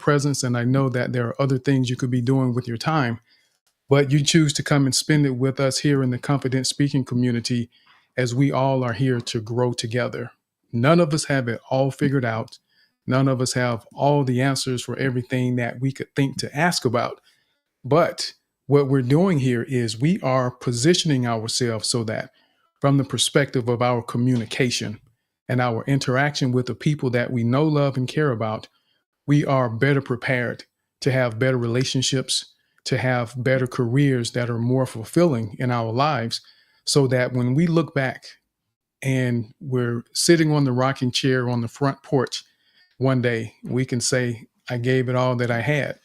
presence, and I know that there are other things you could be doing with your time, but you choose to come and spend it with us here in the confident speaking community as we all are here to grow together. None of us have it all figured out. None of us have all the answers for everything that we could think to ask about. But what we're doing here is we are positioning ourselves so that from the perspective of our communication and our interaction with the people that we know, love, and care about, we are better prepared to have better relationships, to have better careers that are more fulfilling in our lives, so that when we look back and we're sitting on the rocking chair on the front porch one day, we can say, I gave it all that I had.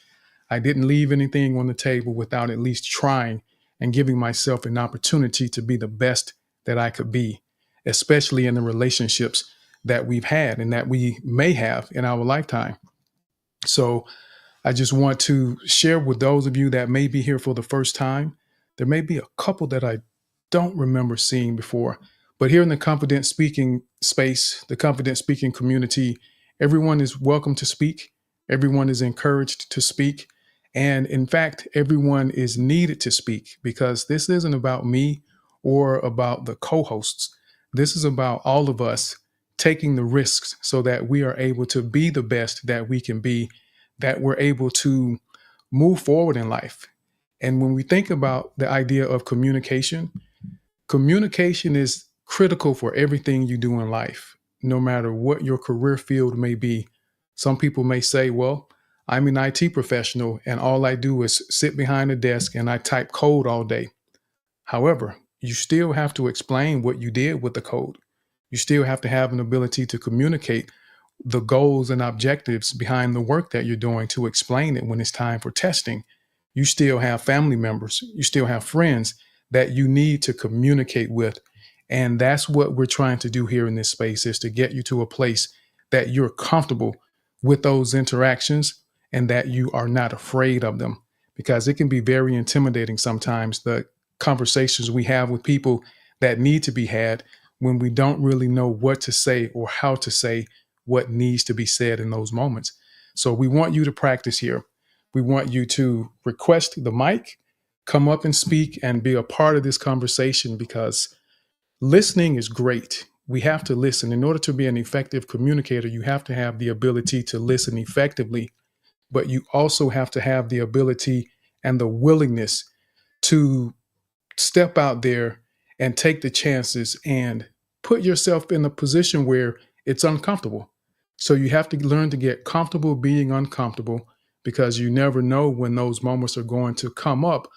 I didn't leave anything on the table without at least trying and giving myself an opportunity to be the best that I could be, especially in the relationships that we've had and that we may have in our lifetime. So I just want to share with those of you that may be here for the first time. There may be a couple that I don't remember seeing before, but here in the confident speaking space, the confident speaking community, everyone is welcome to speak. Everyone is encouraged to speak. And in fact, everyone is needed to speak, because this isn't about me or about the co-hosts. This is about all of us taking the risks so that we are able to be the best that we can be, that we're able to move forward in life. And when we think about the idea of communication, communication is critical for everything you do in life, no matter what your career field may be. Some people may say, well, I'm an IT professional and all I do is sit behind a desk and I type code all day. However, you still have to explain what you did with the code. You still have to have an ability to communicate the goals and objectives behind the work that you're doing, to explain it when it's time for testing. You still have family members, you still have friends that you need to communicate with. And that's what we're trying to do here in this space, is to get you to a place that you're comfortable with those interactions and that you are not afraid of them, because it can be very intimidating sometimes, the conversations we have with people that need to be had, when we don't really know what to say or how to say what needs to be said in those moments. So we want you to practice here. We want you to request the mic, come up and speak and be a part of this conversation, because listening is great. We have to listen. In order to be an effective communicator, you have to have the ability to listen effectively, but you also have to have the ability and the willingness to step out there and take the chances and put yourself in a position where it's uncomfortable. So you have to learn to get comfortable being uncomfortable, because you never know when those moments are going to come up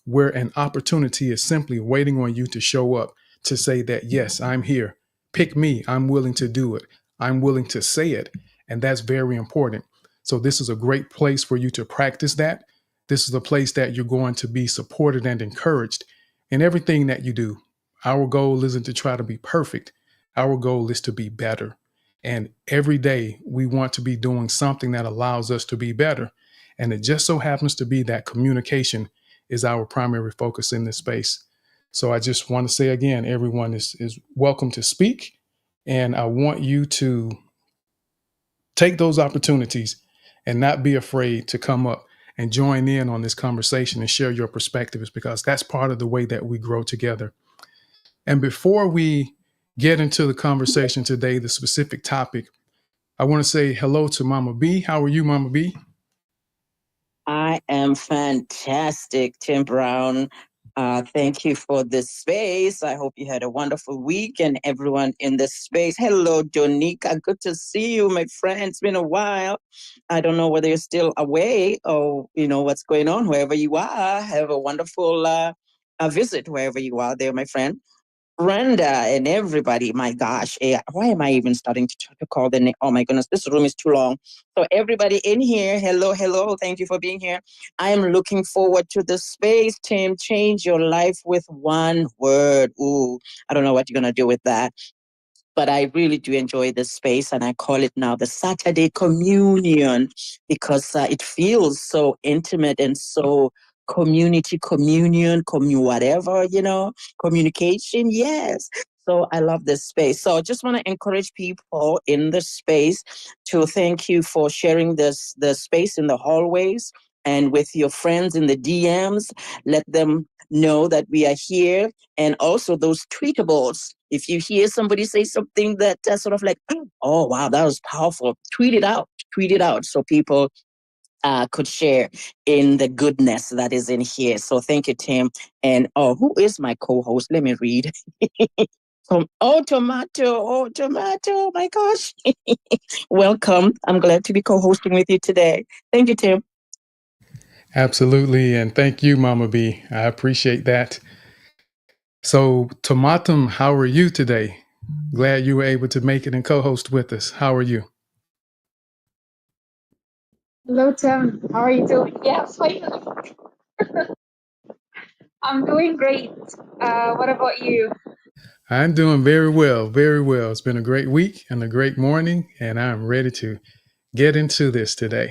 where an opportunity is simply waiting on you to show up, to say that, yes, I'm here. Pick me. I'm willing to do it. I'm willing to say it. And that's very important. So this is a great place for you to practice that. This is a place that you're going to be supported and encouraged in everything that you do. Our goal isn't to try to be perfect. Our goal is to be better. And every day we want to be doing something that allows us to be better. And it just so happens to be that communication is our primary focus in this space. So I just want to say again, everyone is welcome to speak. And I want you to take those opportunities and not be afraid to come up and join in on this conversation and share your perspectives, because that's part of the way that we grow together. And before we get into the conversation today, the specific topic, I want to say hello to Mama B. How are you, Mama B? I am fantastic, Tim Brown. Thank you for this space. I hope you had a wonderful week, and everyone in this space. Hello, Donika. Good to see you, my friend. It's been a while. I don't know whether you're still away or what's going on. Wherever you are, have a wonderful visit wherever you are there, my friend. Brenda and everybody, my gosh, why am I even starting to call the name? Oh my goodness, this room is too long. So everybody in here, hello, hello, thank you for being here. I am looking forward to the space, Tim. Change your life with one word. Ooh, I don't know what you're going to do with that. But I really do enjoy this space, and I call it now the Saturday Communion, because it feels so intimate and so community, communion, whatever, communication. Yes. So I love this space. So I just want to encourage people in the space to thank you for sharing the space in the hallways and with your friends in the DMs. Let them know that we are here. And also those tweetables. If you hear somebody say something that sort of like, oh, wow, that was powerful, tweet it out. Tweet it out so people could share in the goodness that is in here. So thank you, Tim. And oh, who is my co-host? Let me read. Oh, Tomato. Oh, Tomato. My gosh. Welcome. I'm glad to be co-hosting with you today. Thank you, Tim. Absolutely. And thank you, Mama B. I appreciate that. So, Tomatum, how are you today? Glad you were able to make it and co host with us. How are you? Hello, Tim. How are you doing? Yeah, finally. I'm doing great. What about you? I'm doing very well, very well. It's been a great week and a great morning, and I'm ready to get into this today.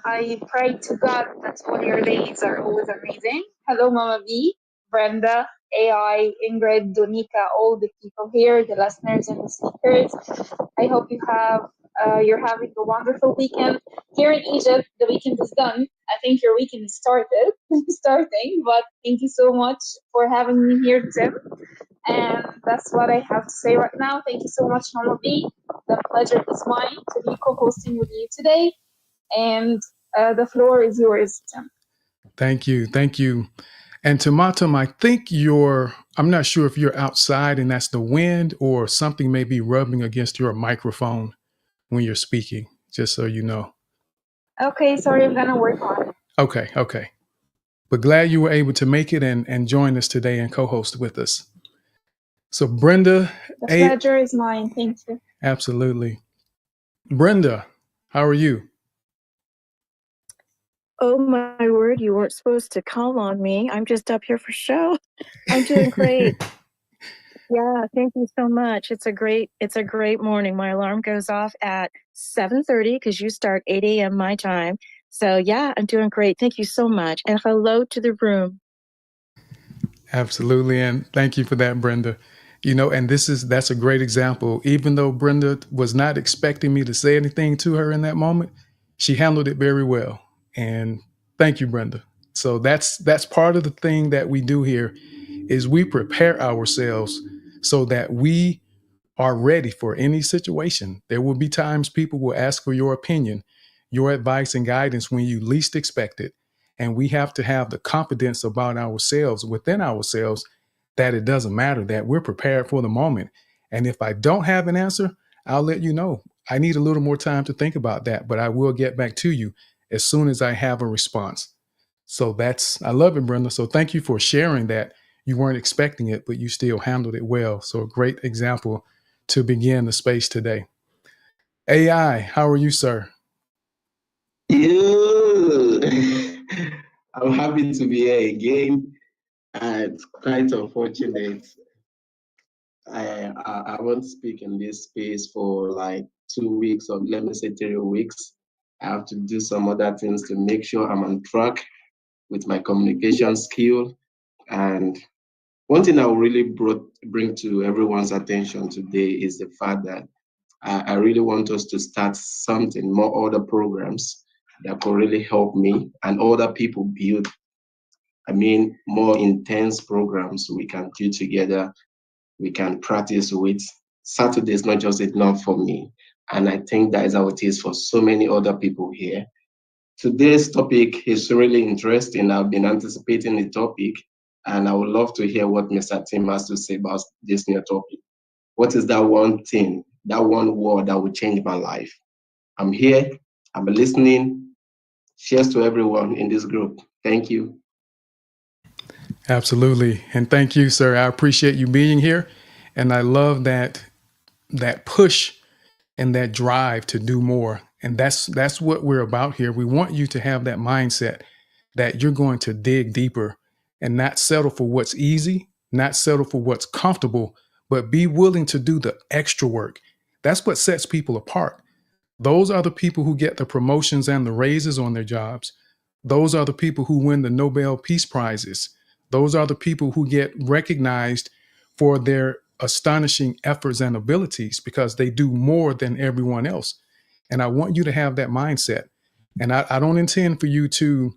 I pray to God that all your days are always amazing. Hello, Mama V, Brenda, AI, Ingrid, Donika, all the people here, the listeners and the speakers. I hope you're having a wonderful weekend. Here in Egypt, the weekend is done. I think your weekend is starting. But thank you so much for having me here, Tim. And that's what I have to say right now. Thank you so much, Mama B. The pleasure is mine to be co-hosting with you today. And the floor is yours, Tim. Thank you. Thank you. And Tomatum, I think I'm not sure if you're outside and that's the wind or something may be rubbing against your microphone when you're speaking, just so you know. Okay, sorry, I'm gonna work on it. Okay. Okay. But glad you were able to make it and join us today and co host with us. So, Brenda, The pleasure is mine. Thank you. absolutely. Brenda, how are you? Oh my word, you weren't supposed to call on me. I'm just up here for show. I'm doing great. Yeah, thank you so much. It's a great morning. My alarm goes off at 7:30 because you start 8 a.m. my time. So yeah, I'm doing great. Thank you so much. And hello to the room. Absolutely. And thank you for that, Brenda. And that's a great example. Even though Brenda was not expecting me to say anything to her in that moment, she handled it very well. And thank you, Brenda. So that's part of the thing that we do here is we prepare ourselves so that we are ready for any situation. There will be times people will ask for your opinion, your advice and guidance when you least expect it. And we have to have the confidence about ourselves, within ourselves, that it doesn't matter, that we're prepared for the moment. And if I don't have an answer, I'll let you know. I need a little more time to think about that, but I will get back to you as soon as I have a response. So I love it, Brenda. So thank you for sharing that. You weren't expecting it, but you still handled it well. So a great example to begin the space today. AI, how are you, sir? You. I'm happy to be here again. It's quite unfortunate. I won't speak in this space for like 2 weeks or let me say 3 weeks. I have to do some other things to make sure I'm on track with my communication skill. And one thing I will really bring to everyone's attention today is the fact that I really want us to start something more other programs that could really help me and other people build. I mean, more intense programs we can do together, we can practice with. Saturday is not just enough for me. And I think that is how it is for so many other people here. Today's topic is really interesting. I've been anticipating the topic, and I would love to hear what Mr. Tim has to say about this new topic. What is that one thing, that one word that will change my life? I'm here, I'm listening. Cheers to everyone in this group. Thank you. Absolutely. And thank you, sir. I appreciate you being here. And I love that push and that drive to do more. And that's what we're about here. We want you to have that mindset that you're going to dig deeper and not settle for what's easy, not settle for what's comfortable, but be willing to do the extra work. That's what sets people apart. Those are the people who get the promotions and the raises on their jobs. Those are the people who win the Nobel Peace Prizes. Those are the people who get recognized for their astonishing efforts and abilities because they do more than everyone else. And I want you to have that mindset. And I don't intend for you to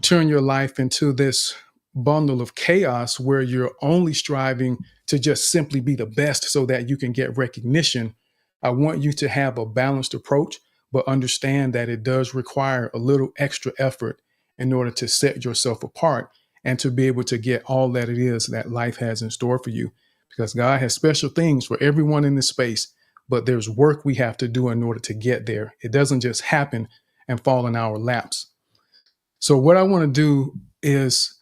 turn your life into this bundle of chaos where you're only striving to just simply be the best so that you can get recognition. I want you to have a balanced approach, but understand that it does require a little extra effort in order to set yourself apart and to be able to get all that it is that life has in store for you. Because God has special things for everyone in this space, but there's work we have to do in order to get there. It doesn't just happen and fall in our laps. So what I want to do is,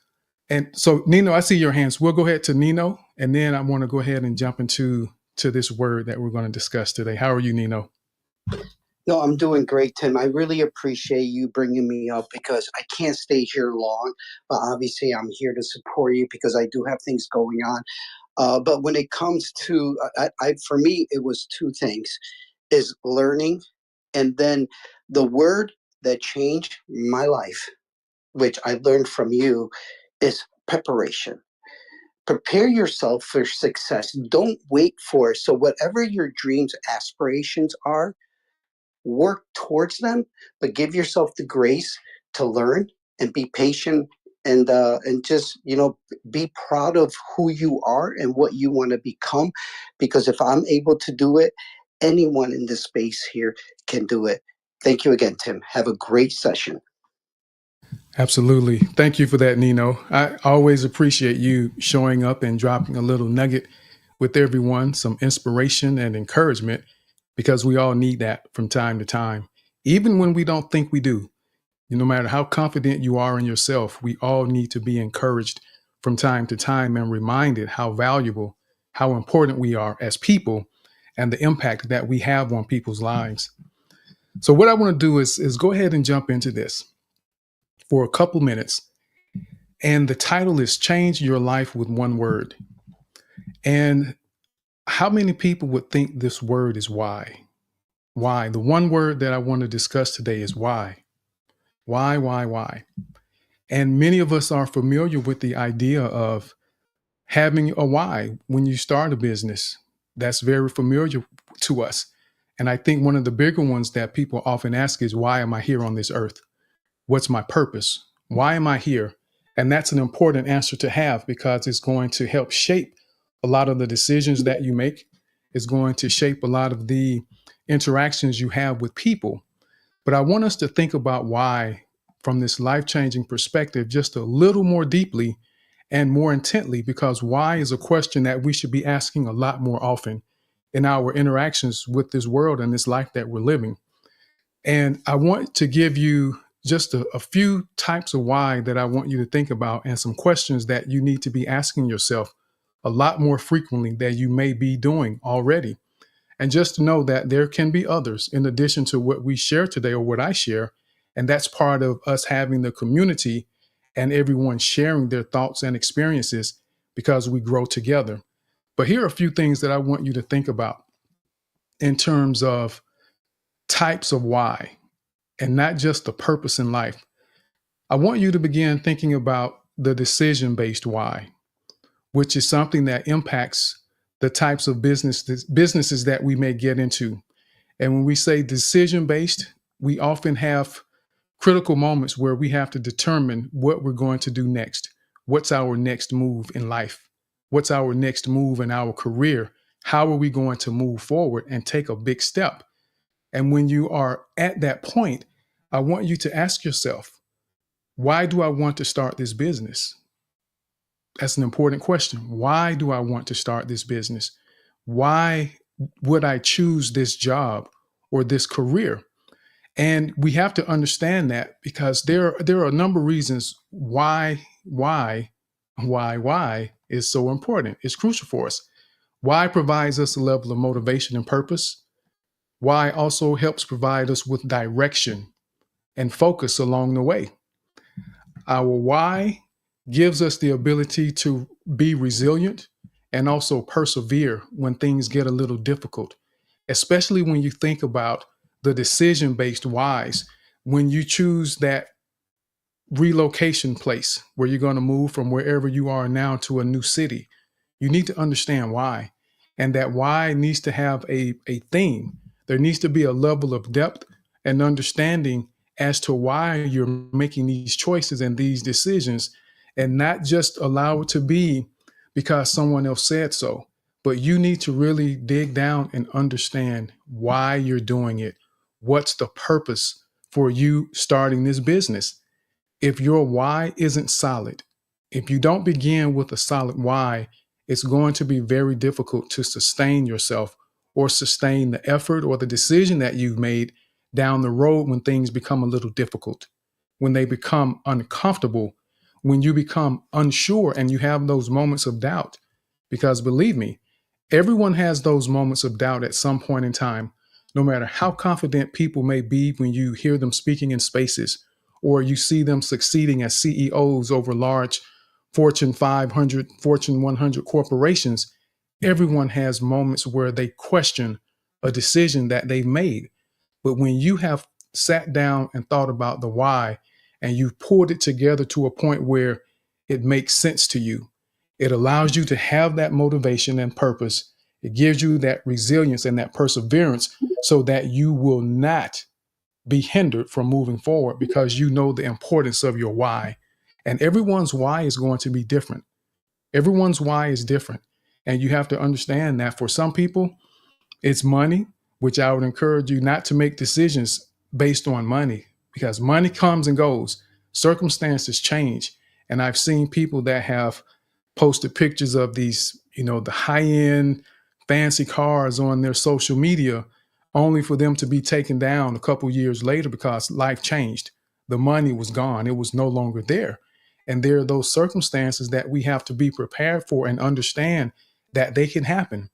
and so Nino, I see your hands. We'll go ahead to Nino, and then I want to go ahead and jump into this word that we're going to discuss today. How are you, Nino? No, I'm doing great, Tim. I really appreciate you bringing me up because I can't stay here long. But obviously, I'm here to support you because I do have things going on. But when it comes to, for me, it was two things: is learning, and then the word that changed my life, which I learned from you, is preparation. Prepare yourself for success. Don't wait for it. So whatever your dreams, aspirations are, work towards them, but give yourself the grace to learn and be patient and just be proud of who you are and what you want to become. Because if I'm able to do it, anyone in this space here can do it. Thank you again, Tim. Have a great session. Absolutely. Thank you for that, Nino. I always appreciate you showing up and dropping a little nugget with everyone, some inspiration and encouragement, because we all need that from time to time, even when we don't think we do. No matter how confident you are in yourself, we all need to be encouraged from time to time and reminded how valuable, how important we are as people and the impact that we have on people's lives. So what I want to do is go ahead and jump into this for a couple minutes. And the title is Change Your Life with One Word. And how many people would think this word is why? Why? The one word that I want to discuss today is why. Why? And many of us are familiar with the idea of having a why when you start a business. That's very familiar to us. And I think one of the bigger ones that people often ask is, why am I here on this earth? What's my purpose? Why am I here? And that's an important answer to have because it's going to help shape a lot of the decisions that you make. It's going to shape a lot of the interactions you have with people. But I want us to think about why from this life-changing perspective just a little more deeply and more intently, because why is a question that we should be asking a lot more often in our interactions with this world and this life that we're living. And I want to give you just a few types of why that I want you to think about and some questions that you need to be asking yourself a lot more frequently than you may be doing already. And just to know that there can be others in addition to what we share today or what I share. And that's part of us having the community and everyone sharing their thoughts and experiences because we grow together. But here are a few things that I want you to think about in terms of types of why and not just the purpose in life. I want you to begin thinking about the decision-based why, which is something that impacts the types of businesses that we may get into. And when we say decision-based, we often have critical moments where we have to determine what we're going to do next. What's our next move in life? What's our next move in our career? How are we going to move forward and take a big step? And when you are at that point, I want you to ask yourself, why do I want to start this business? That's an important question. Why do I want to start this business? Why would I choose this job or this career? And we have to understand that because there are a number of reasons why is so important. It's crucial for us. Why provides us a level of motivation and purpose. Why also helps provide us with direction and focus along the way. Our why gives us the ability to be resilient and also persevere when things get a little difficult, especially when you think about the decision-based whys. When you choose that relocation place where you're going to move from wherever you are now to a new city, You need to understand why. And that why needs to have a theme. There needs to be a level of depth and understanding as to why you're making these choices and these decisions, and not just allow it to be because someone else said so. But you need to really dig down and understand why you're doing it. What's the purpose for you starting this business? If your why isn't solid, if you don't begin with a solid why, it's going to be very difficult to sustain yourself or sustain the effort or the decision that you've made down the road when things become a little difficult, when they become uncomfortable, when you become unsure and you have those moments of doubt. Because believe me, everyone has those moments of doubt at some point in time, no matter how confident people may be when you hear them speaking in spaces or you see them succeeding as CEOs over large Fortune 500, Fortune 100 corporations. Everyone has moments where they question a decision that they've made. But when you have sat down and thought about the why and you've pulled it together to a point where it makes sense to you, it allows you to have that motivation and purpose. It gives you that resilience and that perseverance so that you will not be hindered from moving forward because you know the importance of your why. And everyone's why is going to be different. Everyone's why is different. And you have to understand that for some people, it's money, which I would encourage you not to make decisions based on money because money comes and goes, circumstances change. And I've seen people that have posted pictures of these, the high end fancy cars on their social media, only for them to be taken down a couple years later because life changed. The money was gone, it was no longer there. And there are those circumstances that we have to be prepared for and understand that they can happen.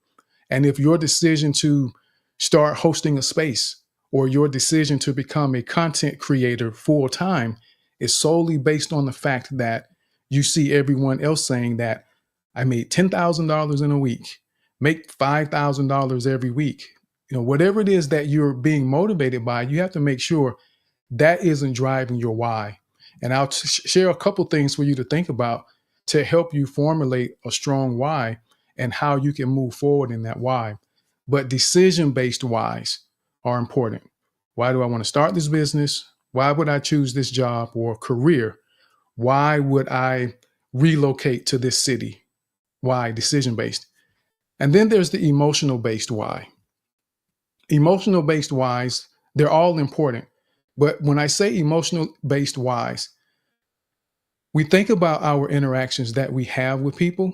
And if your decision to start hosting a space or your decision to become a content creator full time is solely based on the fact that you see everyone else saying that I made $10,000 in a week, make $5,000 every week, whatever it is that you're being motivated by, you have to make sure that isn't driving your why. And I'll share a couple things for you to think about to help you formulate a strong why and how you can move forward in that why. But decision-based whys are important. Why do I want to start this business? Why would I choose this job or career? Why would I relocate to this city? Why? Decision-based. And then there's the emotional-based why. Emotional-based whys, they're all important. But when I say emotional-based whys, we think about our interactions that we have with people.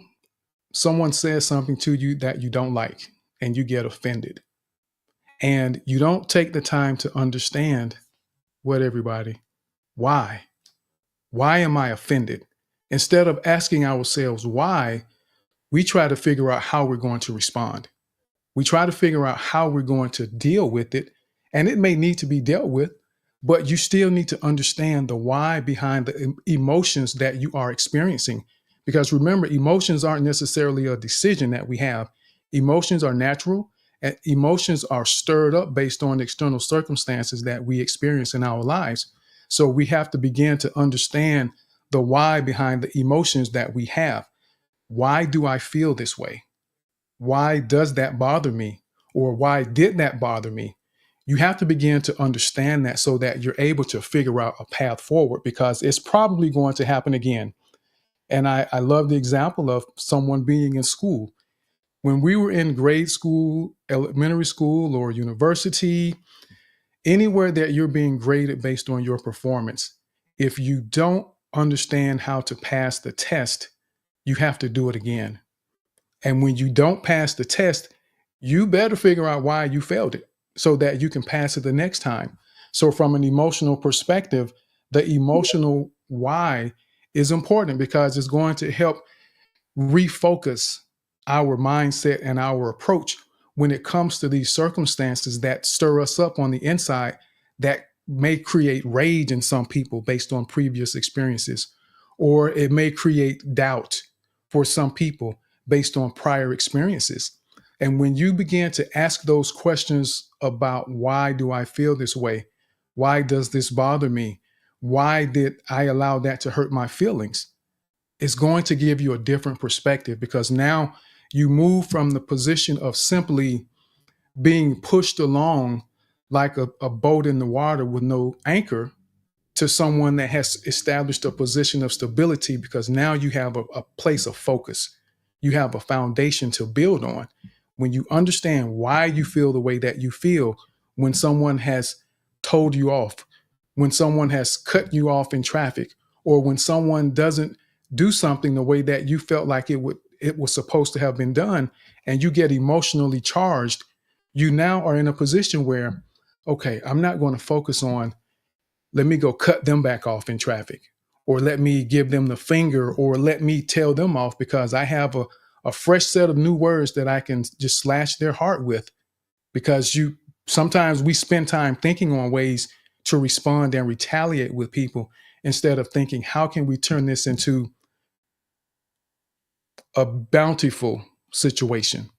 Someone says something to you that you don't like, and you get offended. And you don't take the time to understand what everybody, why? Why am I offended? Instead of asking ourselves why, we try to figure out how we're going to respond. We try to figure out how we're going to deal with it. And it may need to be dealt with, but you still need to understand the why behind the emotions that you are experiencing. Because remember, emotions aren't necessarily a decision that we have. Emotions are natural, and emotions are stirred up based on external circumstances that we experience in our lives. So we have to begin to understand the why behind the emotions that we have. Why do I feel this way? Why does that bother me? Or why did that bother me? You have to begin to understand that so that you're able to figure out a path forward because it's probably going to happen again. And I love the example of someone being in school. When we were in grade school, elementary school, or university, anywhere that you're being graded based on your performance, if you don't understand how to pass the test, you have to do it again. And when you don't pass the test, you better figure out why you failed it so that you can pass it the next time. So, from an emotional perspective, the emotional why is important because it's going to help refocus our mindset and our approach when it comes to these circumstances that stir us up on the inside that may create rage in some people based on previous experiences, or it may create doubt for some people based on prior experiences. And when you begin to ask those questions about why do I feel this way? Why does this bother me? Why did I allow that to hurt my feelings? it's going to give you a different perspective, because now you move from the position of simply being pushed along like a boat in the water with no anchor to someone that has established a position of stability, because now you have a place of focus. You have a foundation to build on. When you understand why you feel the way that you feel, when someone has told you off, when someone has cut you off in traffic, or when someone doesn't do something the way that you felt like it was supposed to have been done, and you get emotionally charged, you now are in a position where, okay, I'm not going to focus on, let me go cut them back off in traffic, or let me give them the finger, or let me tell them off, because I have a fresh set of new words that I can just slash their heart with. Because you sometimes we spend time thinking on ways to respond and retaliate with people, instead of thinking, how can we turn this into a bountiful situation?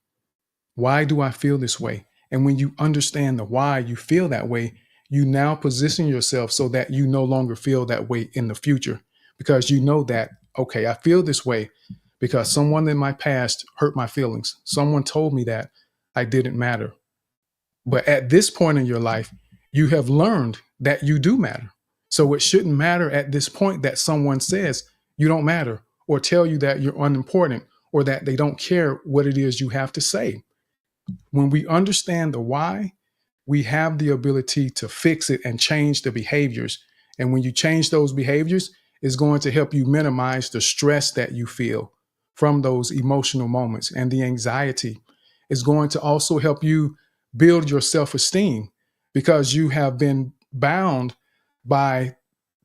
Why do I feel this way? And when you understand the why you feel that way, you now position yourself so that you no longer feel that way in the future, because you know that, okay, I feel this way because someone in my past hurt my feelings. Someone told me that I didn't matter. But at this point in your life, you have learned that you do matter. So it shouldn't matter at this point that someone says you don't matter, or tell you that you're unimportant, or that they don't care what it is you have to say. When we understand the why, we have the ability to fix it and change the behaviors. And when you change those behaviors, it's going to help you minimize the stress that you feel from those emotional moments, and the anxiety. Is going to also help you build your self-esteem, because you have been bound by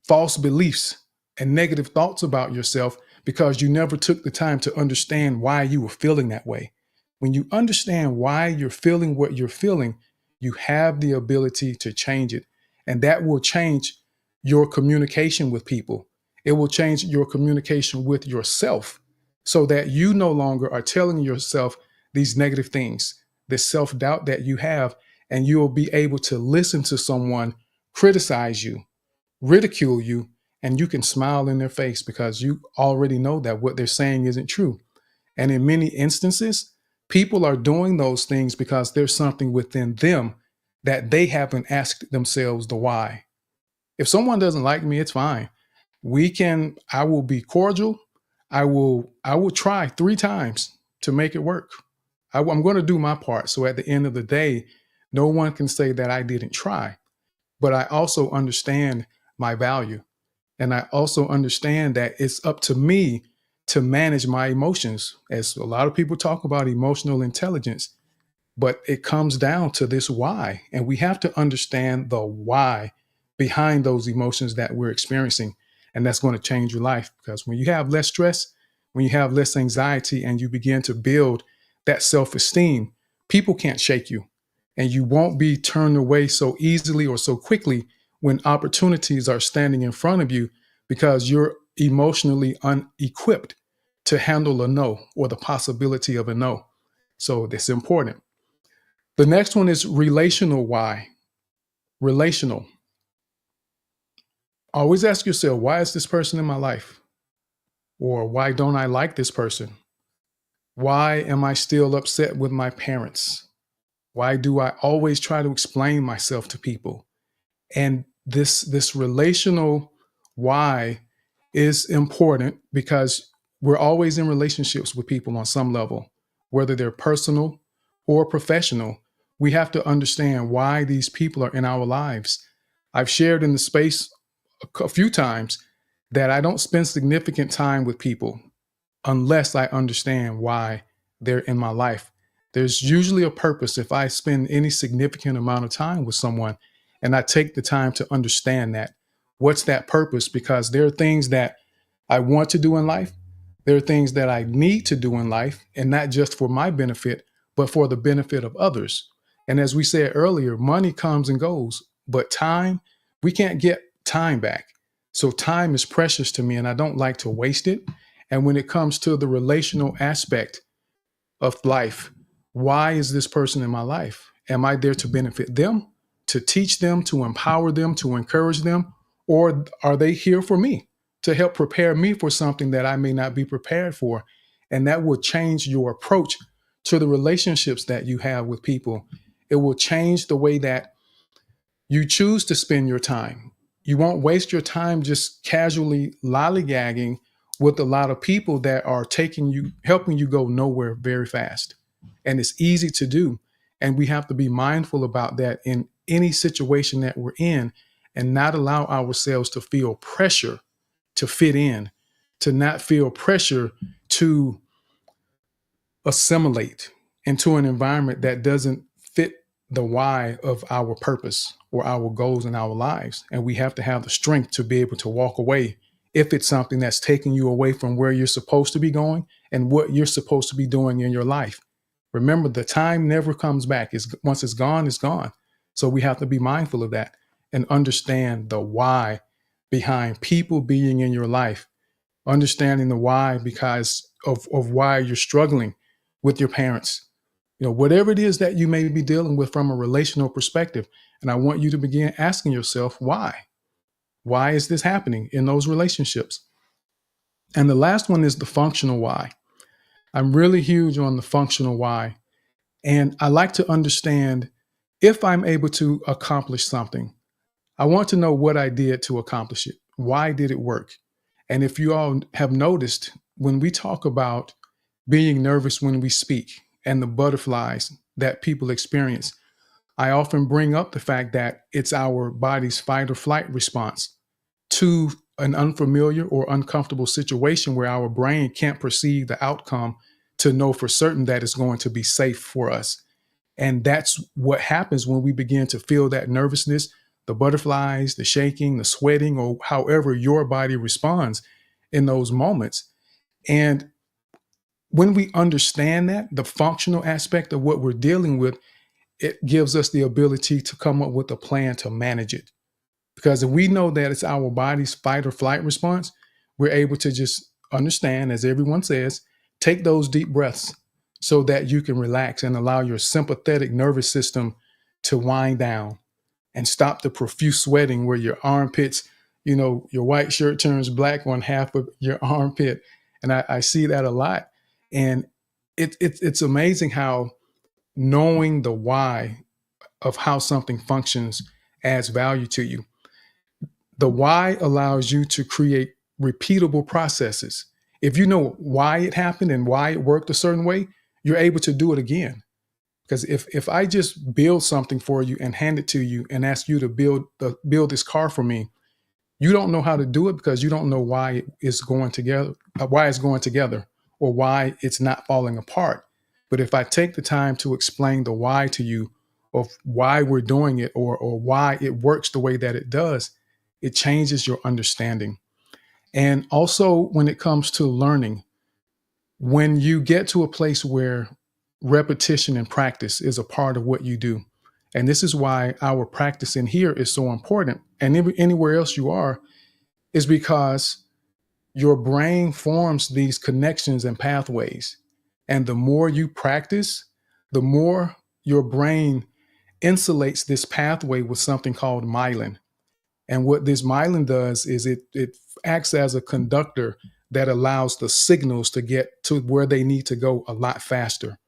false beliefs and negative thoughts about yourself, because you never took the time to understand why you were feeling that way. When you understand why you're feeling what you're feeling, you have the ability to change it. And that will change your communication with people. It will change your communication with yourself, so that you no longer are telling yourself these negative things, this self doubt that you have, and you'll be able to listen to someone criticize you, ridicule you, and you can smile in their face, because you already know that what they're saying isn't true. And in many instances, people are doing those things because there's something within them that they haven't asked themselves the why. If someone doesn't like me, it's fine. I will be cordial. I will try 3 times to make it work. I'm going to do my part. So at the end of the day, no one can say that I didn't try. But I also understand my value. And I also understand that it's up to me to manage my emotions. As a lot of people talk about emotional intelligence, but it comes down to this why. And we have to understand the why behind those emotions that we're experiencing. And that's going to change your life, because when you have less stress, when you have less anxiety, and you begin to build that self esteem, people can't shake you. And you won't be turned away so easily or so quickly when opportunities are standing in front of you, because you're emotionally unequipped to handle a no, or the possibility of a no. So that's important. The next one is relational why. Relational. Always ask yourself, why is this person in my life? Or why don't I like this person? Why am I still upset with my parents? Why do I always try to explain myself to people? And this relational why is important, because we're always in relationships with people on some level, whether they're personal or professional. We have to understand why these people are in our lives. I've shared in the space a few times that I don't spend significant time with people unless I understand why they're in my life. There's usually a purpose if I spend any significant amount of time with someone, and I take the time to understand that. What's that purpose? Because there are things that I want to do in life. There are things that I need to do in life, and not just for my benefit, but for the benefit of others. And as we said earlier, money comes and goes, but time, we can't get time back. So time is precious to me, and I don't like to waste it. And when it comes to the relational aspect of life, why is this person in my life? Am I there to benefit them, to teach them, to empower them, to encourage them? Or are they here for me? to help prepare me for something that I may not be prepared for. And that will change your approach to the relationships that you have with people. It will change the way that you choose to spend your time. You won't waste your time just casually lollygagging with a lot of people that are helping you go nowhere very fast. And it's easy to do. And we have to be mindful about that in any situation that we're in, and not allow ourselves to feel pressure to fit in, to not feel pressure to assimilate into an environment that doesn't fit the why of our purpose or our goals in our lives. And we have to have the strength to be able to walk away if it's something that's taking you away from where you're supposed to be going and what you're supposed to be doing in your life. Remember, the time never comes back. Once it's gone, it's gone. So we have to be mindful of that and understand the why behind people being in your life, understanding the why because of why you're struggling with your parents. Whatever it is that you may be dealing with from a relational perspective. And I want you to begin asking yourself, why? Why is this happening in those relationships? And the last one is the functional why. I'm really huge on the functional why. And I like to understand if I'm able to accomplish something, I want to know what I did to accomplish it. Why did it work? And if you all have noticed, when we talk about being nervous when we speak and the butterflies that people experience, I often bring up the fact that it's our body's fight or flight response to an unfamiliar or uncomfortable situation where our brain can't perceive the outcome to know for certain that it's going to be safe for us. And that's what happens when we begin to feel that nervousness, the butterflies, the shaking, the sweating, or however your body responds in those moments. And when we understand that, the functional aspect of what we're dealing with, it gives us the ability to come up with a plan to manage it. Because if we know that it's our body's fight or flight response, we're able to just understand, as everyone says, take those deep breaths so that you can relax and allow your sympathetic nervous system to wind down and stop the profuse sweating where your armpits, your white shirt turns black on half of your armpit. And I see that a lot. And it's amazing how knowing the why of how something functions adds value to you. The why allows you to create repeatable processes. If you know why it happened and why it worked a certain way, you're able to do it again. Because if I just build something for you and hand it to you and ask you to build this car for me, you don't know how to do it because you don't know why it's going together, or why it's not falling apart. But if I take the time to explain the why to you of why we're doing it, or why it works the way that it does, it changes your understanding. And also when it comes to learning, when you get to a place where repetition and practice is a part of what you do, and this is why our practice in here is so important, and anywhere else you are, is because your brain forms these connections and pathways. And the more you practice, the more your brain insulates this pathway with something called myelin. And what this myelin does is it acts as a conductor that allows the signals to get to where they need to go a lot faster.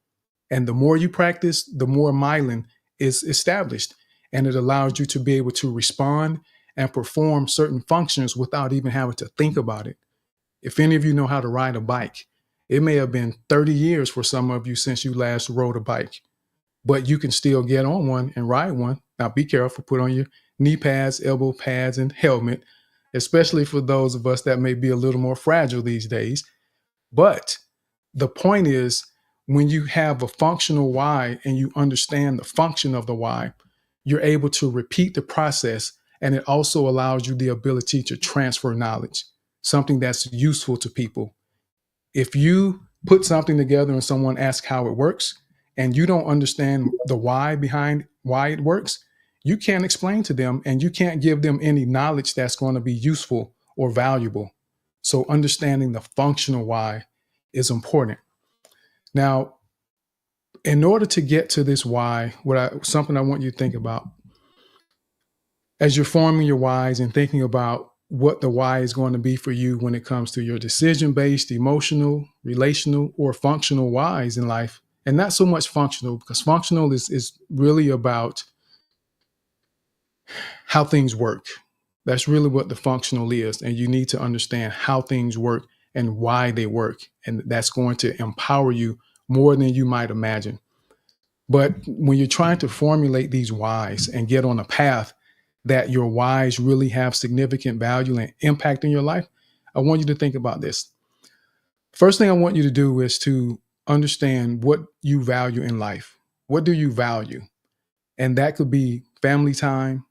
And the more you practice, the more myelin is established. And it allows you to be able to respond and perform certain functions without even having to think about it. If any of you know how to ride a bike, it may have been 30 years for some of you since you last rode a bike, but you can still get on one and ride one. Now be careful, put on your knee pads, elbow pads, and helmet, especially for those of us that may be a little more fragile these days. But the point is, when you have a functional why and you understand the function of the why, you're able to repeat the process, and it also allows you the ability to transfer knowledge, something that's useful to people. If you put something together and someone asks how it works and you don't understand the why behind why it works, you can't explain to them and you can't give them any knowledge that's going to be useful or valuable. So understanding the functional why is important. Now, in order to get to this why, something I want you to think about as you're forming your whys and thinking about what the why is going to be for you when it comes to your decision-based, emotional, relational, or functional whys in life. And not so much functional, because functional is really about how things work. That's really what the functional is. And you need to understand how things work and why they work. And that's going to empower you more than you might imagine. But when you're trying to formulate these whys and get on a path that your whys really have significant value and impact in your life, I want you to think about this. First thing I want you to do is to understand what you value in life. What do you value? And that could be family time,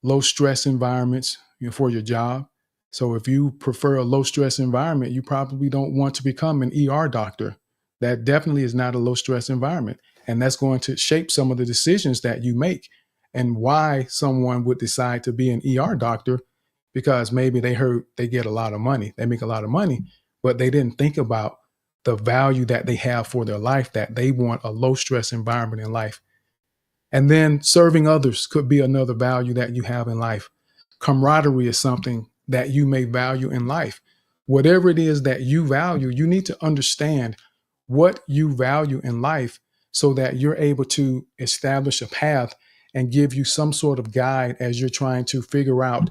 low stress environments, for your job. So if you prefer a low stress environment, you probably don't want to become an ER doctor. That definitely is not a low stress environment. And that's going to shape some of the decisions that you make and why someone would decide to be an ER doctor, because maybe they heard they get a lot of money, they make a lot of money, but they didn't think about the value that they have for their life, that they want a low stress environment in life. And then serving others could be another value that you have in life. Camaraderie is something that you may value in life. Whatever it is that you value, you need to understand what you value in life so that you're able to establish a path and give you some sort of guide as you're trying to figure out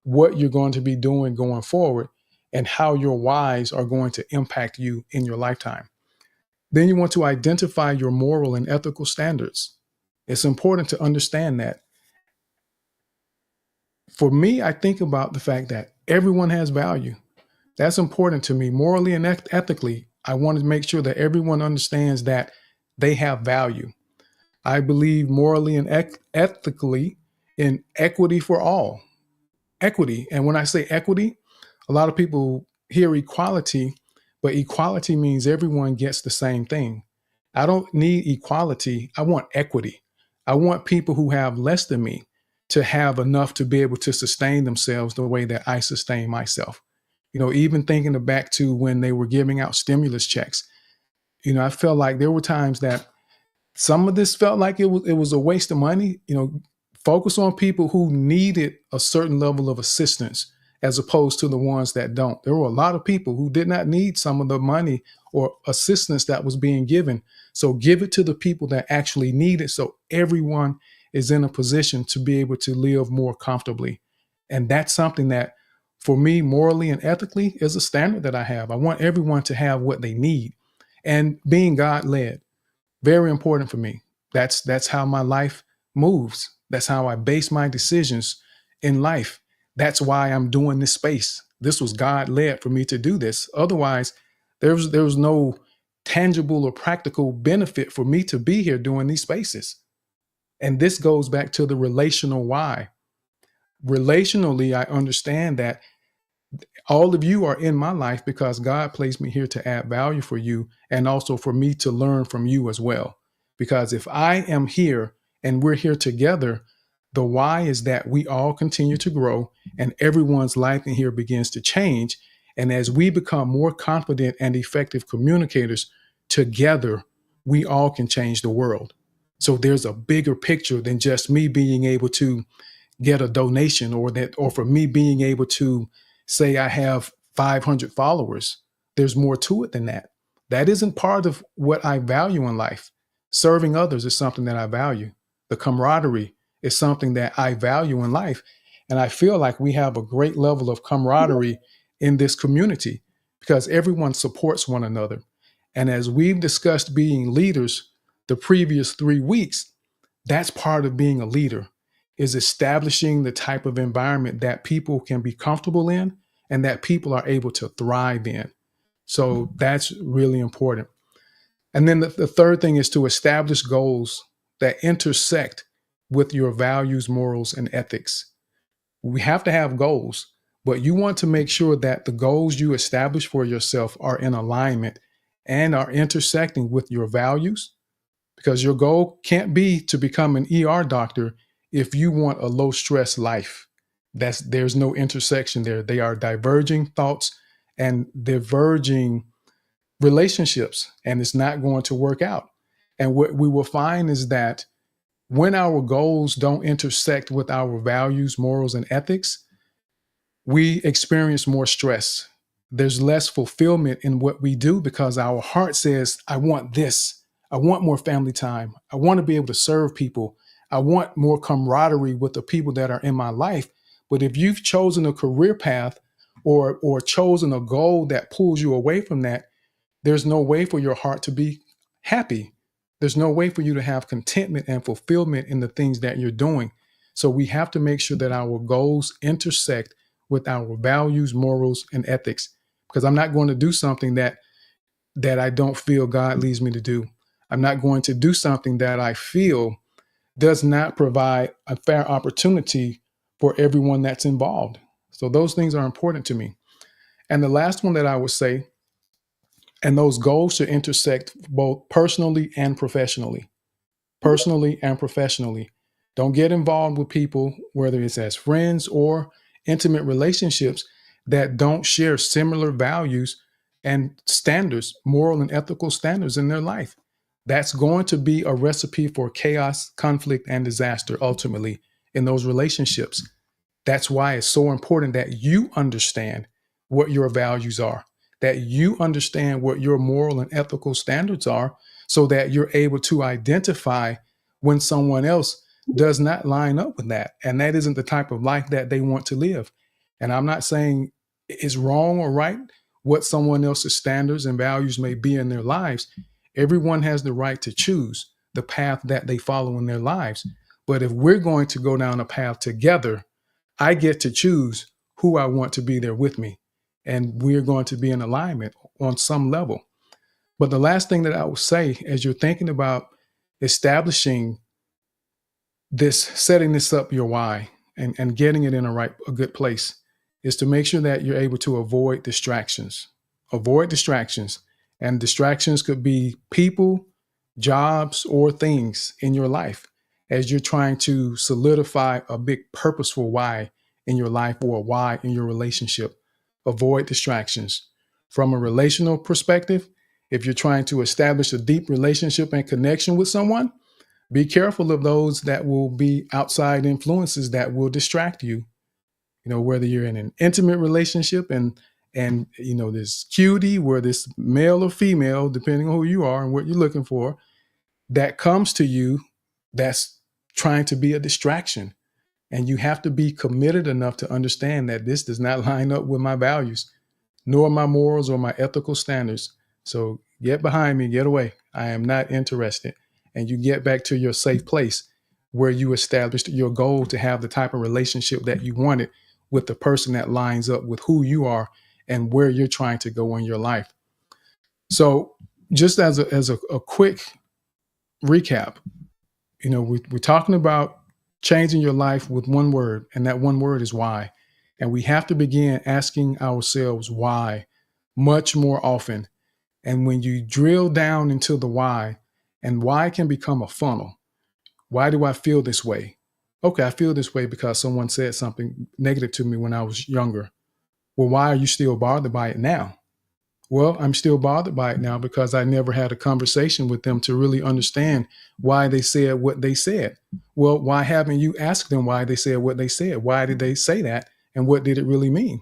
what you're going to be doing going forward and how your whys are going to impact you in your lifetime. Then you want to identify your moral and ethical standards. It's important to understand that. For me, I think about the fact that everyone has value. That's important to me. Morally and ethically, I want to make sure that everyone understands that they have value. I believe morally and ethically in equity for all. Equity. And when I say equity, a lot of people hear equality, but equality means everyone gets the same thing. I don't need equality. I want equity. I want people who have less than me to have enough to be able to sustain themselves the way that I sustain myself. Even thinking back to when they were giving out stimulus checks, I felt like there were times that some of this felt like it was a waste of money. Focus on people who needed a certain level of assistance as opposed to the ones that don't. There were a lot of people who did not need some of the money or assistance that was being given. So give it to the people that actually need it, so everyone is in a position to be able to live more comfortably. And that's something that, for me, morally and ethically, is a standard that I have. I want everyone to have what they need. And being God-led, very important for me. That's how my life moves. That's how I base my decisions in life. That's why I'm doing this space. This was God led for me to do this. Otherwise, there was no tangible or practical benefit for me to be here doing these spaces. And this goes back to the relational why. Relationally, I understand that all of you are in my life because God placed me here to add value for you and also for me to learn from you as well. Because if I am here and we're here together, the why is that we all continue to grow and everyone's life in here begins to change. And as we become more confident and effective communicators together, we all can change the world. So there's a bigger picture than just me being able to get a donation, or for me being able to say I have 500 followers. There's more to it than that. That isn't part of what I value in life. Serving others is something that I value. The camaraderie is something that I value in life. And I feel like we have a great level of camaraderie in this community because everyone supports one another. And as we've discussed being leaders the previous 3 weeks, that's part of being a leader, is establishing the type of environment that people can be comfortable in and that people are able to thrive in. So that's really important. And then the third thing is to establish goals that intersect with your values, morals, and ethics. We have to have goals, but you want to make sure that the goals you establish for yourself are in alignment and are intersecting with your values, because your goal can't be to become an ER doctor if you want a low stress life. There's no intersection there. They are diverging thoughts and diverging relationships, and it's not going to work out. And what we will find is that when our goals don't intersect with our values, morals, and ethics, we experience more stress. There's less fulfillment in what we do because our heart says, I want this. I want more family time. I want to be able to serve people. I want more camaraderie with the people that are in my life. But if you've chosen a career path or chosen a goal that pulls you away from that, there's no way for your heart to be happy. There's no way for you to have contentment and fulfillment in the things that you're doing. So we have to make sure that our goals intersect with our values, morals, and ethics. Because I'm not going to do something that I don't feel God leads me to do. I'm not going to do something that I feel does not provide a fair opportunity for everyone that's involved. So those things are important to me. And the last one that I would say, and those goals should intersect both personally and professionally. Personally and professionally. Don't get involved with people, whether it's as friends or intimate relationships, that don't share similar values and standards, moral and ethical standards in their life. That's going to be a recipe for chaos, conflict, and disaster ultimately in those relationships. That's why it's so important that you understand what your values are, that you understand what your moral and ethical standards are, so that you're able to identify when someone else does not line up with that. And that isn't the type of life that they want to live. And I'm not saying it's wrong or right what someone else's standards and values may be in their lives. Everyone has the right to choose the path that they follow in their lives. But if we're going to go down a path together, I get to choose who I want to be there with me. And we're going to be in alignment on some level. But the last thing that I would say, as you're thinking about establishing this, setting this up, your why, and getting it in a good place, is to make sure that you're able to avoid distractions. Avoid distractions. And distractions could be people, jobs, or things in your life as you're trying to solidify a big purposeful why in your life or a why in your relationship. Avoid distractions. From a relational perspective, if you're trying to establish a deep relationship and connection with someone, be careful of those that will be outside influences that will distract you. You know, whether you're in an intimate relationship and you know, this cutie, where this male or female, depending on who you are and what you're looking for, that comes to you, that's trying to be a distraction. And you have to be committed enough to understand that this does not line up with my values, nor my morals or my ethical standards. So get behind me, get away. I am not interested. And you get back to your safe place where you established your goal to have the type of relationship that you wanted with the person that lines up with who you are and where you're trying to go in your life. So just as a quick recap, you know, we're talking about changing your life with one word, and that one word is why. And we have to begin asking ourselves why much more often. And when you drill down into the why, and why can become a funnel. Why do I feel this way? Okay, I feel this way because someone said something negative to me when I was younger. Well, why are you still bothered by it now? Well, I'm still bothered by it now because I never had a conversation with them to really understand why they said what they said. Well, why haven't you asked them why they said what they said? Why did they say that? And what did it really mean?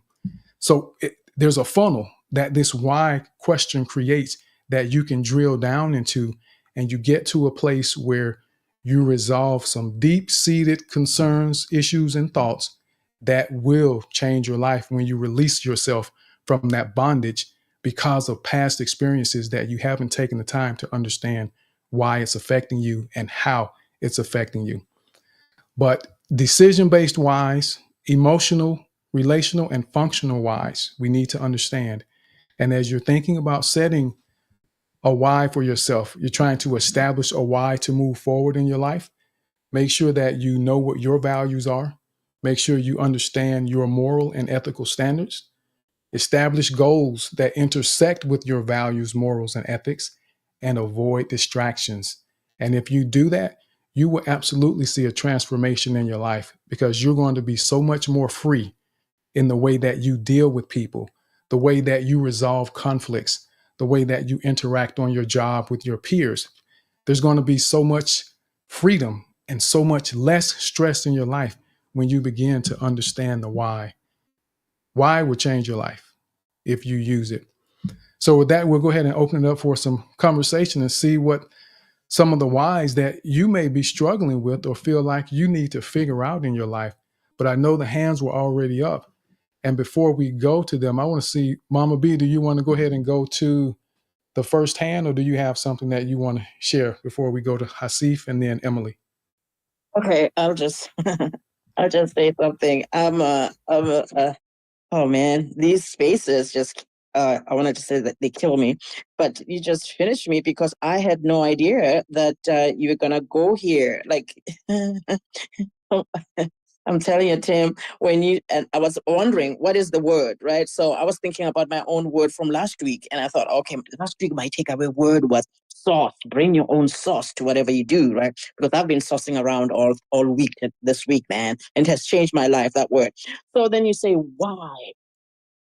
So there's a funnel that this why question creates that you can drill down into, and you get to a place where you resolve some deep-seated concerns, issues, and thoughts that will change your life when you release yourself from that bondage because of past experiences that you haven't taken the time to understand why it's affecting you and how it's affecting you. But decision-based whys, emotional, relational, and functional whys, we need to understand. And as you're thinking about setting a why for yourself, you're trying to establish a why to move forward in your life, make sure that you know what your values are. Make sure you understand your moral and ethical standards. Establish goals that intersect with your values, morals, and ethics, and avoid distractions. And if you do that, you will absolutely see a transformation in your life because you're going to be so much more free in the way that you deal with people, the way that you resolve conflicts, the way that you interact on your job with your peers. There's going to be so much freedom and so much less stress in your life when you begin to understand the why. Why will change your life if you use it. So with that, we'll go ahead and open it up for some conversation and see what some of the whys that you may be struggling with or feel like you need to figure out in your life. But I know the hands were already up. And before we go to them, I want to see, Mama B, do you want to go ahead and go to the first hand, or do you have something that you want to share before we go to Hasif and then Emily? Okay, I'll just I'll just say something. Oh man, these spaces just I wanted to say that they kill me, but you just finished me because I had no idea that you were gonna go here. Like I'm telling you, Tim, and I was wondering what is the word, right? So I was thinking about my own word from last week, and I thought, okay, last week my takeaway word was sauce. Bring your own sauce to whatever you do, right? Because I've been saucing around all week this week, man, and it has changed my life, that word. So then you say, why?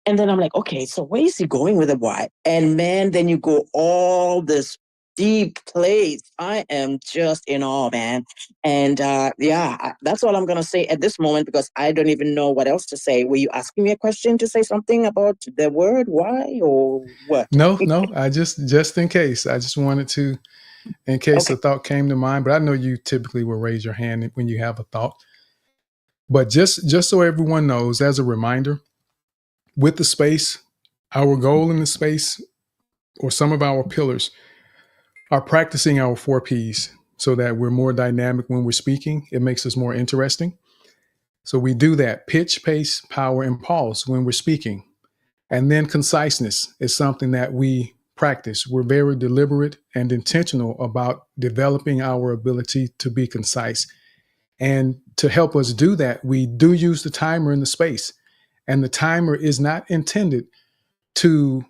And then I'm like, okay, so where is he going with the why? And man, then you go all this deep place. I am just in awe, man. And that's all I'm going to say at this moment because I don't even know what else to say. Were you asking me a question to say something about the word why or what? No, I just in case. I just wanted to, in case Okay. a thought came to mind, but I know you typically will raise your hand when you have a thought. But just so everyone knows, as a reminder, with the space, our goal in the space or some of our pillars are practicing our 4 Ps so that we're more dynamic when we're speaking. It makes us more interesting. So we do that: pitch, pace, power, and pause when we're speaking. And then conciseness is something that we practice. We're very deliberate and intentional about developing our ability to be concise. And to help us do that, we do use the timer in the space. And the timer is not intended to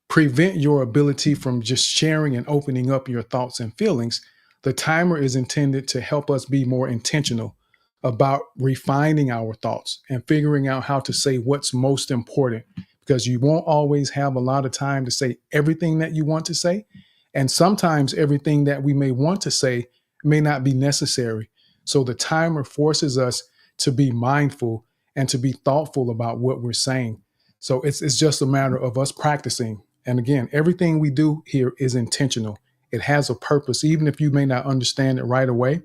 prevent your ability from just sharing and opening up your thoughts and feelings. The timer is intended to help us be more intentional about refining our thoughts and figuring out how to say what's most important, because you won't always have a lot of time to say everything that you want to say. And sometimes everything that we may want to say may not be necessary. So the timer forces us to be mindful and to be thoughtful about what we're saying. So it's just a matter of us practicing. And again, everything we do here is intentional. It has a purpose, even if you may not understand it right away.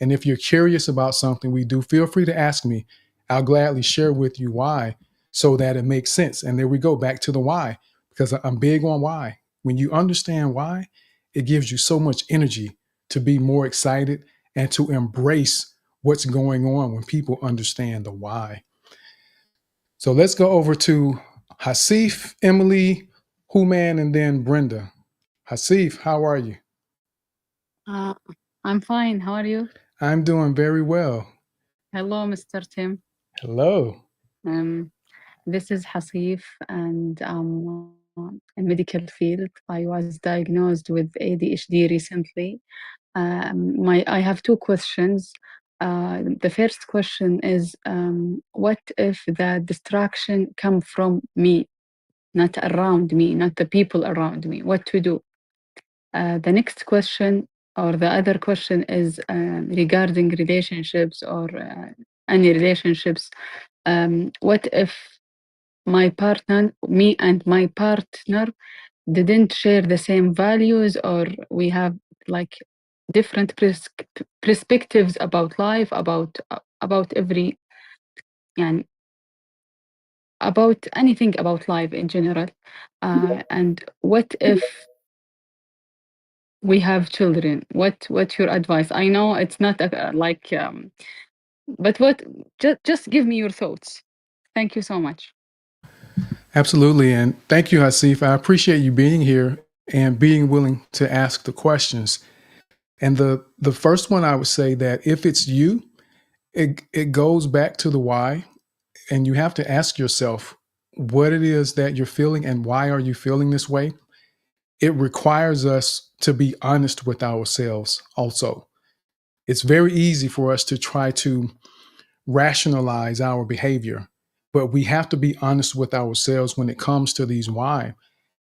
And if you're curious about something we do, feel free to ask me. I'll gladly share with you why so that it makes sense. And there we go, back to the why, because I'm big on why. When you understand why, it gives you so much energy to be more excited and to embrace what's going on when people understand the why. So let's go over to Hasif, Emily, Human, and then Brenda. Hasif, how are you? Uh, I'm fine. How are you? I'm doing very well. Hello, Mr. Tim. Hello. This is Hasif, and I'm in medical field. I was diagnosed with ADHD recently. I have 2 questions. The first question is, what if the distraction come from me, not around me, not the people around me? What to do? The next question or the other question is regarding relationships or any relationships. What if me and my partner didn't share the same values, or we have like different perspectives about life, about every, يعني, about anything about life in general. And what if we have children? What's your advice? I know it's not but just give me your thoughts. Thank you so much. Absolutely. And thank you, Hasif. I appreciate you being here and being willing to ask the questions. And the first one, I would say that if it's you, it goes back to the why. And you have to ask yourself what it is that you're feeling and why are you feeling this way? It requires us to be honest with ourselves also. It's very easy for us to try to rationalize our behavior, but we have to be honest with ourselves when it comes to these why.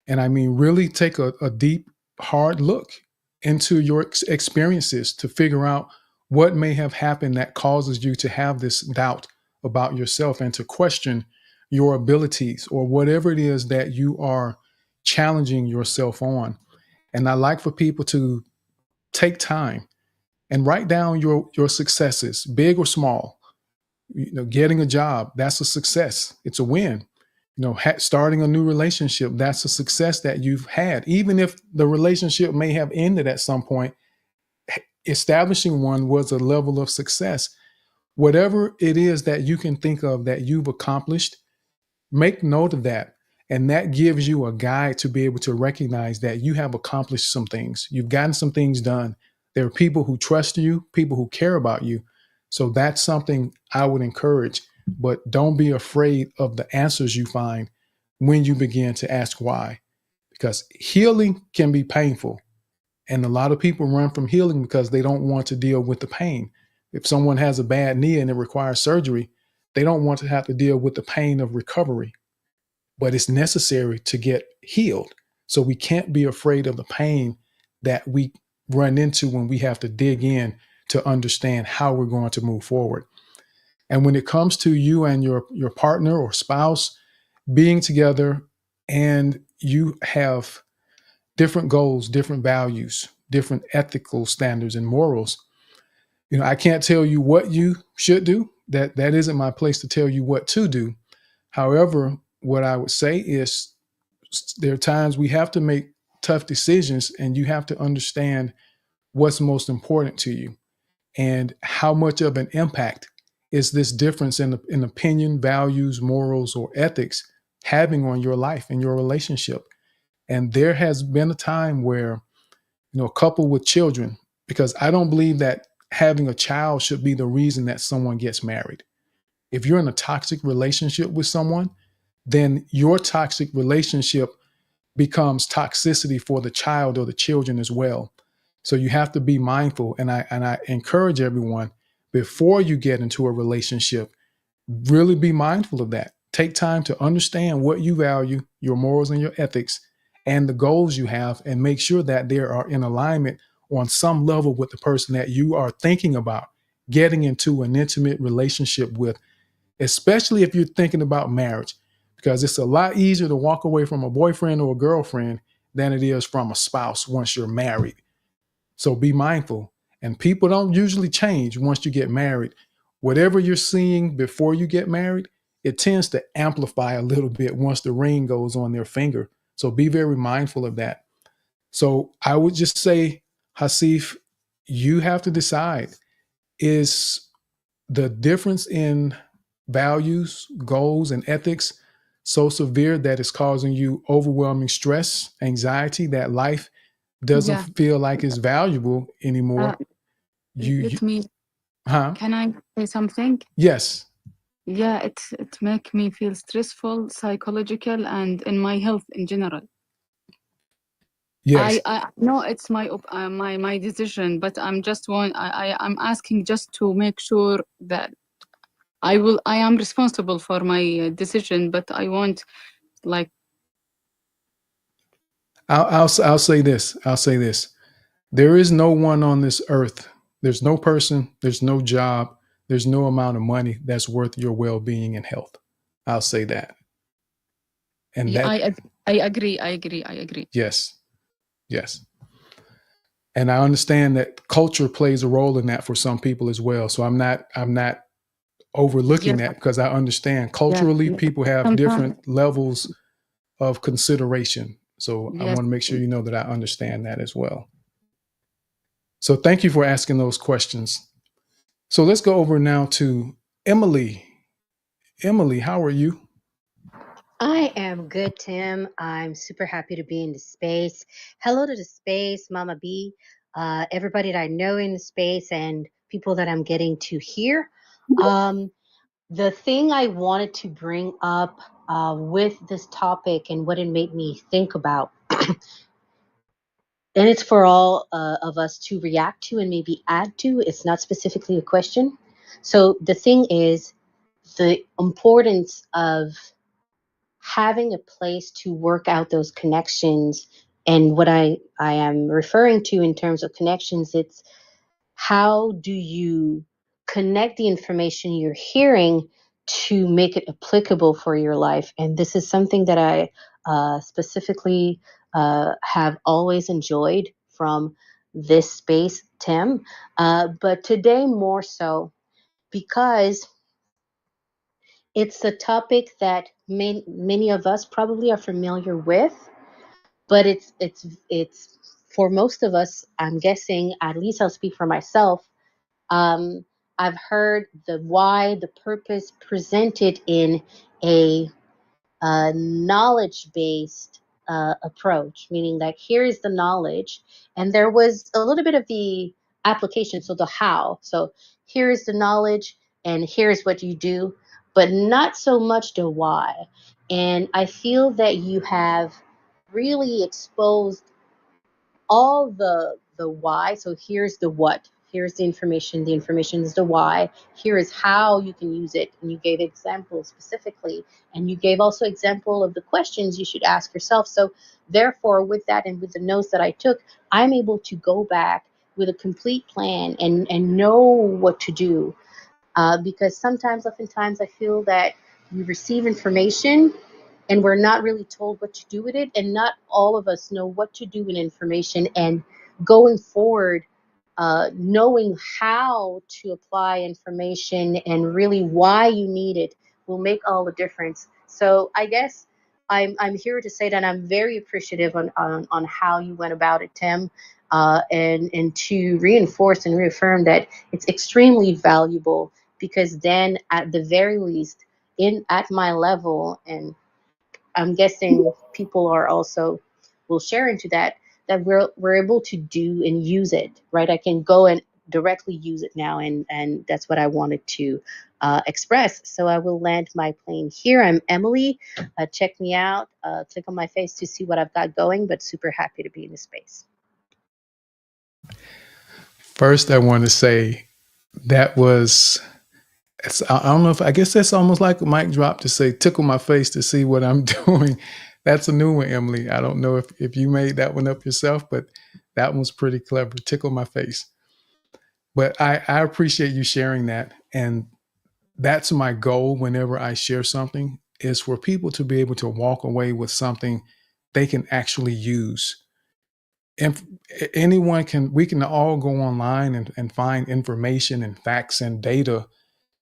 And I mean, really take a deep, hard look into your experiences to figure out what may have happened that causes you to have this doubt about yourself and to question your abilities or whatever it is that you are challenging yourself on. And I like for people to take time and write down your successes, big or small. Getting a job, that's a success. It's a win. Starting a new relationship, that's a success that you've had. Even if the relationship may have ended at some point, establishing one was a level of success. Whatever it is that you can think of that you've accomplished, make note of that. And that gives you a guide to be able to recognize that you have accomplished some things. You've gotten some things done. There are people who trust you, people who care about you. So that's something I would encourage. But don't be afraid of the answers you find when you begin to ask why, because healing can be painful. And a lot of people run from healing because they don't want to deal with the pain. If someone has a bad knee and it requires surgery, they don't want to have to deal with the pain of recovery, but it's necessary to get healed. So we can't be afraid of the pain that we run into when we have to dig in to understand how we're going to move forward. And when it comes to you and your partner or spouse being together and you have different goals, different values, different ethical standards and morals, I can't tell you what you should do. That isn't my place to tell you what to do. However, what I would say is there are times we have to make tough decisions, and you have to understand what's most important to you and how much of an impact is this difference in opinion, values, morals, or ethics having on your life and your relationship. And there has been a time where, a couple with children, because I don't believe that having a child should be the reason that someone gets married. If you're in a toxic relationship with someone, then your toxic relationship becomes toxicity for the child or the children as well. So you have to be mindful. And I encourage everyone, before you get into a relationship, really be mindful of that. Take time to understand what you value, your morals and your ethics, and the goals you have, and make sure that they are in alignment on some level with the person that you are thinking about getting into an intimate relationship with, especially if you're thinking about marriage, because it's a lot easier to walk away from a boyfriend or a girlfriend than it is from a spouse once you're married. So be mindful. And people don't usually change once you get married. Whatever you're seeing before you get married, it tends to amplify a little bit once the ring goes on their finger. So be very mindful of that. So I would just say, Hasif, you have to decide, is the difference in values, goals, and ethics so severe that it's causing you overwhelming stress, anxiety, that life doesn't Yeah. feel like it's valuable anymore? You Let me, huh? can I say something? Yes. Yeah, it make me feel stressful, psychological, and in my health in general. Yes. I know it's my decision, but I'm asking just to make sure that I am responsible for my decision, but I want, like, I'll say this. I'll say this. There is no one on this earth. There's no person. There's no job. There's no amount of money that's worth your well-being and health. I'll say that. And yeah, that, I agree. yes, yes. And I understand that culture plays a role in that for some people as well. So I'm not Yeah, overlooking that, because I understand yeah. culturally people have Sometimes, different levels of consideration. So I yes. want to make sure you know that I understand that as well. So thank you for asking those questions. So let's go over now to Emily. Emily, how are you? I am good, Tim. I'm super happy to be in the space. Hello to the space, Mama B, everybody that I know in the space, and people that I'm getting to hear. The thing I wanted to bring up with this topic and what it made me think about, and it's for all of us to react to and maybe add to, it's not specifically a question. So the thing is the importance of having a place to work out those connections. And what I am referring to in terms of connections, it's how do you connect the information you're hearing to make it applicable for your life. And this is something that I specifically have always enjoyed from this space, Tim. But today more so because it's a topic that many of us probably are familiar with, but it's for most of us, I'm guessing, at least I'll speak for myself. Um, I've heard the why, the purpose presented in a knowledge based approach, meaning that here is the knowledge, and there was a little bit of the application, so the how. So here is the knowledge, and here's what you do, but not so much the why. And I feel that you have really exposed all the why. So here's the what, here's the information is the why, here is how you can use it, and you gave examples specifically, and you gave also example of the questions you should ask yourself. So therefore, with that and with the notes that I took, I'm able to go back with a complete plan and know what to do. Because sometimes, oftentimes, I feel that you receive information and we're not really told what to do with it. And not all of us know what to do with information. And going forward, knowing how to apply information and really why you need it will make all the difference. So I guess I'm here to say that I'm very appreciative on how you went about it, Tim, and to reinforce and reaffirm that it's extremely valuable, because then at the very least, in at my level, and I'm guessing people are also will share into that, that we're able to do and use it, right? I can go and directly use it now, and that's what I wanted to express. So I will land my plane here. I'm Emily. Check me out. Click on my face to see what I've got going, but super happy to be in this space. First, I want to say that was, I don't know if, I guess that's almost like a mic drop to say, tickle my face to see what I'm doing. That's a new one, Emily. I don't know if you made that one up yourself, but that one's pretty clever. Tickle my face. But I appreciate you sharing that. And that's my goal whenever I share something, is for people to be able to walk away with something they can actually use. And we can all go online and find information and facts and data,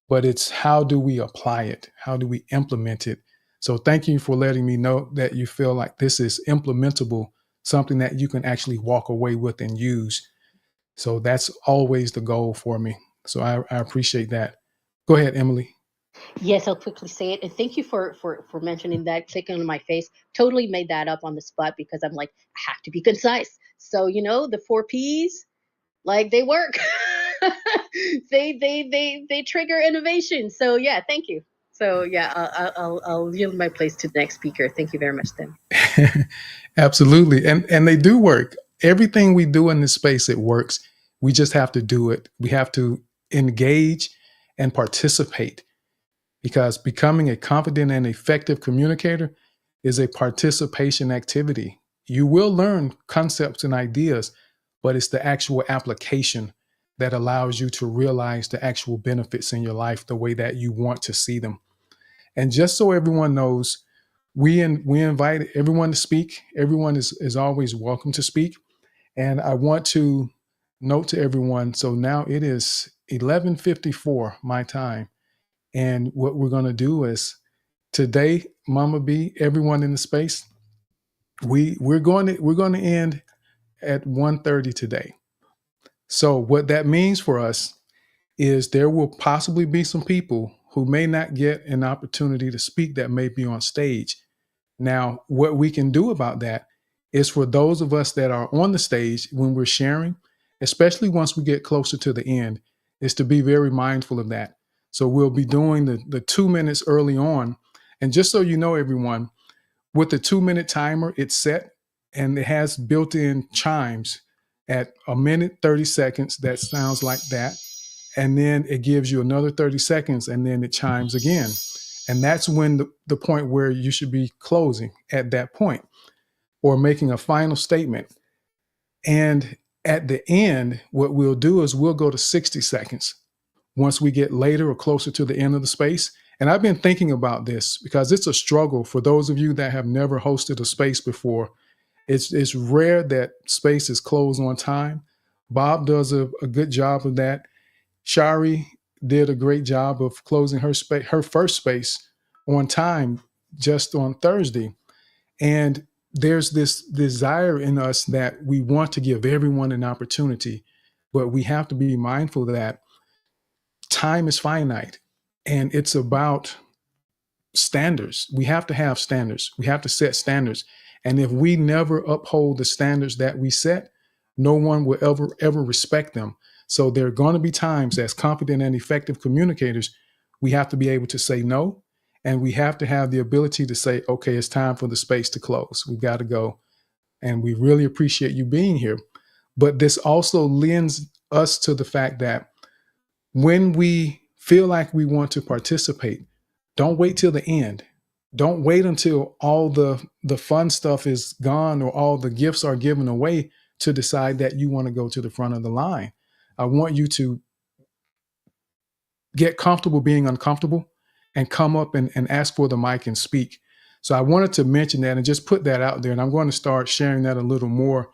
but it's how do we apply it? How do we implement it? So thank you for letting me know that you feel like this is implementable, something that you can actually walk away with and use. So that's always the goal for me. So I appreciate that. Go ahead, Emily. Yes, I'll quickly say it. And thank you for mentioning that, clicking on my face. Totally made that up on the spot because I'm like, I have to be concise. So, the 4 Ps, like, they work. They trigger innovation. So yeah, thank you. So yeah, I'll yield my place to the next speaker. Thank you very much, Tim. Absolutely. And they do work. Everything we do in this space, it works. We just have to do it. We have to engage and participate, because becoming a confident and effective communicator is a participation activity. You will learn concepts and ideas, but it's the actual application that allows you to realize the actual benefits in your life the way that you want to see them. And just so everyone knows, we invite everyone to speak. Everyone is always welcome to speak. And I want to note to everyone, so now it is 11:54 my time. And what we're going to do is today, Mama B, everyone in the space, we're going to end at 1:30 today. So what that means for us is there will possibly be some people who may not get an opportunity to speak that may be on stage. Now, what we can do about that is, for those of us that are on the stage when we're sharing, especially once we get closer to the end, is to be very mindful of that. So we'll be doing the 2 minutes early on. And just so you know, everyone, with the 2 minute timer, it's set and it has built in chimes at 1 minute, 30 seconds. That sounds like that. And then it gives you another 30 seconds and then it chimes again. And that's when the point where you should be closing at that point or making a final statement. And at the end, what we'll do is we'll go to 60 seconds once we get later or closer to the end of the space. And I've been thinking about this because it's a struggle for those of you that have never hosted a space before. It's rare that spaces close on time. Bob does a good job of that. Shari did a great job of closing her first space on time just on Thursday. And there's this desire in us that we want to give everyone an opportunity, but we have to be mindful that time is finite, and it's about standards. We have to have standards. We have to set standards. And if we never uphold the standards that we set, no one will ever respect them. So there are going to be times as competent and effective communicators, we have to be able to say no. And we have to have the ability to say, okay, it's time for the space to close. We've got to go. And we really appreciate you being here. But this also lends us to the fact that when we feel like we want to participate, don't wait till the end. Don't wait until all the fun stuff is gone or all the gifts are given away to decide that you want to go to the front of the line. I want you to get comfortable being uncomfortable and come up and ask for the mic and speak. So I wanted to mention that and just put that out there. And I'm going to start sharing that a little more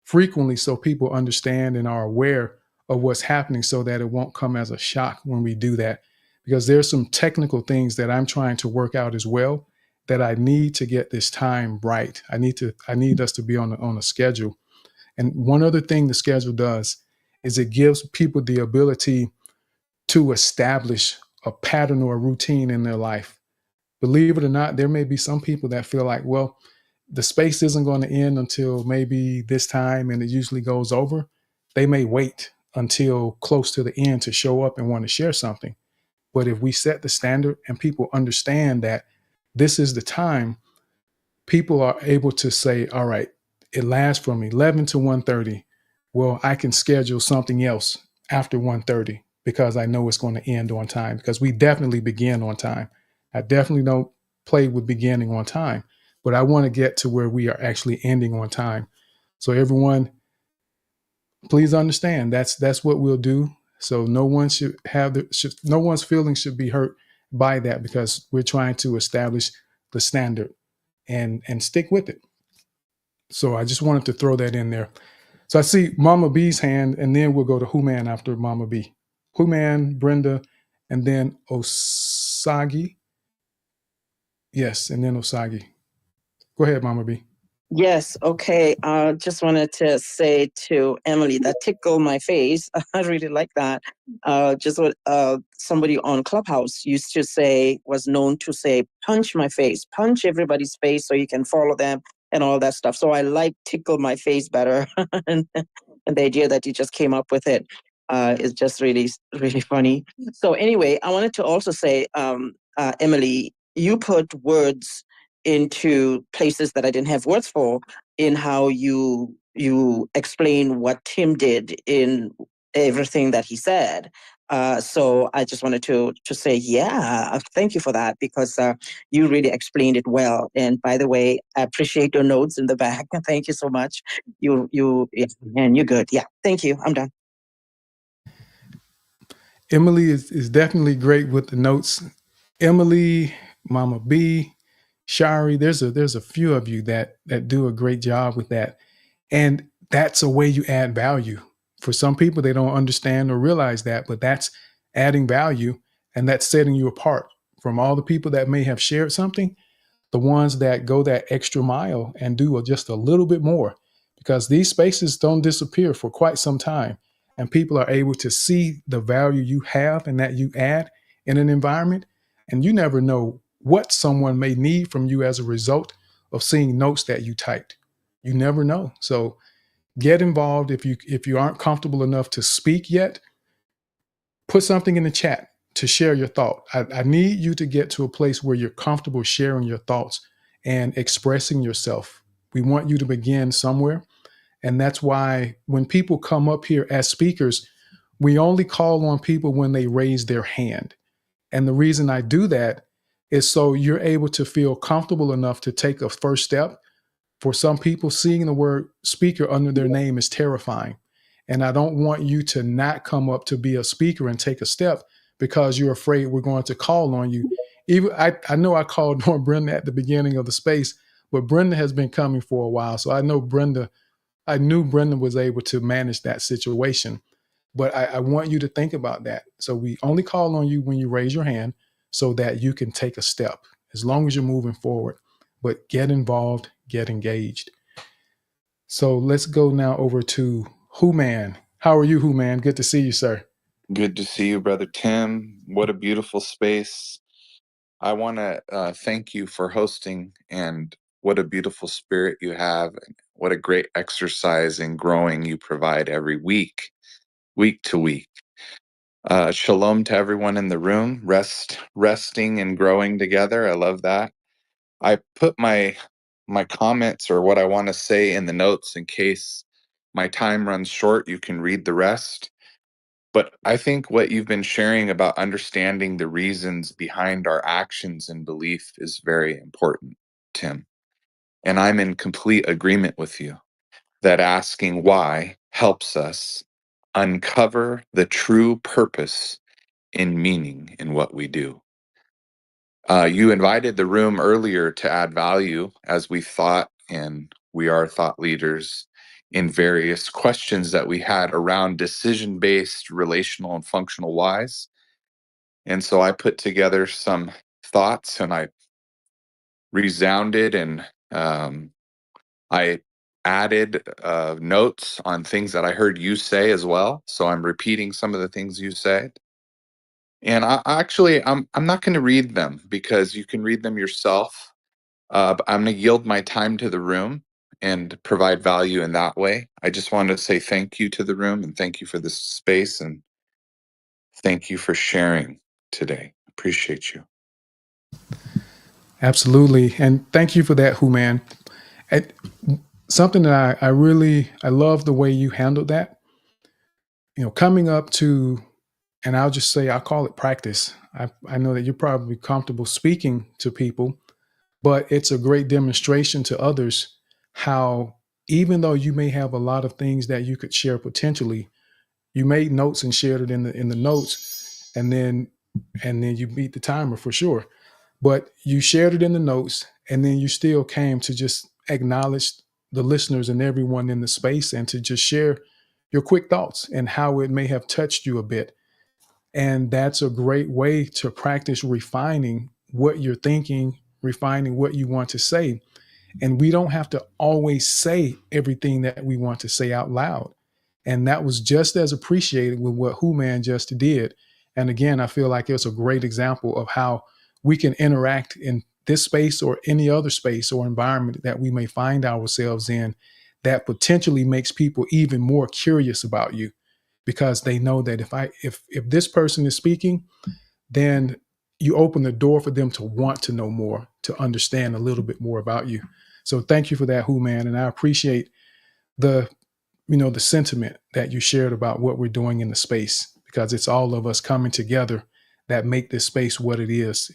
frequently so people understand and are aware of what's happening so that it won't come as a shock when we do that. Because there's some technical things that I'm trying to work out as well that I need to get this time right. I need us to be on a schedule. And one other thing the schedule does is it gives people the ability to establish a pattern or a routine in their life. Believe it or not, there may be some people that feel like, well, the space isn't going to end until maybe this time and it usually goes over. They may wait until close to the end to show up and want to share something. But if we set the standard and people understand that this is the time, people are able to say, all right, it lasts from 11 to 1:30. Well, I can schedule something else after 1:30 because I know it's going to end on time, because we definitely begin on time. I definitely don't play with beginning on time, but I want to get to where we are actually ending on time. So everyone, please understand that's what we'll do. So no one should have no one's feelings should be hurt by that, because we're trying to establish the standard and stick with it. So I just wanted to throw that in there. So I see Mama B's hand, and then we'll go to Human after Mama B. Human, Brenda, and then Osagi. Yes, and then Osagi. Go ahead, Mama B. Yes, okay. Just wanted to say to Emily, that tickled my face. I really like that. Just what somebody on Clubhouse used to say, was known to say, punch my face, punch everybody's face so you can follow them and all that stuff. So I like tickle my face better. and the idea that you just came up with it is just really, really funny. So anyway, I wanted to also say, Emily, you put words into places that I didn't have words for, in how you explain what Tim did in everything that he said. So I just wanted to say, yeah, thank you for that, because you really explained it well. And by the way, I appreciate your notes in the back. Thank you so much. Yeah, and you're good. Yeah, thank you. I'm done. Emily is definitely great with the notes. Emily, Mama B, Shari, there's a few of you that do a great job with that. And that's a way you add value. For some people, they don't understand or realize that, but that's adding value, and that's setting you apart from all the people that may have shared something. The ones that go that extra mile and do just a little bit more, because these spaces don't disappear for quite some time, and people are able to see the value you have and that you add in an environment. And you never know what someone may need from you as a result of seeing notes that you typed. You never know. So get involved. If you aren't comfortable enough to speak yet, put something in the chat to share your thought. I need you to get to a place where you're comfortable sharing your thoughts and expressing yourself. We want you to begin somewhere. And that's why when people come up here as speakers, we only call on people when they raise their hand. And the reason I do that is so you're able to feel comfortable enough to take a first step. For some people, seeing the word speaker under their name is terrifying. And I don't want you to not come up to be a speaker and take a step, because you're afraid we're going to call on you. Even I know I called on Brenda at the beginning of the space, but Brenda has been coming for a while. So I knew Brenda was able to manage that situation. But I want you to think about that. So we only call on you when you raise your hand so that you can take a step as long as you're moving forward. But get involved, get engaged. So let's go now over to Human. How are you, Human? Good to see you, sir. Good to see you, Brother Tim. What a beautiful space. I want to thank you for hosting, and what a beautiful spirit you have. And what a great exercise and growing you provide every week, week to week. Shalom to everyone in the room, resting and growing together. I love that. I put my comments or what I want to say in the notes in case my time runs short. You can read the rest. But I think what you've been sharing about understanding the reasons behind our actions and belief is very important, Tim. And I'm in complete agreement with you that asking why helps us uncover the true purpose and meaning in what we do. You invited the room earlier to add value as we thought, and we are thought leaders in various questions that we had around decision-based relational and functional whys. And so I put together some thoughts and I resounded and I added notes on things that I heard you say as well. So I'm repeating some of the things you said. And I'm not going to read them because you can read them yourself. But I'm going to yield my time to the room and provide value in that way. I just wanted to say thank you to the room and thank you for this space and thank you for sharing today. Appreciate you. Absolutely. And thank you for that, Human. And something that I love the way you handled that. Coming up to, and I'll just say, I'll call it practice. I know that you're probably comfortable speaking to people, but it's a great demonstration to others how, even though you may have a lot of things that you could share potentially, you made notes and shared it in the notes, and then you beat the timer for sure. But you shared it in the notes, and then you still came to just acknowledge the listeners and everyone in the space, and to just share your quick thoughts and how it may have touched you a bit. And that's a great way to practice refining what you're thinking, refining what you want to say. And we don't have to always say everything that we want to say out loud. And that was just as appreciated with what Human just did. And again, I feel like it's a great example of how we can interact in this space or any other space or environment that we may find ourselves in that potentially makes people even more curious about you, because they know that if this person is speaking, then you open the door for them to want to know more, to understand a little bit more about you. So thank you for that, Human, and I appreciate the the sentiment that you shared about what we're doing in the space, because it's all of us coming together that make this space what it is.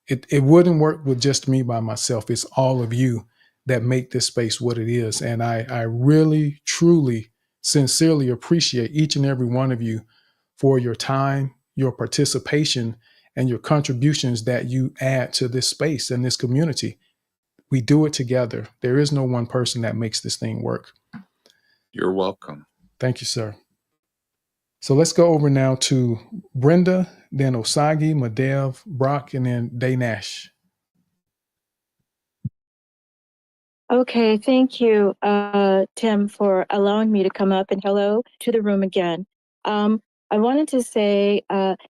It wouldn't work with just me by myself. It's all of you that make this space what it is. And I really, truly, sincerely appreciate each and every one of you for your time, your participation, and your contributions that you add to this space and this community. We do it together. There is no one person that makes this thing work. You're welcome. Thank you, sir. So let's go over now to Brenda, then Osagi, Madev, Brock, and then Day Nash. Okay, thank you, Tim, for allowing me to come up, and hello to the room again. I wanted to say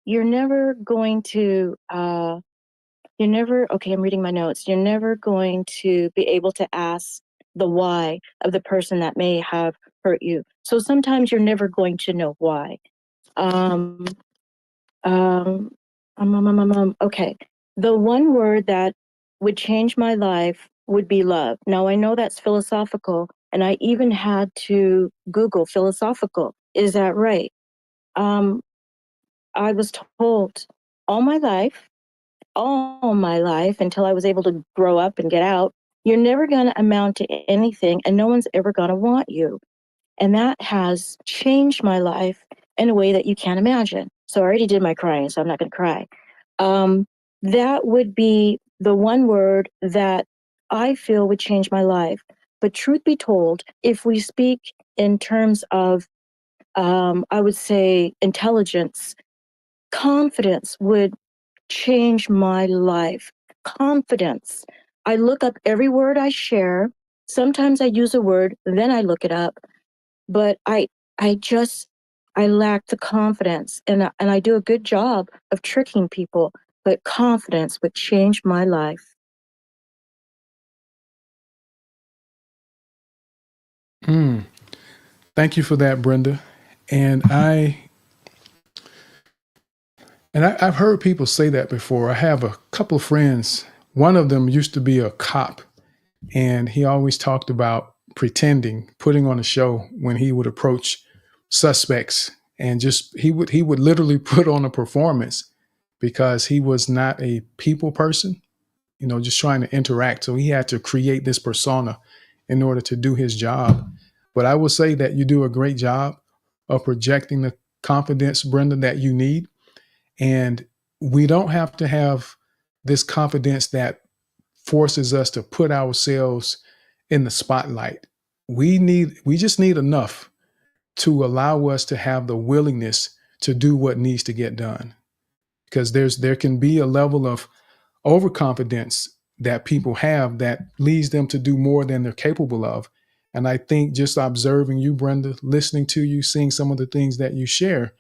you're never going to, okay, I'm reading my notes. You're never going to be able to ask the why of the person that may have hurt you. So sometimes you're never going to know why. Okay. The one word that would change my life would be love. Now, I know that's philosophical, and I even had to Google philosophical. Is that right? I was told all my life, until I was able to grow up and get out, you're never going to amount to anything, and no one's ever going to want you. And that has changed my life in a way that you can't imagine. So I already did my crying, so I'm not going to cry. That would be the one word that I feel would change my life. But truth be told, if we speak in terms of, I would say, intelligence, confidence would change my life. Confidence. I look up every word I share. Sometimes I use a word, then I look it up. But I lack the confidence, and I do a good job of tricking people. But confidence would change my life. Thank you for that, Brenda. And I've heard people say that before. I have a couple of friends. One of them used to be a cop, and he always talked about pretending, putting on a show when he would approach suspects, and just he would literally put on a performance because he was not a people person, just trying to interact. So he had to create this persona in order to do his job. But I will say that you do a great job of projecting the confidence, Brenda, that you need. And we don't have to have this confidence that forces us to put ourselves in the spotlight. We just need enough to allow us to have the willingness to do what needs to get done. Because there can be a level of overconfidence that people have that leads them to do more than they're capable of. And I think just observing you, Brenda, listening to you, seeing some of the things that you share,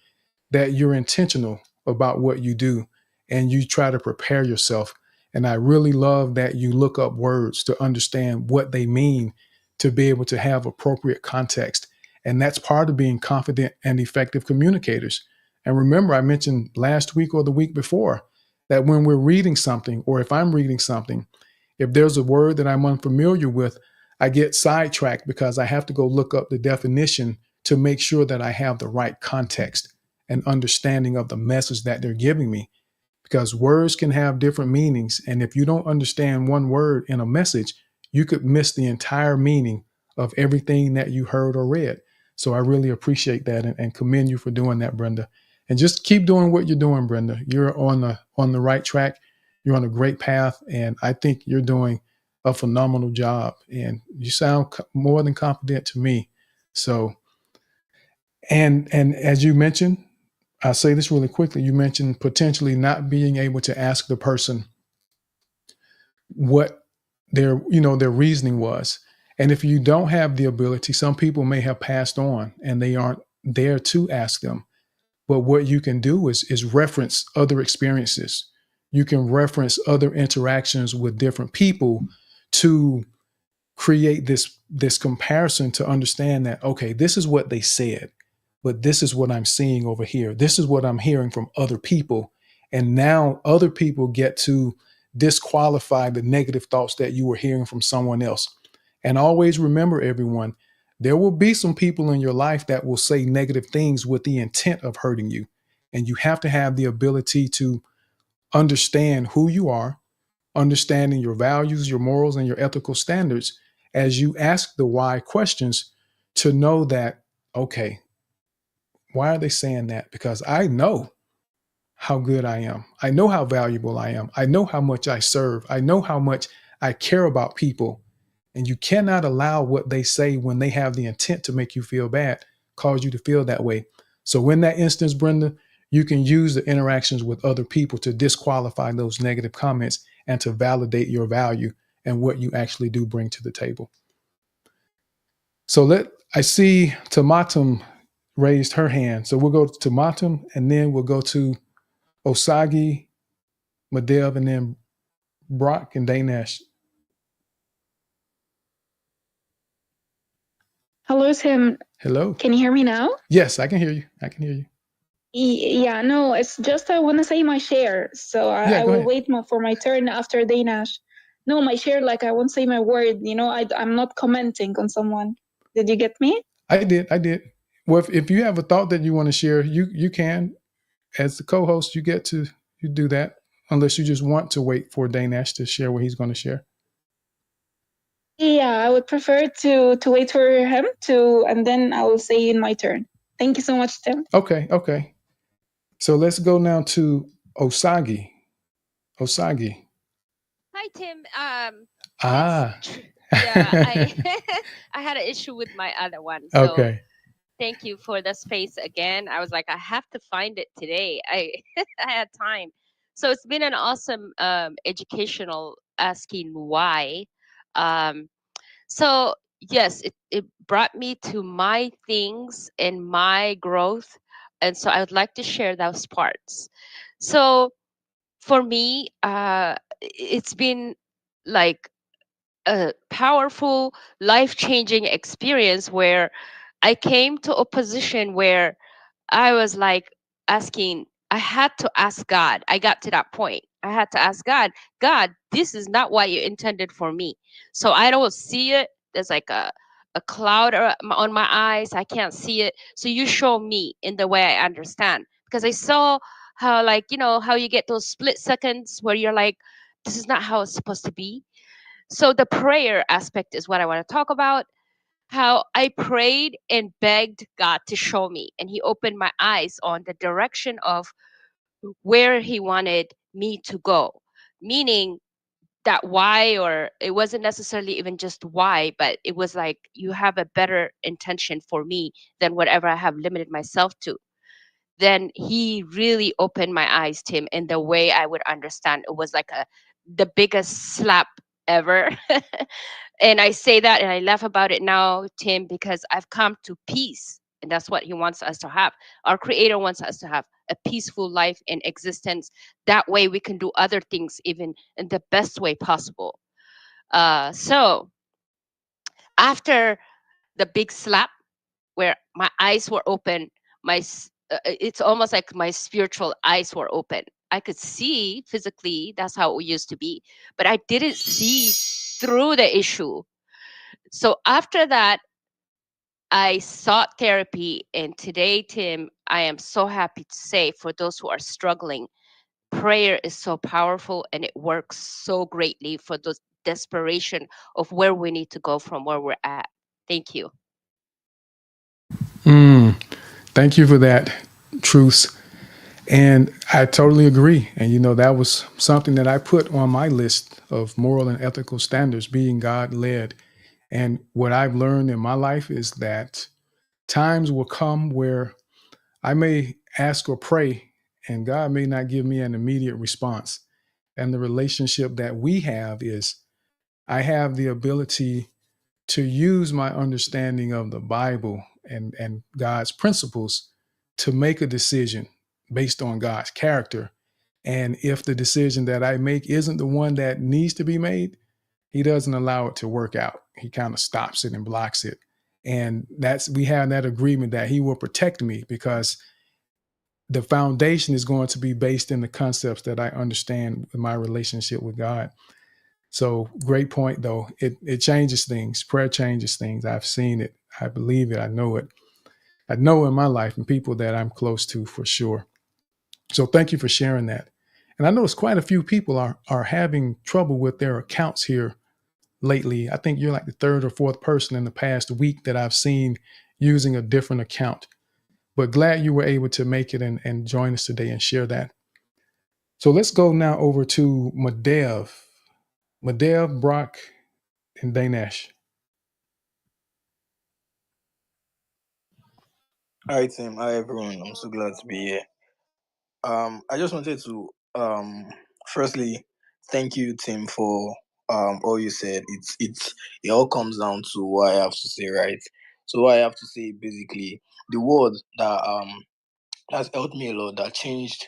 that you're intentional about what you do and you try to prepare yourself. And I really love that you look up words to understand what they mean to be able to have appropriate context. And that's part of being confident and effective communicators. And remember, I mentioned last week or the week before that when we're reading something, or if I'm reading something, if there's a word that I'm unfamiliar with, I get sidetracked because I have to go look up the definition to make sure that I have the right context and understanding of the message that they're giving me, because words can have different meanings. And if you don't understand one word in a message, you could miss the entire meaning of everything that you heard or read. So I really appreciate that and commend you for doing that, Brenda. And just keep doing what you're doing, Brenda. You're on the right track. You're on a great path. And I think you're doing a phenomenal job. And you sound more than confident to me. So, and as you mentioned, I'll say this really quickly. You mentioned potentially not being able to ask the person what their reasoning was. And if you don't have the ability, some people may have passed on and they aren't there to ask them. But what you can do is reference other experiences. You can reference other interactions with different people to create this comparison to understand that, okay, this is what they said, but this is what I'm seeing over here. This is what I'm hearing from other people. And now other people get to disqualify the negative thoughts that you were hearing from someone else. And always remember, everyone, there will be some people in your life that will say negative things with the intent of hurting you. And you have to have the ability to understand who you are, understanding your values, your morals, and your ethical standards as you ask the why questions, to know that, okay, why are they saying that? Because I know how good I am. I know how valuable I am. I know how much I serve. I know how much I care about people. And you cannot allow what they say when they have the intent to make you feel bad, cause you to feel that way. So in that instance, Brenda, you can use the interactions with other people to disqualify those negative comments and to validate your value and what you actually do bring to the table. So I see Tomatum raised her hand. So we'll go to Tomatum and then we'll go to Osagi, Madev, and then Brock and Danesh. Hello, Tim. Hello. Can you hear me now? Yes, I can hear you. I can hear you. Yeah, no, it's just I want to say my share. So I will ahead. wait for my turn after Danash. No, my share, like I won't say my word. I'm not commenting on someone. Did you get me? I did. Well, if you have a thought that you want to share, you can. As the co-host, you do that, unless you just want to wait for Danesh to share what he's going to share. Yeah, I would prefer to wait for him to, and then I will say in my turn. Thank you so much, Tim. Okay. So let's go now to Osagi. Osagi. Hi, Tim. It's Ah. yeah. I I had an issue with my other one, so Okay. thank you for the space again. I was like, I have to find it today. I I had time, so it's been an awesome educational asking why. Um, so yes, it brought me to my things and my growth, and so I would like to share those parts. So for me, it's been like a powerful, life changing experience where I came to a position where I was like asking, I had to ask God. I got to that point. I had to ask God, God, this is not what you intended for me. So I don't see it. There's like a cloud on my eyes. I can't see it. So you show me in the way I understand. Because I saw how, like, how you get those split seconds where you're like, this is not how it's supposed to be. So the prayer aspect is what I want to talk about. How I prayed and begged God to show me, and He opened my eyes on the direction of where He wanted me to go. Meaning that why, or it wasn't necessarily even just why, but it was like, you have a better intention for me than whatever I have limited myself to. Then He really opened my eyes, Tim, in the way I would understand. It was like the biggest slap ever. And I say that and I laugh about it now, Tim, because I've come to peace. And that's what He wants us to have. Our Creator wants us to have a peaceful life in existence. That way we can do other things even in the best way possible. So after the big slap, where my eyes were open, it's almost like my spiritual eyes were open. I could see physically, that's how it used to be, but I didn't see through the issue. So after that, I sought therapy. And today, Tim, I am so happy to say, for those who are struggling, prayer is so powerful and it works so greatly for those desperation of where we need to go from where we're at. Thank you. Mm, thank you for that, Truce. And I totally agree. And that was something that I put on my list of moral and ethical standards, being God led. And what I've learned in my life is that times will come where I may ask or pray, and God may not give me an immediate response. And the relationship that we have is, I have the ability to use my understanding of the Bible and God's principles to make a decision based on God's character. And if the decision that I make isn't the one that needs to be made, He doesn't allow it to work out. He kind of stops it and blocks it. And we have that agreement that He will protect me, because the foundation is going to be based in the concepts that I understand in my relationship with God. So great point, though. It changes things. Prayer changes things. I've seen it. I believe it. I know it. I know in my life and people that I'm close to, for sure. So thank you for sharing that. And I notice quite a few people are having trouble with their accounts here lately. I think you're like the third or fourth person in the past week that I've seen using a different account. But glad you were able to make it and join us today and share that. So let's go now over to Madev. Madev, Brock, and Danesh. Hi Tim, hi everyone. I'm so glad to be here. I just wanted to firstly thank you, Tim, for all you said. It all comes down to what I have to say, right? So what I have to say basically, the word that that's helped me a lot, that changed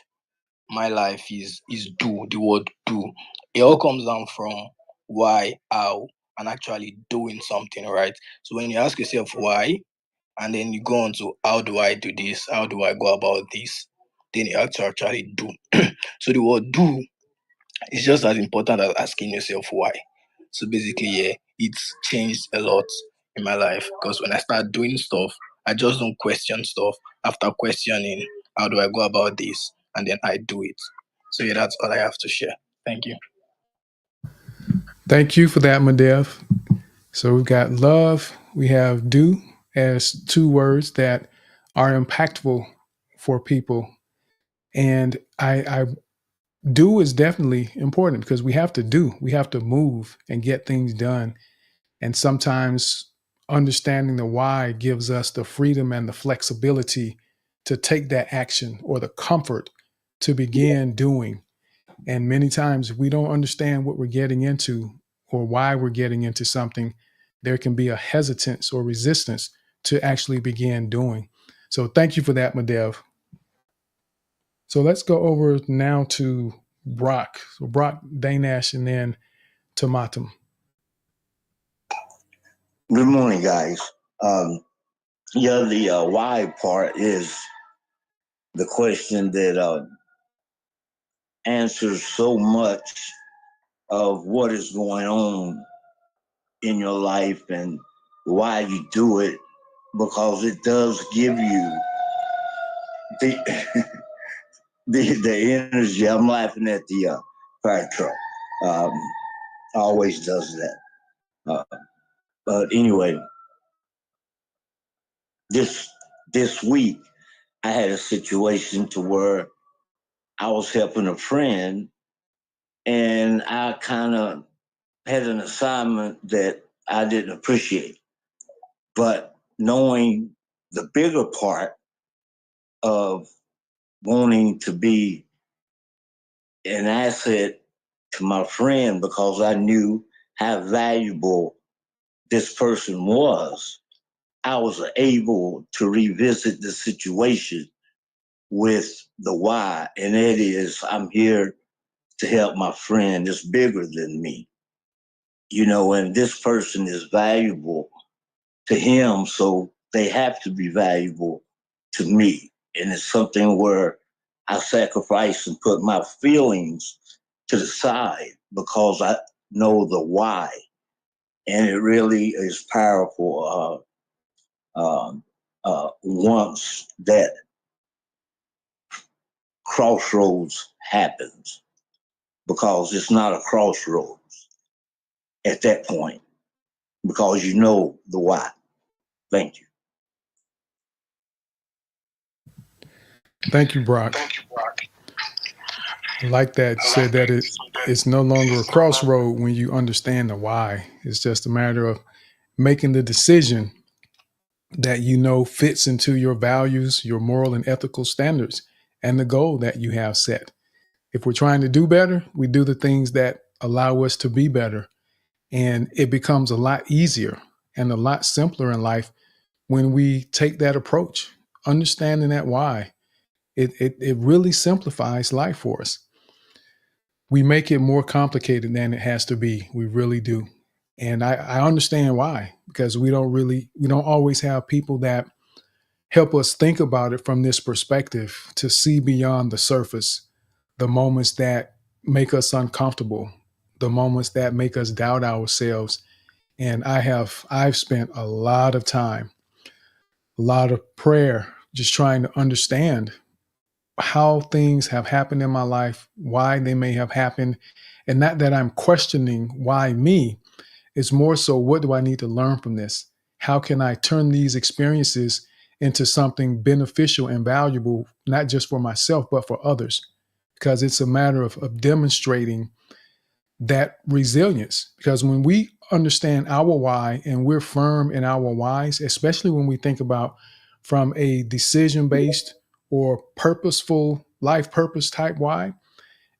my life is do. The word do. It all comes down from why, how, and actually doing something, right? So when you ask yourself why, and then you go on to how do I do this? How do I go about this? Then you have to actually do. So the word do is just as important as asking yourself why. So basically, yeah, it's changed a lot in my life, because when I start doing stuff, I just don't question stuff. After questioning, how do I go about this? And then I do it. So yeah, that's all I have to share. Thank you. Thank you for that, Madev. So we've got love, we have do as two words that are impactful for people. And I do is definitely important because we have to do, we have to move and get things done. And sometimes understanding the why gives us the freedom and the flexibility to take that action or the comfort to begin doing. And many times we don't understand what we're getting into or why we're getting into something. There can be a hesitance or resistance to actually begin doing. So thank you for that, Madev. So let's go over now to Brock. So Brock, Danash, and then Tomatum. Good morning, guys. Yeah, the why part is the question that answers so much of what is going on in your life and why you do it, because it does give you the the energy. I'm laughing at the fire truck. Um, always does that. But anyway, this this week I had a situation to where I was helping a friend, and I kind of had an assignment that I didn't appreciate. But knowing the bigger part of wanting to be an asset to my friend because I knew how valuable this person was, I was able to revisit the situation with the why. And it is, I'm here to help my friend. It's bigger than me, and this person is valuable to him, so they have to be valuable to me. And it's something where I sacrifice and put my feelings to the side because I know the why. And it really is powerful once that crossroads happens, because it's not a crossroads at that point, because you know the why. Thank you. Thank you, Brock. I like that. You said that it's no longer a crossroad when you understand the why. It's just a matter of making the decision that you know fits into your values, your moral and ethical standards, and the goal that you have set. If we're trying to do better, we do the things that allow us to be better. And it becomes a lot easier and a lot simpler in life when we take that approach, understanding that why. It really simplifies life for us. We make it more complicated than it has to be. We really do. And I understand why, because we don't always have people that help us think about it from this perspective to see beyond the surface, the moments that make us uncomfortable, the moments that make us doubt ourselves. And I've spent a lot of time, a lot of prayer, just trying to understand how things have happened in my life, why they may have happened. And not that I'm questioning why me, it's more so what do I need to learn from this? How can I turn these experiences into something beneficial and valuable, not just for myself, but for others? Because it's a matter of demonstrating that resilience. Because when we understand our why and we're firm in our whys, especially when we think about from a decision based or purposeful life purpose type why,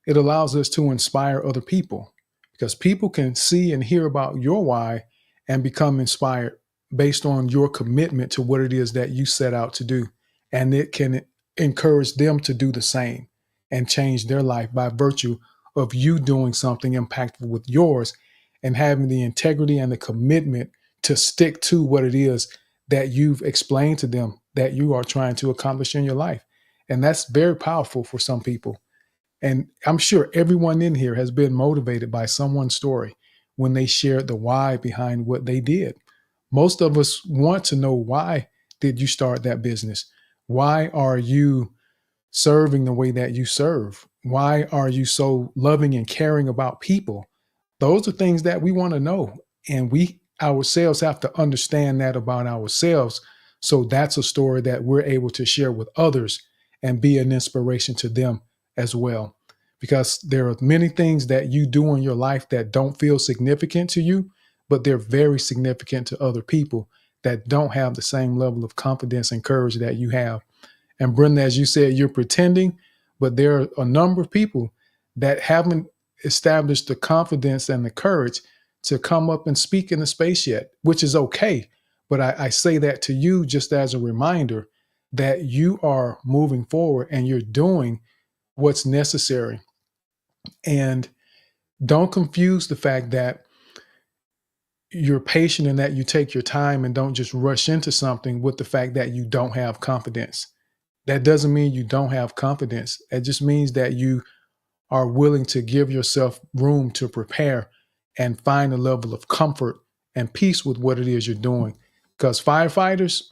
it allows us to inspire other people, because people can see and hear about your why and become inspired based on your commitment to what it is that you set out to do. And it can encourage them to do the same and change their life by virtue of you doing something impactful with yours and having the integrity and the commitment to stick to what it is that you've explained to them that you are trying to accomplish in your life. And that's very powerful for some people. And I'm sure everyone in here has been motivated by someone's story when they shared the why behind what they did. Most of us want to know, why did you start that business? Why are you serving the way that you serve? Why are you so loving and caring about people? Those are things that we want to know. And we ourselves have to understand that about ourselves. So that's a story that we're able to share with others and be an inspiration to them as well. Because there are many things that you do in your life that don't feel significant to you, but they're very significant to other people that don't have the same level of confidence and courage that you have. And Brenda, as you said, you're pretending, but there are a number of people that haven't established the confidence and the courage to come up and speak in the space yet, which is okay. But I say that to you just as a reminder that you are moving forward and you're doing what's necessary. And don't confuse the fact that you're patient and that you take your time and don't just rush into something with the fact that you don't have confidence. That doesn't mean you don't have confidence. It just means that you are willing to give yourself room to prepare and find a level of comfort and peace with what it is you're doing. Because firefighters,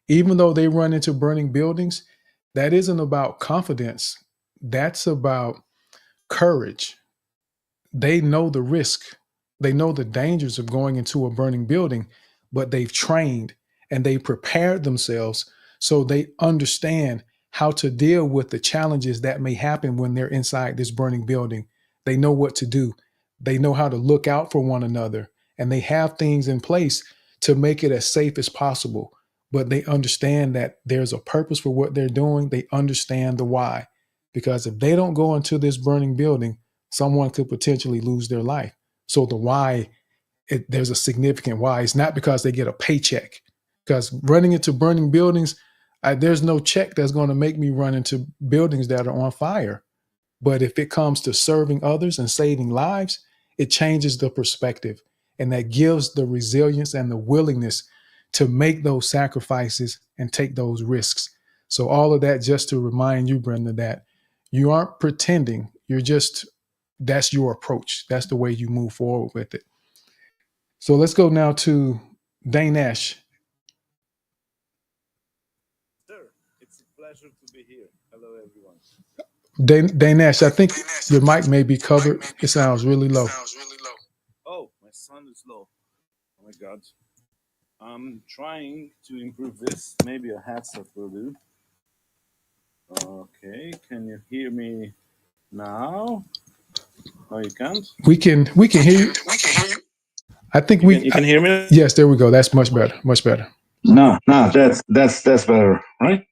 even though they run into burning buildings, that isn't about confidence. That's about courage. They know the risk, they know the dangers of going into a burning building, but they've trained and they prepared themselves so they understand how to deal with the challenges that may happen when they're inside this burning building. They know what to do, they know how to look out for one another, and they have things in place to make it as safe as possible. But they understand that there's a purpose for what they're doing. They understand the why. Because if they don't go into this burning building, someone could potentially lose their life. So the why, there's a significant why. It's not because they get a paycheck. Because running into burning buildings, there's no check that's going to make me run into buildings that are on fire. But if it comes to serving others and saving lives, it changes the perspective. And that gives the resilience and the willingness to make those sacrifices and take those risks. So, all of that just to remind you, Brenda, that you aren't pretending. You're just, that's your approach. That's the way you move forward with it. So, let's go now to Dane Ash. Sir, it's a pleasure to be here. Hello, everyone. Dane Ash, I think your mic may be covered. It sounds really low. Oh, my sound is low. Oh my God. I'm trying to improve this. Maybe a headset will do. Okay, can you hear me now? No, you can't. We can hear you. I think You can hear me. Yes, there we go. That's much better. Much better. No, that's better, right?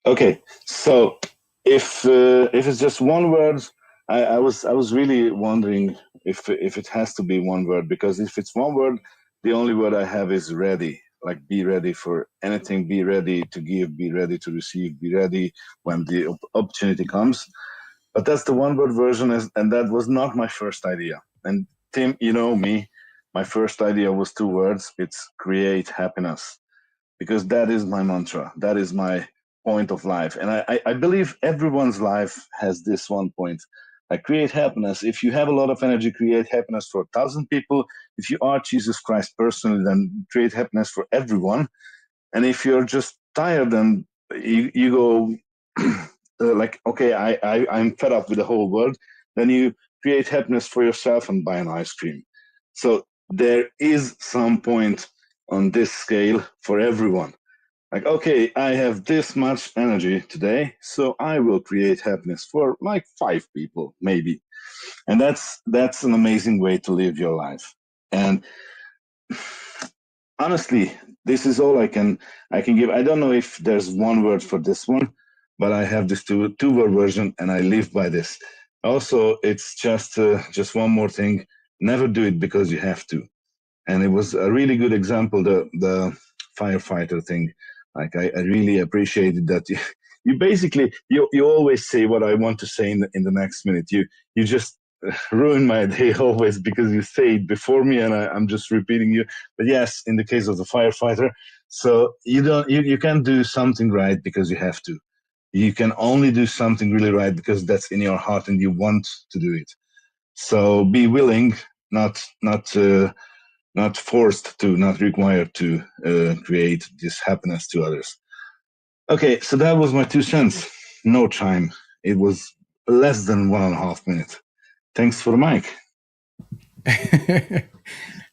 Okay, so if it's just one word, I was really wondering if it has to be one word, because if it's one word, the only word I have is ready. Like, be ready for anything, be ready to give, be ready to receive, be ready when the opportunity comes. But that's the one word version, and that was not my first idea. And Tim, you know me, my first idea was two words. It's create happiness, because that is my mantra. That is my point of life. And I believe everyone's life has this one point. Like, create happiness. If you have a lot of energy, create happiness for 1,000 people. If you are Jesus Christ personally, then create happiness for everyone. And if you're just tired and you go like, okay, I'm fed up with the whole world, then you create happiness for yourself and buy an ice cream. So there is some point on this scale for everyone. Like, okay, I have this much energy today, so I will create happiness for like 5 people, maybe. And that's an amazing way to live your life. And honestly, this is all I can give. I don't know if there's one word for this one, but I have this two word version, and I live by this. Also, it's just one more thing: never do it because you have to. And it was a really good example, the firefighter thing. Like, I really appreciated that you basically you always say what I want to say in the next minute. You just ruin my day always, because you say it before me and I'm just repeating you. But yes, in the case of the firefighter, so you can't do something right because you have to. You can only do something really right because that's in your heart and you want to do it. So be willing, not forced to, not required to create this happiness to others. Okay, so that was my 2 cents. No time. It was less than 1.5 minutes. Thanks for the mic.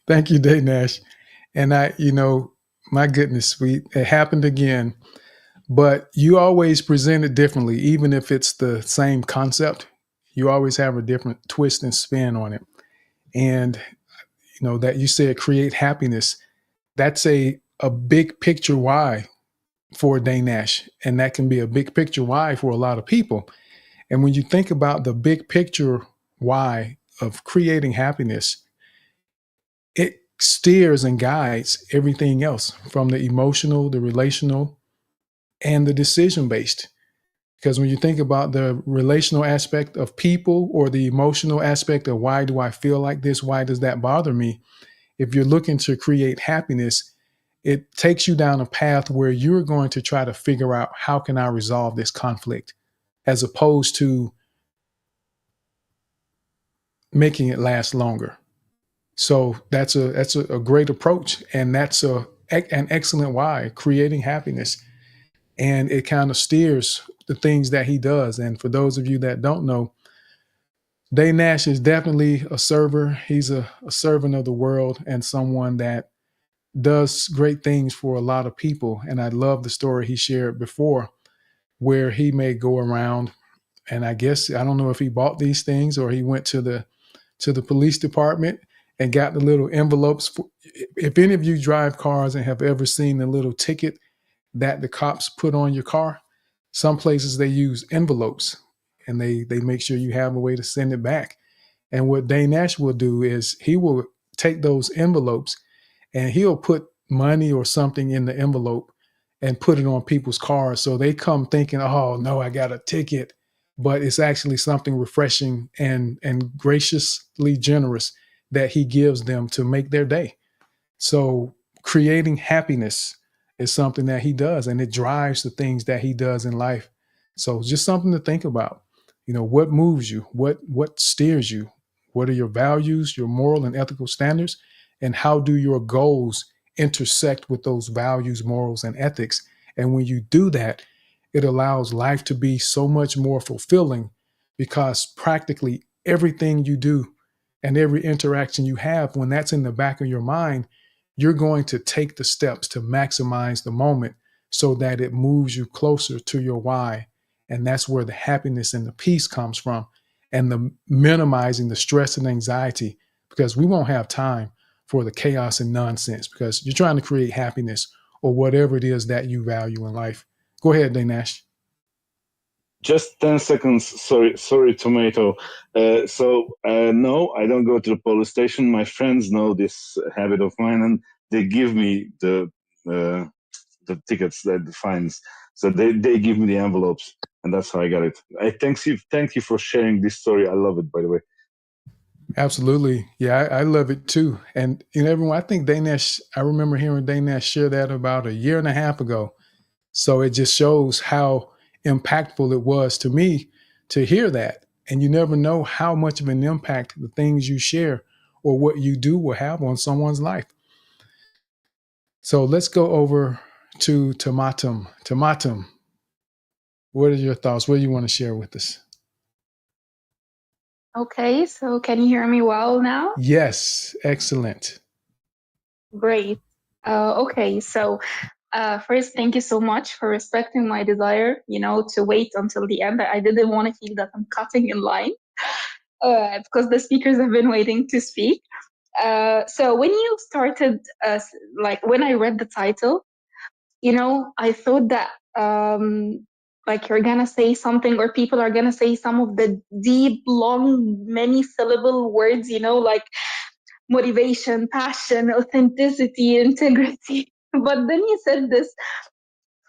Thank you, Dave Nash. And my goodness, it happened again. but you always present it differently, even if it's the same concept. You always have a different twist and spin on it. And that you said create happiness. That's a big picture why for Dane Nash, and that can be a big picture why for a lot of people. And when you think about the big picture why of creating happiness, it steers and guides everything else from the emotional, the relational, and the decision based. Because when you think about the relational aspect of people or the emotional aspect of why do I feel like this? Why does that bother me? If you're looking to create happiness, it takes you down a path where you're going to try to figure out how can I resolve this conflict as opposed to making it last longer. So that's a great approach, and that's an excellent why, creating happiness. And it kind of steers the things that he does. And for those of you that don't know, Dave Nash is definitely a server. He's a servant of the world and someone that does great things for a lot of people. And I love the story he shared before where he may go around, and I guess I don't know if he bought these things or he went to the police department and got the little envelopes. If any of you drive cars and have ever seen the little ticket that the cops put on your car, some places they use envelopes and they make sure you have a way to send it back. And what Dane Nash will do is he will take those envelopes and he'll put money or something in the envelope and put it on people's cars. So they come thinking, oh no, I got a ticket, but it's actually something refreshing and graciously generous that he gives them to make their day. So creating happiness is something that he does, and it drives the things that he does in life. So just something to think about. What moves you? What steers you? What are your values, your moral and ethical standards? And how do your goals intersect with those values, morals, and ethics? And when you do that, it allows life to be so much more fulfilling because practically everything you do and every interaction you have, when that's in the back of your mind, you're going to take the steps to maximize the moment so that it moves you closer to your why. And that's where the happiness and the peace comes from, and the minimizing the stress and anxiety, because we won't have time for the chaos and nonsense because you're trying to create happiness or whatever it is that you value in life. Go ahead, Danash. Just 10 seconds. Sorry, tomato. No, I don't go to the police station. My friends know this habit of mine, and they give me the tickets, the fines. So they give me the envelopes, and that's how I got it. Thank you for sharing this story. I love it, by the way. Absolutely. Yeah, I love it too. And everyone, I think Danash, I remember hearing Danash share that about a year and a half ago. So it just shows how impactful it was to me to hear that. And you never know how much of an impact the things you share or what you do will have on someone's life. So let's go over to Tomatum. Tomatum, what are your thoughts? What do you want to share with us? Okay, so can you hear me well now? Yes, excellent. Great. Okay, so first, thank you so much for respecting my desire, to wait until the end. I didn't want to feel that I'm cutting in line because the speakers have been waiting to speak. So when you started, like when I read the title, I thought that like you're gonna say something, or people are gonna say some of the deep, long, many syllable words, like motivation, passion, authenticity, integrity. But then you said this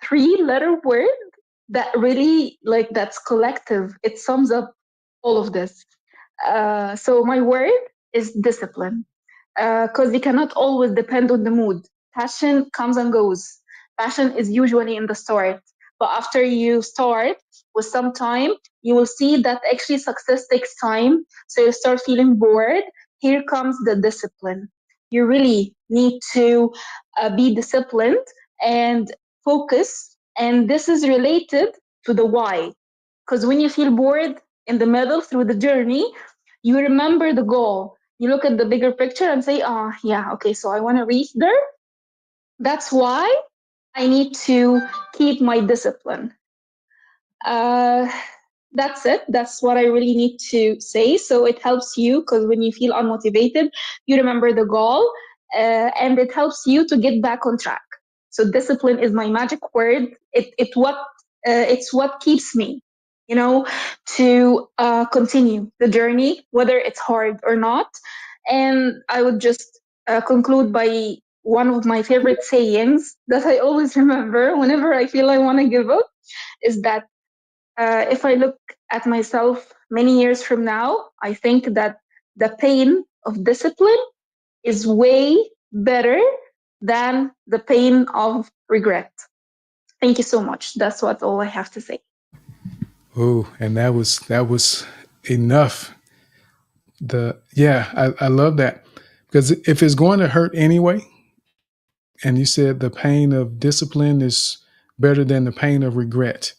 three-letter word that really, like, that's collective. It sums up all of this. So my word is discipline, because we cannot always depend on the mood. Passion comes and goes. Passion is usually in the start, but after you start with some time, you will see that actually success takes time. So you start feeling bored. Here comes the discipline. You really need to be disciplined and focus. And this is related to the why. Because when you feel bored in the middle through the journey, you remember the goal. You look at the bigger picture and say, oh, yeah, okay, so I want to reach there. That's why I need to keep my discipline. Uh, that's it. That's what I really need to say. So it helps you because when you feel unmotivated, you remember the goal, and it helps you to get back on track. So discipline is my magic word. It's what keeps me, to continue the journey, whether it's hard or not. And I would just conclude by one of my favorite sayings that I always remember whenever I feel I want to give up is that if I look at myself many years from now, I think that the pain of discipline is way better than the pain of regret. Thank you so much. That's what all I have to say. Oh, and that was enough. I love that because if it's going to hurt anyway, and you said the pain of discipline is better than the pain of regret,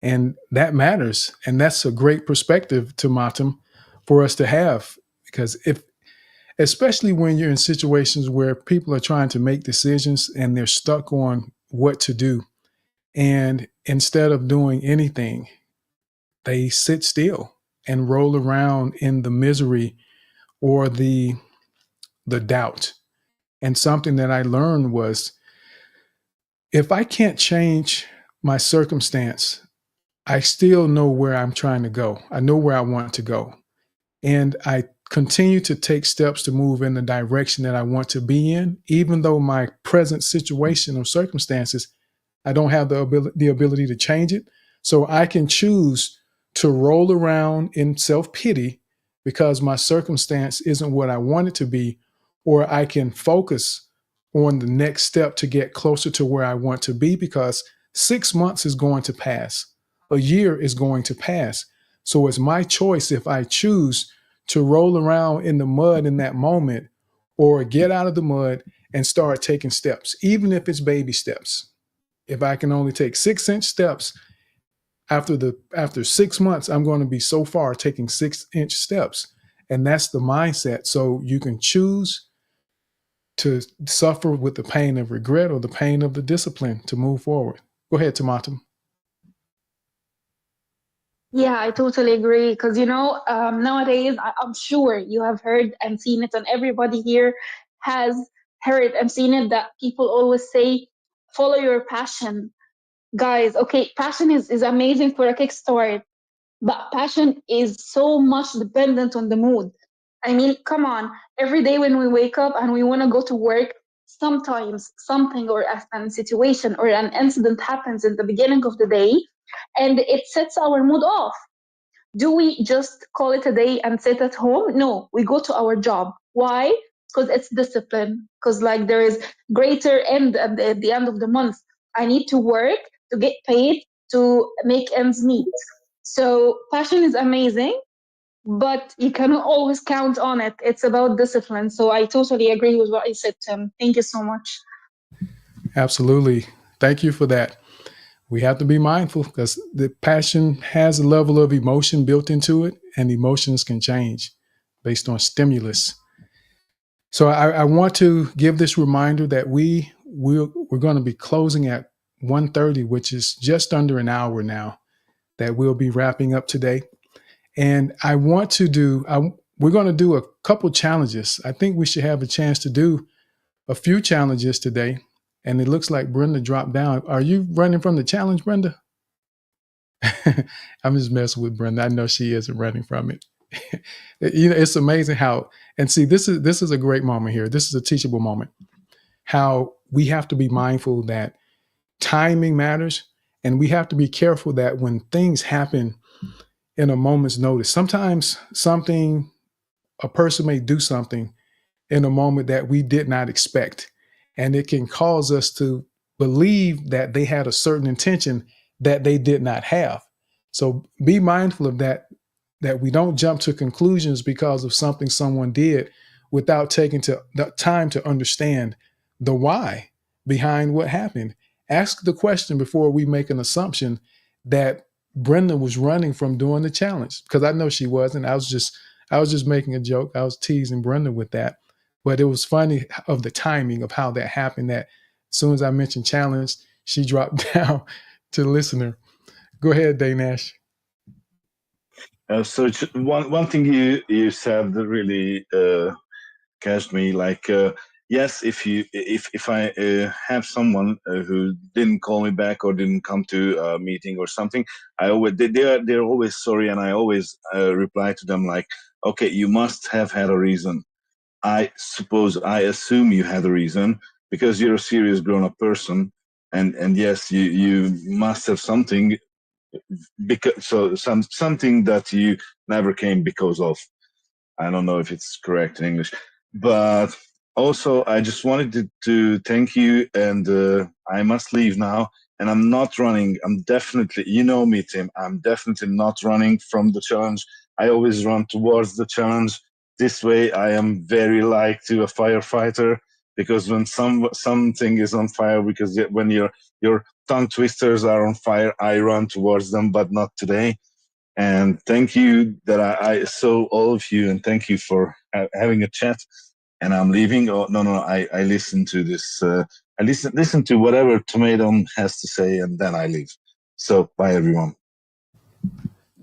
and that matters, and that's a great perspective to Matam for us to have because if especially when you're in situations where people are trying to make decisions and they're stuck on what to do, and instead of doing anything, they sit still and roll around in the misery or the doubt. And something that I learned was if I can't change my circumstance, I still know where I'm trying to go. I know where I want to go. And I continue to take steps to move in the direction that I want to be in, even though my present situation or circumstances, I don't have the ability to change it. So I can choose to roll around in self pity because my circumstance isn't what I want it to be, or I can focus on the next step to get closer to where I want to be because 6 months is going to pass, a year is going to pass. So it's my choice if I choose to roll around in the mud in that moment or get out of the mud and start taking steps, even if it's baby steps. If I can only take 6-inch steps after 6 months, I'm going to be so far taking 6-inch steps. And that's the mindset. So you can choose to suffer with the pain of regret or the pain of the discipline to move forward. Go ahead, Tomatum. Yeah, I totally agree. Because, nowadays, I'm sure you have heard and seen it, and everybody here has heard and seen it that people always say, follow your passion. Guys, okay, passion is amazing for a kickstart, but passion is so much dependent on the mood. I mean, come on, every day when we wake up and we want to go to work, sometimes something or a situation or an incident happens in the beginning of the day and it sets our mood off. Do we just call it a day and sit at home? No, we go to our job. Why? Because it's discipline. Because like there is greater end at the end of the month. I need to work to get paid to make ends meet. So passion is amazing, but you cannot always count on it. It's about discipline. So I totally agree with what you said, Tim. Thank you so much. Absolutely. Thank you for that. We have to be mindful because the passion has a level of emotion built into it, and emotions can change based on stimulus. So I want to give this reminder that we're going to be closing at 1:30, which is just under an hour now that we'll be wrapping up today. And I want to we're going to do a couple challenges. I think we should have a chance to do a few challenges today. And it looks like Brenda dropped down. Are you running from the challenge, Brenda? I'm just messing with Brenda. I know she isn't running from it. It's amazing how, and see, this is a great moment here. This is a teachable moment. How we have to be mindful that timing matters, and we have to be careful that when things happen in a moment's notice, sometimes a person may do something in a moment that we did not expect, and it can cause us to believe that they had a certain intention that they did not have. So be mindful of that we don't jump to conclusions because of something someone did without taking the time to understand the why behind what happened. Ask the question before we make an assumption that Brenda was running from doing the challenge, because I know she wasn't. I was just making a joke. I was teasing Brenda with that. But it was funny of the timing of how that happened, that As soon as I mentioned challenge, she dropped down to listener. Go ahead, Daynash. So one thing you said that really catched me. Like, yes, if I have someone who didn't call me back or didn't come to a meeting or something, I always they're always sorry, and I always reply to them like, okay, you must have had a reason. I assume you had a reason because you're a serious grown up person, and yes, you must have something because something that you never came because of. I don't know if it's correct in English, but also I just wanted to thank you, and I must leave now. And I'm not running. I'm definitely, you know me, Tim. I'm definitely not running from the challenge. I always run towards the challenge. This way, I am very like to a firefighter because when something is on fire, because when your tongue twisters are on fire, I run towards them, but not today. And thank you that I saw all of you, and thank you for having a chat. And I'm leaving. Oh no, I listen to this. I listen to whatever Tomato has to say, and then I leave. So bye, everyone.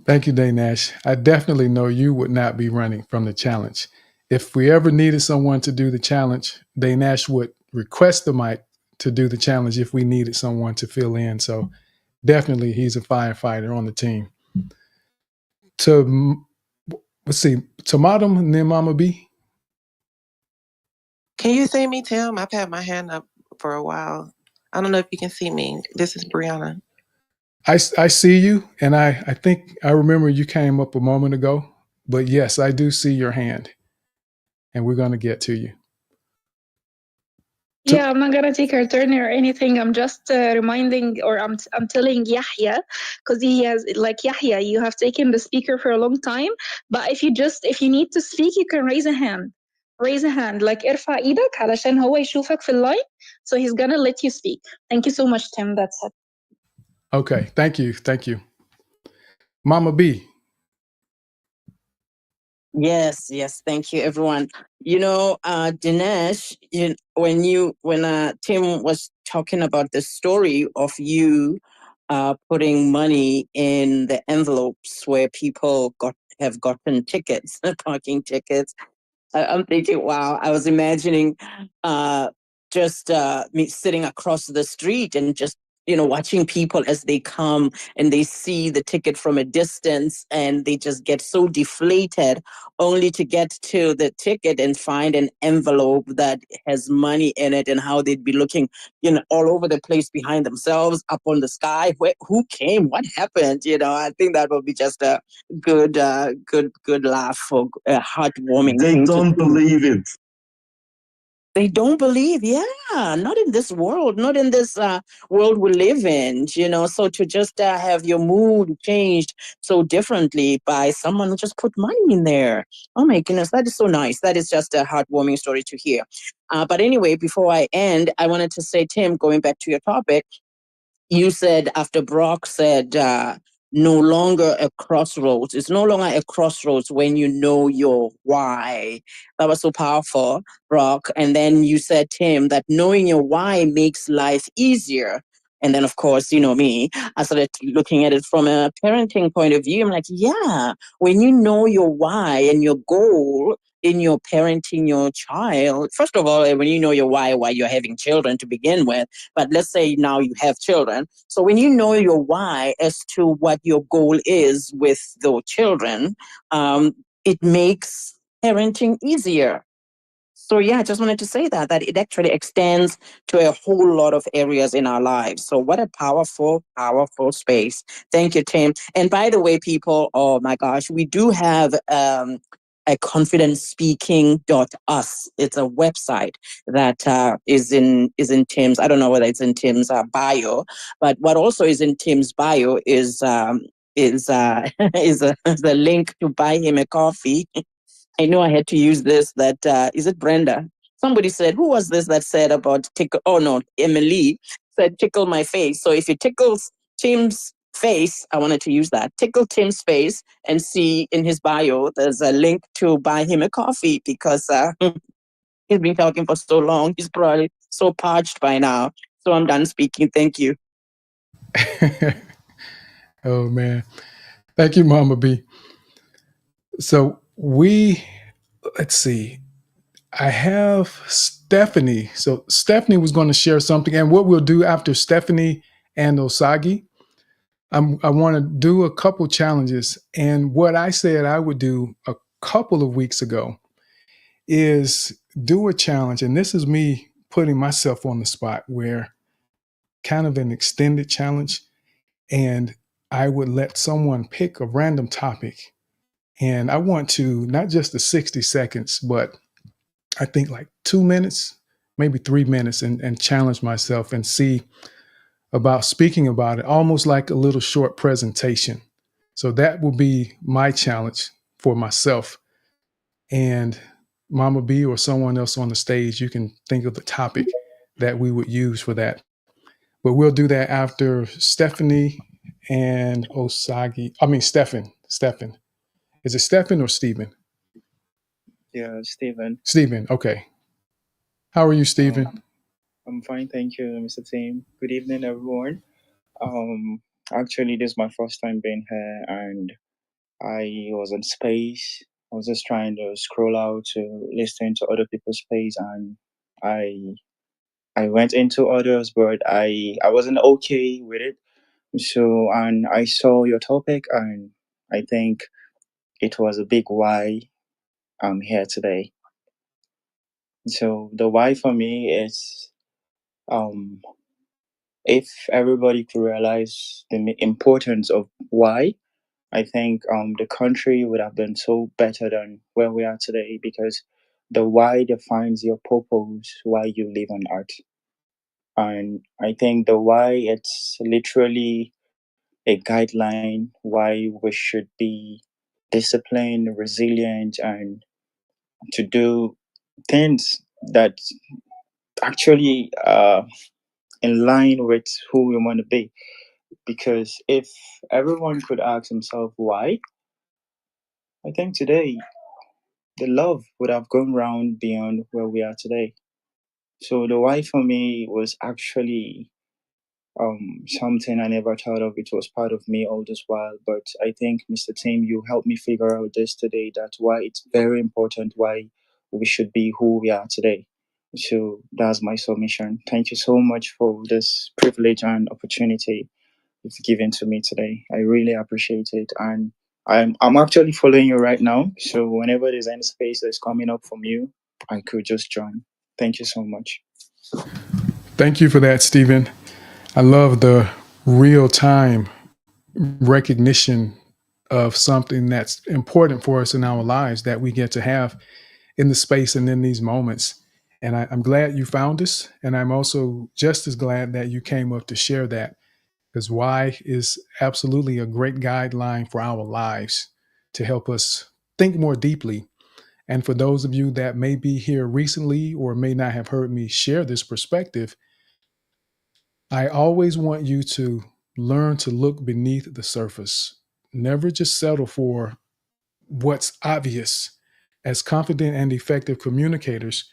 Thank you, Daynash. I definitely know you would not be running from the challenge. If we ever needed someone to do the challenge, Daynash would request the mic to do the challenge if we needed someone to fill in. So definitely he's a firefighter on the team. To let's see, Tomatum and then Mama B. Can you see me, Tim? I've had my hand up for a while. I don't know if you can see me. This is Brianna. I see you, and I think I remember you came up a moment ago, but yes, I do see your hand, and we're going to get to you. Yeah, I'm not gonna take her turn or anything. I'm just reminding, or I'm telling Yahya, because he has, like, Yahya, you have taken the speaker for a long time. But if you need to speak, you can raise a hand. Raise a hand, like ارفع ايدك علشان هو يشوفك في اللاين. So he's gonna let you speak. Thank you so much, Tim. That's it. Okay, thank you, Mama B. Yes, thank you, everyone. Dinesh, when Tim was talking about the story of you putting money in the envelopes where people have gotten tickets, parking tickets, I'm thinking, wow, I was imagining just me sitting across the street and just, watching people as they come and they see the ticket from a distance and they just get so deflated only to get to the ticket and find an envelope that has money in it, and how they'd be looking, all over the place behind themselves, up on the sky. Who came? What happened? I think that would be just a good laugh for a heartwarming. They don't believe it. They don't believe, yeah, not in this world, not in this world we live in, So to just have your mood changed so differently by someone who just put money in there. Oh my goodness, that is so nice. That is just a heartwarming story to hear. But anyway, before I end, I wanted to say, Tim, going back to your topic, you said after Brock said, no longer a crossroads. It's no longer a crossroads when you know your why. That was so powerful, Brock. And then you said, Tim, that knowing your why makes life easier. And then, of course, me, I started looking at it from a parenting point of view. I'm like, yeah, when you know your why and your goal in your parenting your child, first of all, when you know your why you're having children to begin with, but let's say now you have children. So when you know your why as to what your goal is with those children, it makes parenting easier. So yeah, I just wanted to say that it actually extends to a whole lot of areas in our lives. So what a powerful, powerful space. Thank you, Tim. And by the way, people, oh my gosh, we do have a confidentspeaking.us. It's a website that is in Tim's. I don't know whether it's in Tim's bio, but what also is in Tim's bio is is the link to buy him a coffee. I know I had to use this. Is it Brenda? Somebody said, who was this that said about tickle? Oh no, Emily said tickle my face. So if it tickles Tim's face, I wanted to use that. Tickle Tim's face and see in his bio, there's a link to buy him a coffee because He's been talking for so long. He's probably so parched by now. So I'm done speaking. Thank you. Oh man, thank you, Mama B. So let's see. I have Stephanie. So Stephanie was going to share something, and what we'll do after Stephanie and Osagi, I want to do a couple challenges. And what I said I would do a couple of weeks ago is do a challenge, and this is me putting myself on the spot where kind of an extended challenge, and I would let someone pick a random topic, and I want to not just the 60 seconds, but I think like 2 minutes, maybe 3 minutes, and challenge myself and see about speaking about it, almost like a little short presentation. So that will be my challenge for myself. And Mama B or someone else on the stage, you can think of the topic that we would use for that. But we'll do that after Stephanie and Osagi. I mean, Stephen. Stephen. Is it Stephen or Stephen? Yeah, Stephen. Stephen. Okay. How are you, Stephen? I'm fine, thank you, Mr. Tim. Good evening, everyone. Actually, this is my first time being here, and I was in space. I was just trying to scroll out to listen to other people's space, and I I went into others, but I wasn't okay with it. So, and I saw your topic, and I think it was a big why I'm here today. So the why for me is um if everybody could realize the importance of why, I think the country would have been so better than where we are today, because the why defines your purpose, why you live on earth. And I think the why, it's literally a guideline why we should be disciplined, resilient, and to do things that actually in line with who we want to be. Because if everyone could ask himself why, I think today the love would have gone round beyond where we are today. So the why for me was actually something I never thought of. It was part of me all this while. But I think, Mr. Tim, you helped me figure out this today. That's why it's very important why we should be who we are today. So that's my submission. Thank you so much for this privilege and opportunity you've given to me today. I really appreciate it. And I'm actually following you right now. So whenever there's any space that's coming up from you, I could just join. Thank you so much. Thank you for that, Stephen. I love the real time recognition of something that's important for us in our lives that we get to have in the space and in these moments. And I'm glad you found us. And I'm also just as glad that you came up to share that, because why is absolutely a great guideline for our lives to help us think more deeply. And for those of you that may be here recently or may not have heard me share this perspective, I always want you to learn to look beneath the surface. Never just settle for what's obvious. As confident and effective communicators,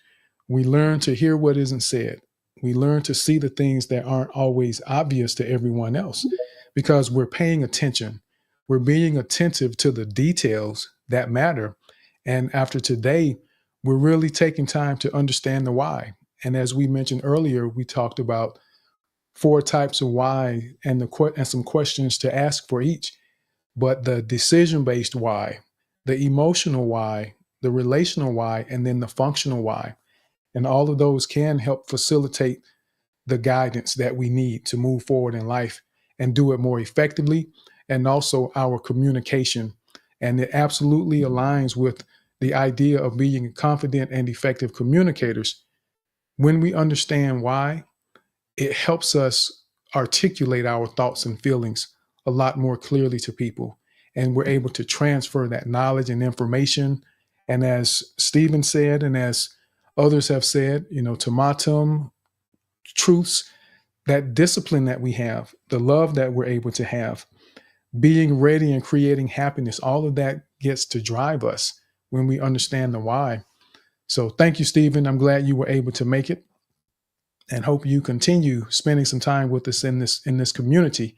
we learn to hear what isn't said. We learn to see the things that aren't always obvious to everyone else because we're paying attention. We're being attentive to the details that matter. And after today, we're really taking time to understand the why. And as we mentioned earlier, we talked about 4 types of why and and some questions to ask for each. But the decision based why, the emotional why, the relational why, and then the functional why. And all of those can help facilitate the guidance that we need to move forward in life and do it more effectively, and also our communication. And it absolutely aligns with the idea of being confident and effective communicators. When we understand why, it helps us articulate our thoughts and feelings a lot more clearly to people. And we're able to transfer that knowledge and information. And as Stephen said, and as others have said, tomatum truths, that discipline that we have, the love that we're able to have, being ready and creating happiness, all of that gets to drive us when we understand the why. So thank you, Stephen. I'm glad you were able to make it, and hope you continue spending some time with us in this community,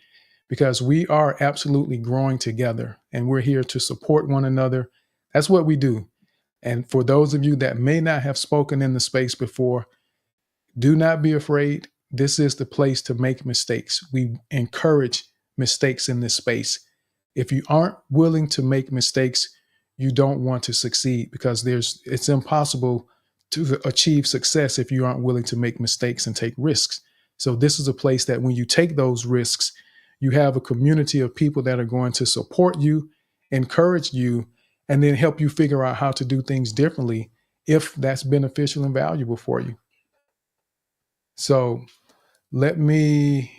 because we are absolutely growing together and we're here to support one another. That's what we do. And for those of you that may not have spoken in the space before, do not be afraid. This is the place to make mistakes. We encourage mistakes in this space. If you aren't willing to make mistakes, you don't want to succeed, because it's impossible to achieve success if you aren't willing to make mistakes and take risks. So this is a place that when you take those risks, you have a community of people that are going to support you, encourage you, and then help you figure out how to do things differently if that's beneficial and valuable for you. So let me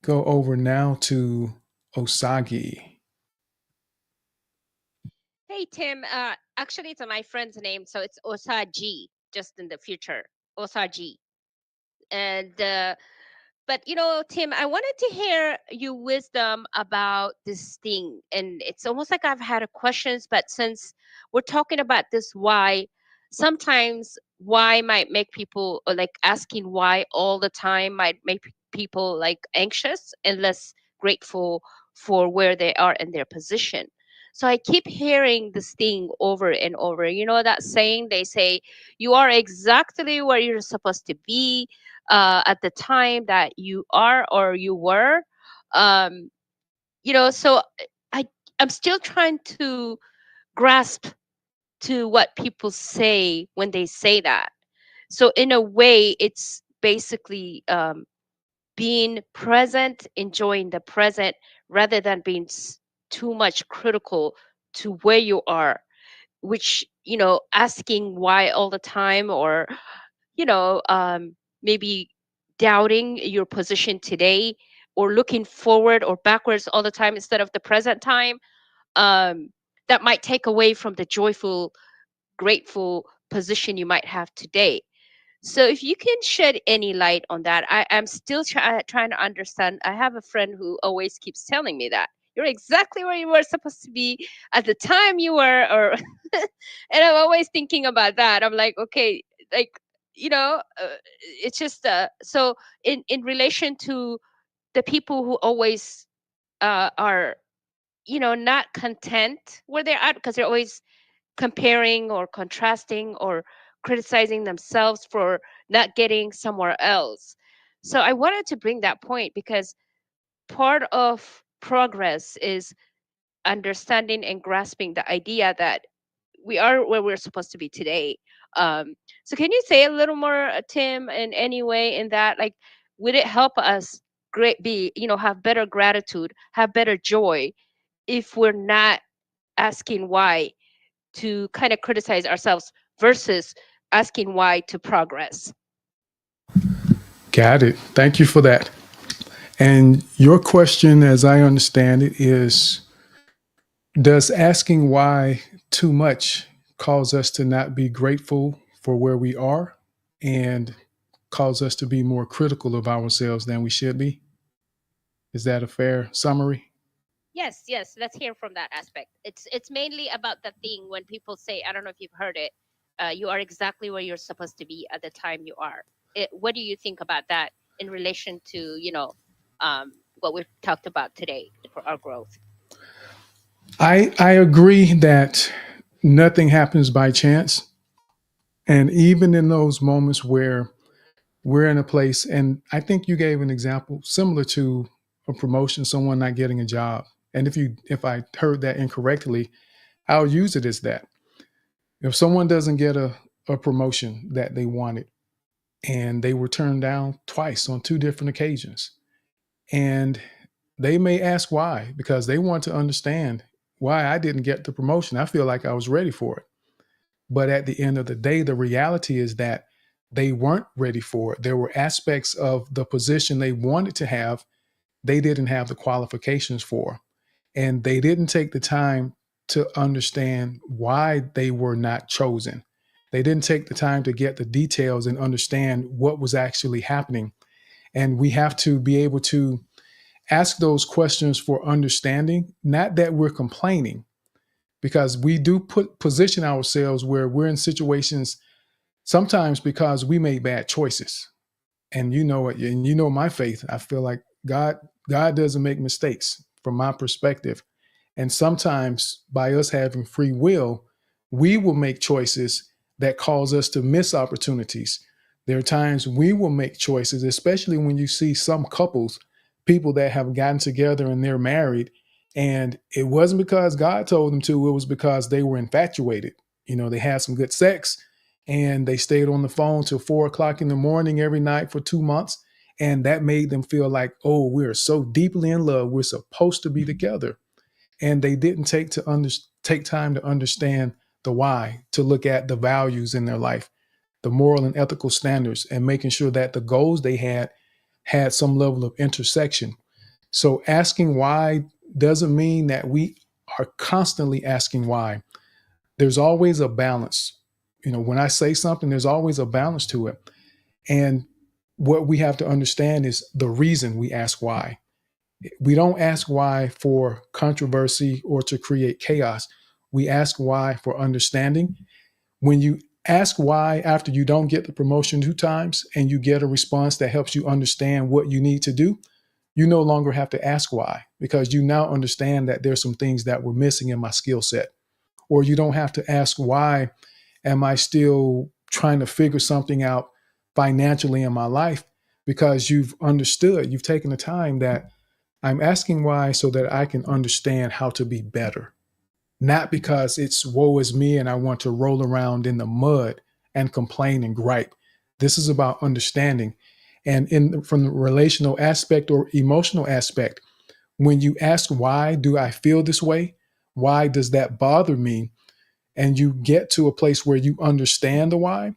go over now to Osagi. Hey Tim, actually it's my friend's name, so it's Osaji, just in the future, Osaji. And but Tim, I wanted to hear your wisdom about this thing, and it's almost like I've had a questions, but since we're talking about this why, sometimes why might make people, or like asking why all the time might make people like anxious and less grateful for where they are in their position. So I keep hearing this thing over and over. You know that saying, they say you are exactly where you're supposed to be at the time that you are or you were. um so i I'm still trying to grasp to what people say when they say that. So in a way, it's basically being present, enjoying the present, rather than being too much critical to where you are, which, asking why all the time, or you know, um, maybe doubting your position today, or looking forward or backwards all the time instead of the present time, um, that might take away from the joyful, grateful position you might have today. So if you can shed any light on that, I'm still trying to understand. I have a friend who always keeps telling me that you're exactly where you were supposed to be at the time you were, or and I'm always thinking about that. I'm like, okay, like, it's just so in relation to the people who always are, not content where they're at, because they're always comparing or contrasting or criticizing themselves for not getting somewhere else. So I wanted to bring that point, because part of progress is understanding and grasping the idea that we are where we're supposed to be today. Um, so can you say a little more, Tim, in any way in that, like, would it help us have better gratitude, have better joy, if we're not asking why to kind of criticize ourselves versus asking why to progress? Got it. Thank you for that. And your question, as I understand it, is, does asking why too much cause us to not be grateful for where we are and cause us to be more critical of ourselves than we should be? Is that a fair summary? Yes, yes, let's hear from that aspect. It's mainly about the thing when people say, I don't know if you've heard it, you are exactly where you're supposed to be at the time you are. What do you think about that in relation to, what we've talked about today for our growth? I agree that nothing happens by chance. And even in those moments where we're in a place, and I think you gave an example similar to a promotion, someone not getting a job. And if I heard that incorrectly, I'll use it as that. If someone doesn't get a promotion that they wanted, and they were turned down twice on two different occasions, and they may ask why, because they want to understand why I didn't get the promotion. I feel like I was ready for it. But at the end of the day, the reality is that they weren't ready for it. There were aspects of the position they wanted to have, they didn't have the qualifications for. And they didn't take the time to understand why they were not chosen. They didn't take the time to get the details and understand what was actually happening. And we have to be able to ask those questions for understanding, not that we're complaining, because we do position ourselves where we're in situations sometimes because we made bad choices. And you know it, and you know my faith. I feel like God doesn't make mistakes from my perspective. And sometimes by us having free will, we will make choices that cause us to miss opportunities. There are times we will make choices, especially when you see some couples, people that have gotten together and they're married, and it wasn't because God told them to, it was because they were infatuated. You know, they had some good sex and they stayed on the phone till 4 o'clock in the morning every night for 2 months. And that made them feel like, oh, we're so deeply in love. We're supposed to be together. And they didn't take time to understand the why, to look at the values in their life, the moral and ethical standards, and making sure that the goals they had some level of intersection. So asking why doesn't mean that we are constantly asking why. There's always a balance. You know, when I say something, there's always a balance to it. And what we have to understand is the reason we ask why. We don't ask why for controversy or to create chaos. We ask why for understanding. When you ask why after you don't get the promotion 2 times and you get a response that helps you understand what you need to do, you no longer have to ask why, because you now understand that there's some things that were missing in my skill set. Or you don't have to ask why am I still trying to figure something out financially in my life, because you've understood, you've taken the time that I'm asking why so that I can understand how to be better, not because it's woe is me and I want to roll around in the mud and complain and gripe. This is about understanding. And from the relational aspect or emotional aspect, when you ask, why do I feel this way? Why does that bother me? And you get to a place where you understand the why,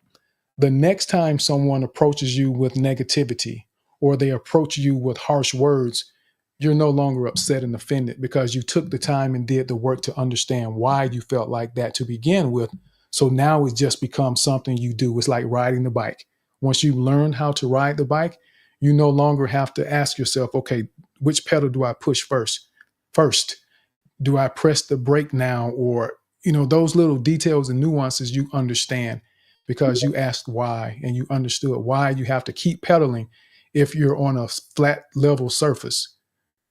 the next time someone approaches you with negativity or they approach you with harsh words, you're no longer upset and offended because you took the time and did the work to understand why you felt like that to begin with. So now it just becomes something you do. It's like riding the bike. Once you learn how to ride the bike, you no longer have to ask yourself, okay, which pedal do I push first? First, do I press the brake now? Or, you know, those little details and nuances you understand because you asked why and you understood why you have to keep pedaling if you're on a flat level surface.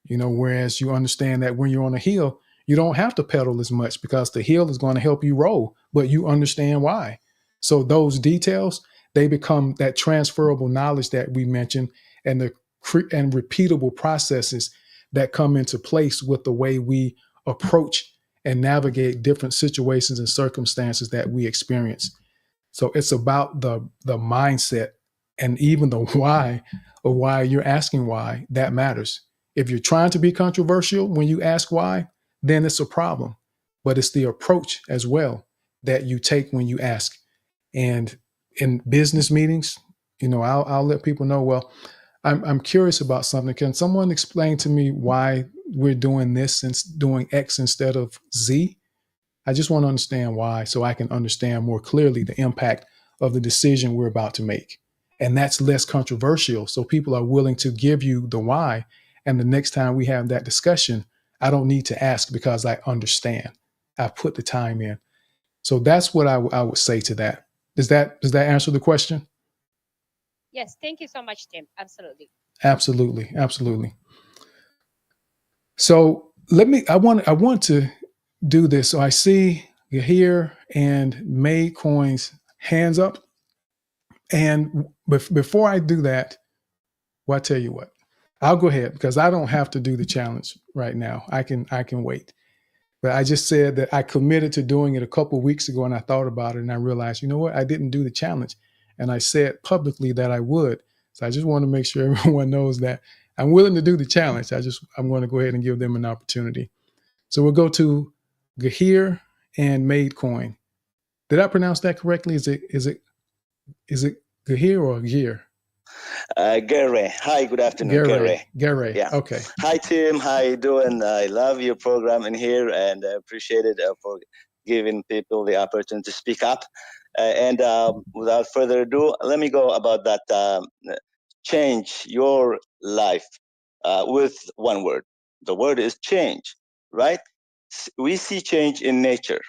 You know, whereas you understand that when you're on a hill, you don't have to pedal as much because the hill is going to help you roll, but you understand why. So those details, they become that transferable knowledge that we mentioned, and the and repeatable processes that come into place with the way we approach and navigate different situations and circumstances that we experience. So it's about the mindset and even the why of why you're asking why that matters. If you're trying to be controversial when you ask why, then it's a problem. But it's the approach as well that you take when you ask. And in business meetings, you know, I'll let people know, well, I'm curious about something. Can someone explain to me why we're doing this and doing X instead of Z? I just want to understand why so I can understand more clearly the impact of the decision we're about to make. And that's less controversial. So people are willing to give you the why. And the next time we have that discussion, I don't need to ask because I understand. I put the time in. So that's what I would say to that. Does that answer the question? Yes, thank you so much, Tim. Absolutely. Absolutely. Absolutely. So I want to do this. So I see here and May Coins hands up. And before I do that, well, I tell you what, I'll go ahead because I don't have to do the challenge right now. I can wait. But I just said that I committed to doing it a couple of weeks ago, and I thought about it, and I realized, you know what, I didn't do the challenge, and I said publicly that I would. So I just want to make sure everyone knows that I'm willing to do the challenge. I'm going to go ahead and give them an opportunity. So we'll go to Gahir and Made Coin. Did I pronounce that correctly? Is it Gahir or Gir? Gary. Hi, good afternoon, Gary. Gary. Yeah. Okay. Hi, Tim. How you doing? I love your program in here, and I appreciate it for giving people the opportunity to speak up. And without further ado, let me go about that. Change your life with one word. The word is change, right? we see change in nature.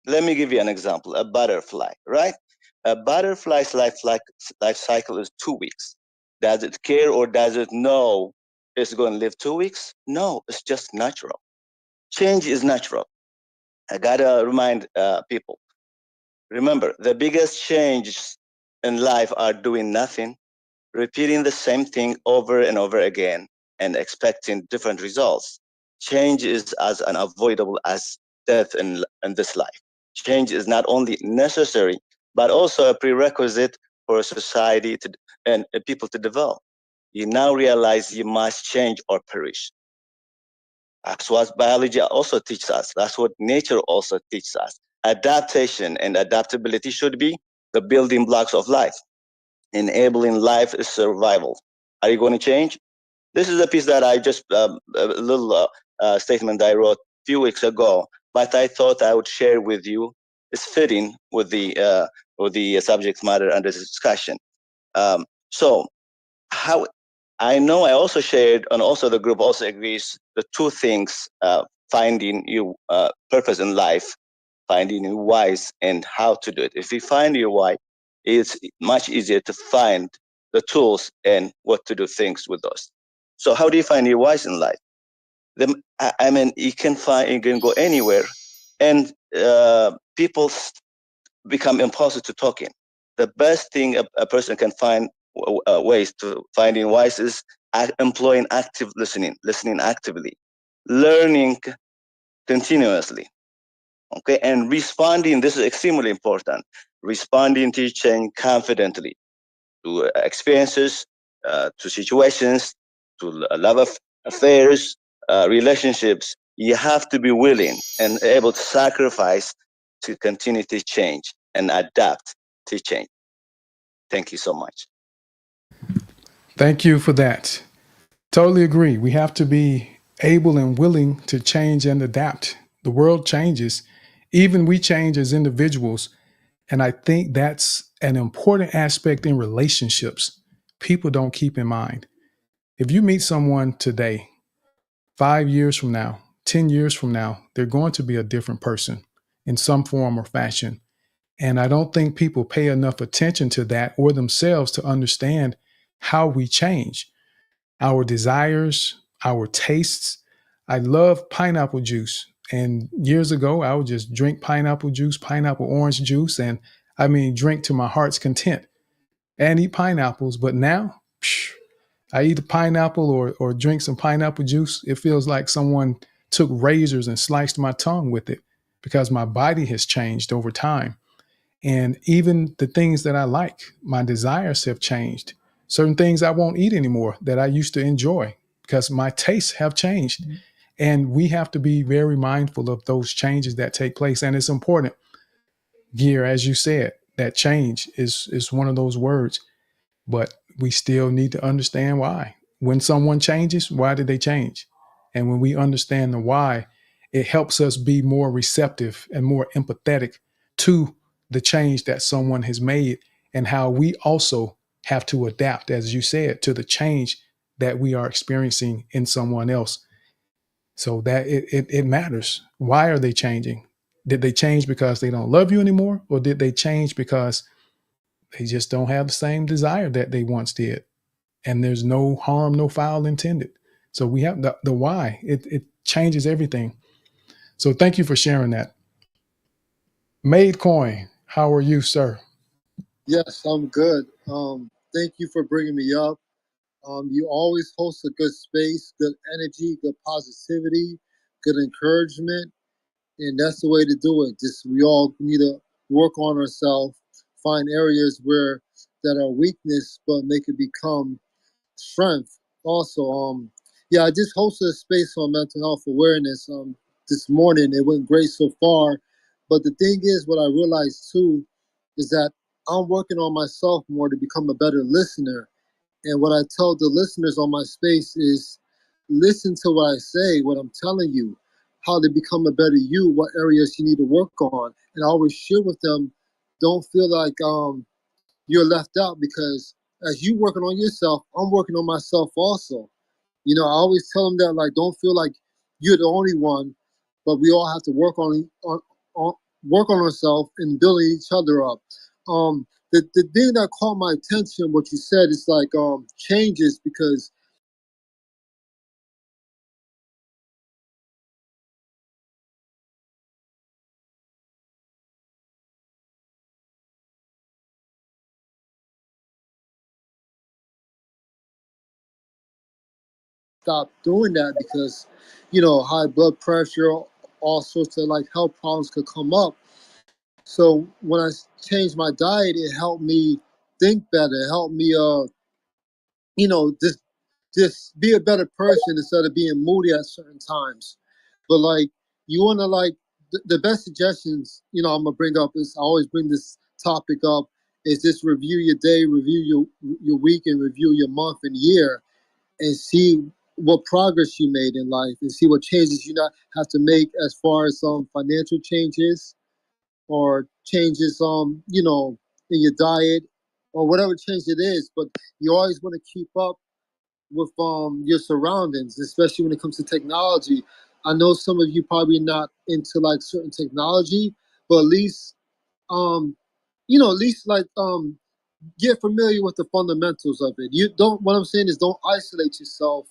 Let me give you an example. A butterfly, right? A butterfly's life cycle is 2 weeks. Does it care or does it know it's going to live 2 weeks? No, it's just natural. Change is natural. I gotta remind people. Remember, the biggest changes in life are doing nothing, repeating the same thing over and over again, and expecting different results. Change is as unavoidable as death in this life. Change is not only necessary, but also a prerequisite for a society to, and people to develop. You now realize you must change or perish. That's what biology also teaches us. That's what nature also teaches us. Adaptation and adaptability should be the building blocks of life. Enabling life is survival. Are you going to change? This is a piece that I just, a little statement I wrote a few weeks ago, but I thought I would share with you. It's fitting with the subject matter under this discussion. So how I know I also shared, and also the group also agrees, the two things, finding your purpose in life, finding your whys, and how to do it. If you find your why, it's much easier to find the tools and what to do things with those. So how do you find your whys in life? I mean, you can go anywhere, and people become impulsive to talking. The best thing a person can find ways to finding wise is employing active listening, listening actively, learning continuously, okay, and responding. This is extremely important. Responding, teaching confidently to experiences, to situations, to love affairs, relationships. You have to be willing and able to sacrifice to continue to change and adapt to change. Thank you so much. Thank you for that. Totally agree. We have to be able and willing to change and adapt. The world changes. Even we change as individuals. And I think that's an important aspect in relationships. People don't keep in mind. If you meet someone today, 5 years from now, 10 years from now, they're going to be a different person in some form or fashion. And I don't think people pay enough attention to that or themselves to understand how we change our desires, our tastes. I love pineapple juice. And years ago, I would just drink pineapple juice, pineapple orange juice, and I mean, drink to my heart's content and eat pineapples. But now, I eat a pineapple or drink some pineapple juice. It feels like someone took razors and sliced my tongue with it because my body has changed over time. And even the things that I like, my desires have changed. Certain things I won't eat anymore that I used to enjoy because my tastes have changed. Mm-hmm. And we have to be very mindful of those changes that take place. And it's important, Gear, as you said, that change is one of those words, but we still need to understand why. When someone changes, why did they change? And when we understand the why, it helps us be more receptive and more empathetic to the change that someone has made and how we also have to adapt, as you said, to the change that we are experiencing in someone else. So that it matters. Why are they changing? Did they change because they don't love you anymore? Or did they change because they just don't have the same desire that they once did? And there's no harm, no foul intended. So we have the why. It changes everything. So thank you for sharing that. Made Coin, how are you, sir? Yes, I'm good. Thank you for bringing me up. You always host a good space, good energy, good positivity, good encouragement, and that's the way to do it. Just we all need to work on ourselves, find areas where that are weakness, but make it become strength. Also, yeah, I just hosted a space on mental health awareness this morning. It went great so far, but the thing is, what I realized too is that I'm working on myself more to become a better listener. And what I tell the listeners on my space is listen to what I say, what I'm telling you, how to become a better you, what areas you need to work on. And I always share with them, don't feel like you're left out because as you working on yourself, I'm working on myself also. You know, I always tell them that like don't feel like you're the only one, but we all have to work on ourselves and building each other up. The thing that caught my attention, what you said, is like changes because stop doing that because high blood pressure, all sorts of like health problems could come up. So when I changed my diet, it helped me think better. It helped me just be a better person instead of being moody at certain times. But like you want to like the best suggestions, I'm gonna bring up is I always bring this topic up is just review your day, review your week, and review your month and year, and see what progress you made in life, and see what changes you not have to make as far as financial changes or changes in your diet or whatever change it is. But you always want to keep up with your surroundings, especially when it comes to technology. I know some of you probably not into like certain technology, but at least at least like get familiar with the fundamentals of it. You don't what I'm saying is don't isolate yourself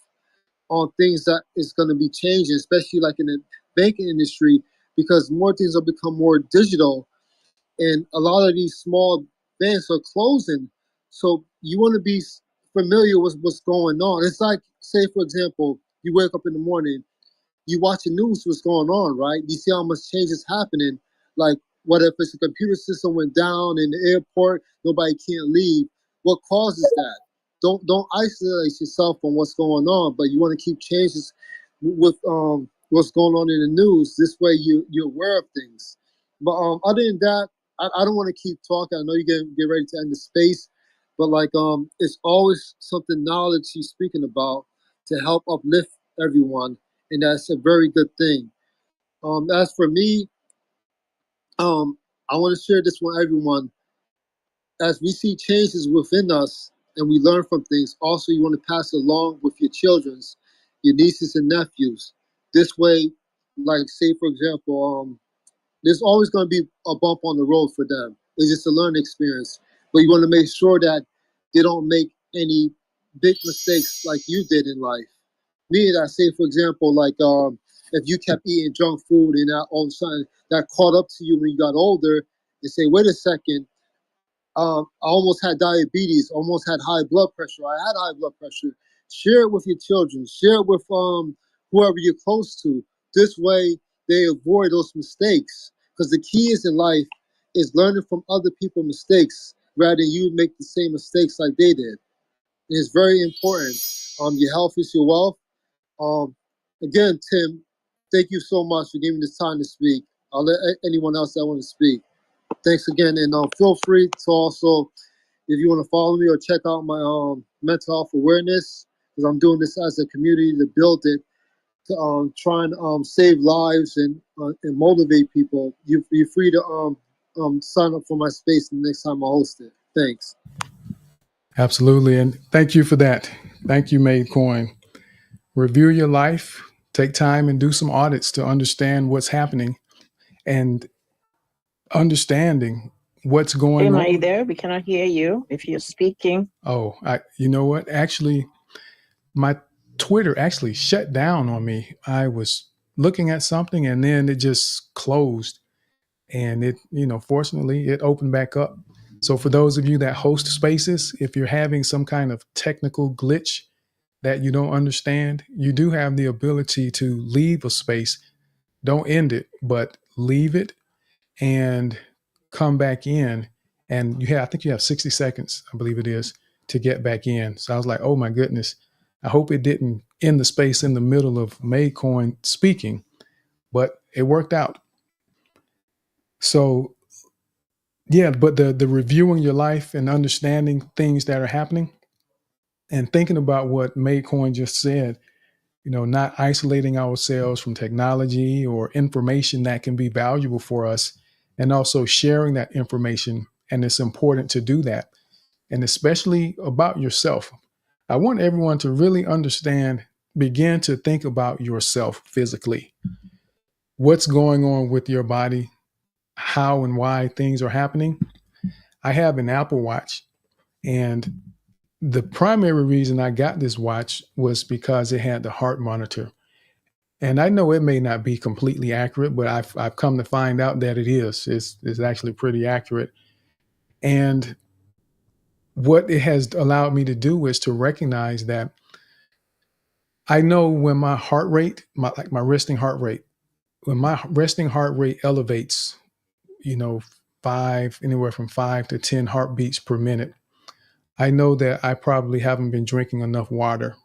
on things that is going to be changing, especially like in the banking industry, because more things will become more digital and a lot of these small banks are closing. So you want to be familiar with what's going on. It's like, say, for example, you wake up in the morning, you watch the news, what's going on, right? You see how much change is happening. Like, what if it's a computer system went down in the airport, nobody can't leave? What causes that? Don't isolate yourself from what's going on, but you want to keep changes with what's going on in the news. This way, you're aware of things. But other than that, I don't want to keep talking. I know you get ready to end the space, but like it's always something knowledge he's speaking about to help uplift everyone, and that's a very good thing. As for me, I want to share this with everyone. As we see changes within us and we learn from things, also you want to pass it along with your children's, your nieces and nephews. This way, like say for example, there's always going to be a bump on the road for them. It's just a learning experience, but you want to make sure that they don't make any big mistakes like you did in life. Me, I say, for example, like if you kept eating junk food and that all of a sudden that caught up to you when you got older, and say, wait a second, I almost had diabetes, almost had high blood pressure. I had high blood pressure. Share it with your children. Share it with whoever you're close to. This way, they avoid those mistakes. Because the key is in life is learning from other people's mistakes rather than you make the same mistakes like they did. And it's very important. Your health is your wealth. Um, Again, Tim, thank you so much for giving me this time to speak. I'll let anyone else that want to speak. Thanks again, and feel free to also, if you want to follow me or check out my mental health awareness, because I'm doing this as a community to build it, to try and save lives and motivate people. You're free to sign up for my space the next time I host it. Thanks. Absolutely. And thank you for that. Thank you, Made Coin. Review your life, take time and do some audits to understand what's happening and understanding what's going Tim, are you on. there? We cannot hear you if you're speaking. Oh, you know what? Actually, my Twitter actually shut down on me. I was looking at something and then it just closed. And fortunately, it opened back up. So for those of you that host spaces, if you're having some kind of technical glitch that you don't understand, you do have the ability to leave a space. Don't end it, but leave it and come back in. And I think you have 60 seconds, I believe it is, to get back in. So I was like, oh my goodness, I hope it didn't end the space in the middle of Maycoin speaking, but it worked out. So yeah, but the reviewing your life and understanding things that are happening and thinking about what Maycoin just said, not isolating ourselves from technology or information that can be valuable for us, and also sharing that information. And it's important to do that. And especially about yourself. I want everyone to really begin to think about yourself physically. what's going on with your body, how and why things are happening. I have an Apple Watch, and the primary reason I got this watch was because it had the heart monitor. And I know it may not be completely accurate, but I've come to find out that it is. It's actually pretty accurate. And what it has allowed me to do is to recognize that I know when my heart rate, my resting heart rate, when my resting heart rate elevates, you know, anywhere from 5 to 10 heartbeats per minute, I know that I probably haven't been drinking enough water,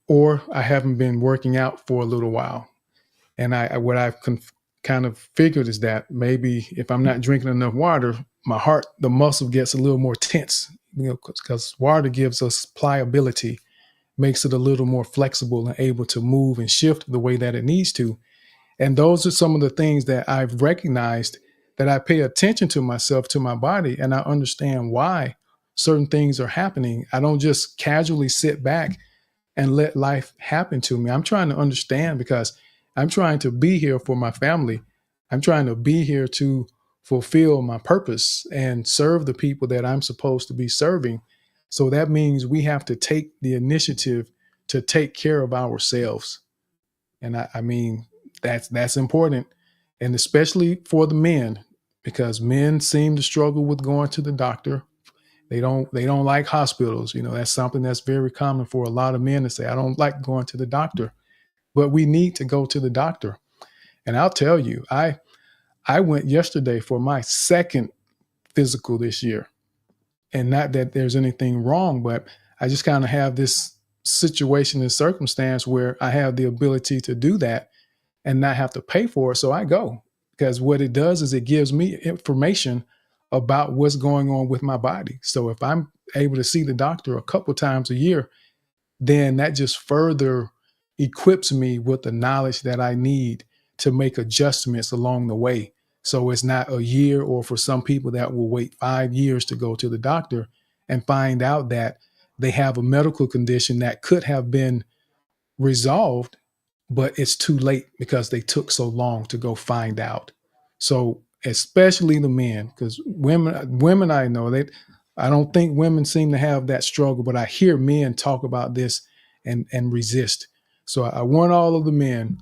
or I haven't been working out for a little while. And what I've kind of figured is that maybe if I'm not drinking enough water, my heart, the muscle gets a little more tense, because water gives us pliability, makes it a little more flexible and able to move and shift the way that it needs to. And those are some of the things that I've recognized, that I pay attention to myself, to my body, and I understand why certain things are happening. I don't just casually sit back and let life happen to me. I'm trying to understand, because I'm trying to be here for my family. I'm trying to be here to fulfill my purpose and serve the people that I'm supposed to be serving. So that means we have to take the initiative to take care of ourselves. And I mean, that's important. And especially for the men, because men seem to struggle with going to the doctor. They don't like hospitals. That's something that's very common for a lot of men to say, I don't like going to the doctor. But we need to go to the doctor. And I'll tell you, I went yesterday for my second physical this year. And not that there's anything wrong, but I just kind of have this situation and circumstance where I have the ability to do that and not have to pay for it. So I go, because what it does is it gives me information about what's going on with my body. So if I'm able to see the doctor a couple times a year, then that just further equips me with the knowledge that I need to make adjustments along the way. So it's not a year, or for some people that will wait 5 years to go to the doctor and find out that they have a medical condition that could have been resolved, but it's too late because they took so long to go find out. So especially the men, because women I know, I don't think women seem to have that struggle, but I hear men talk about this and resist. So I want all of the men,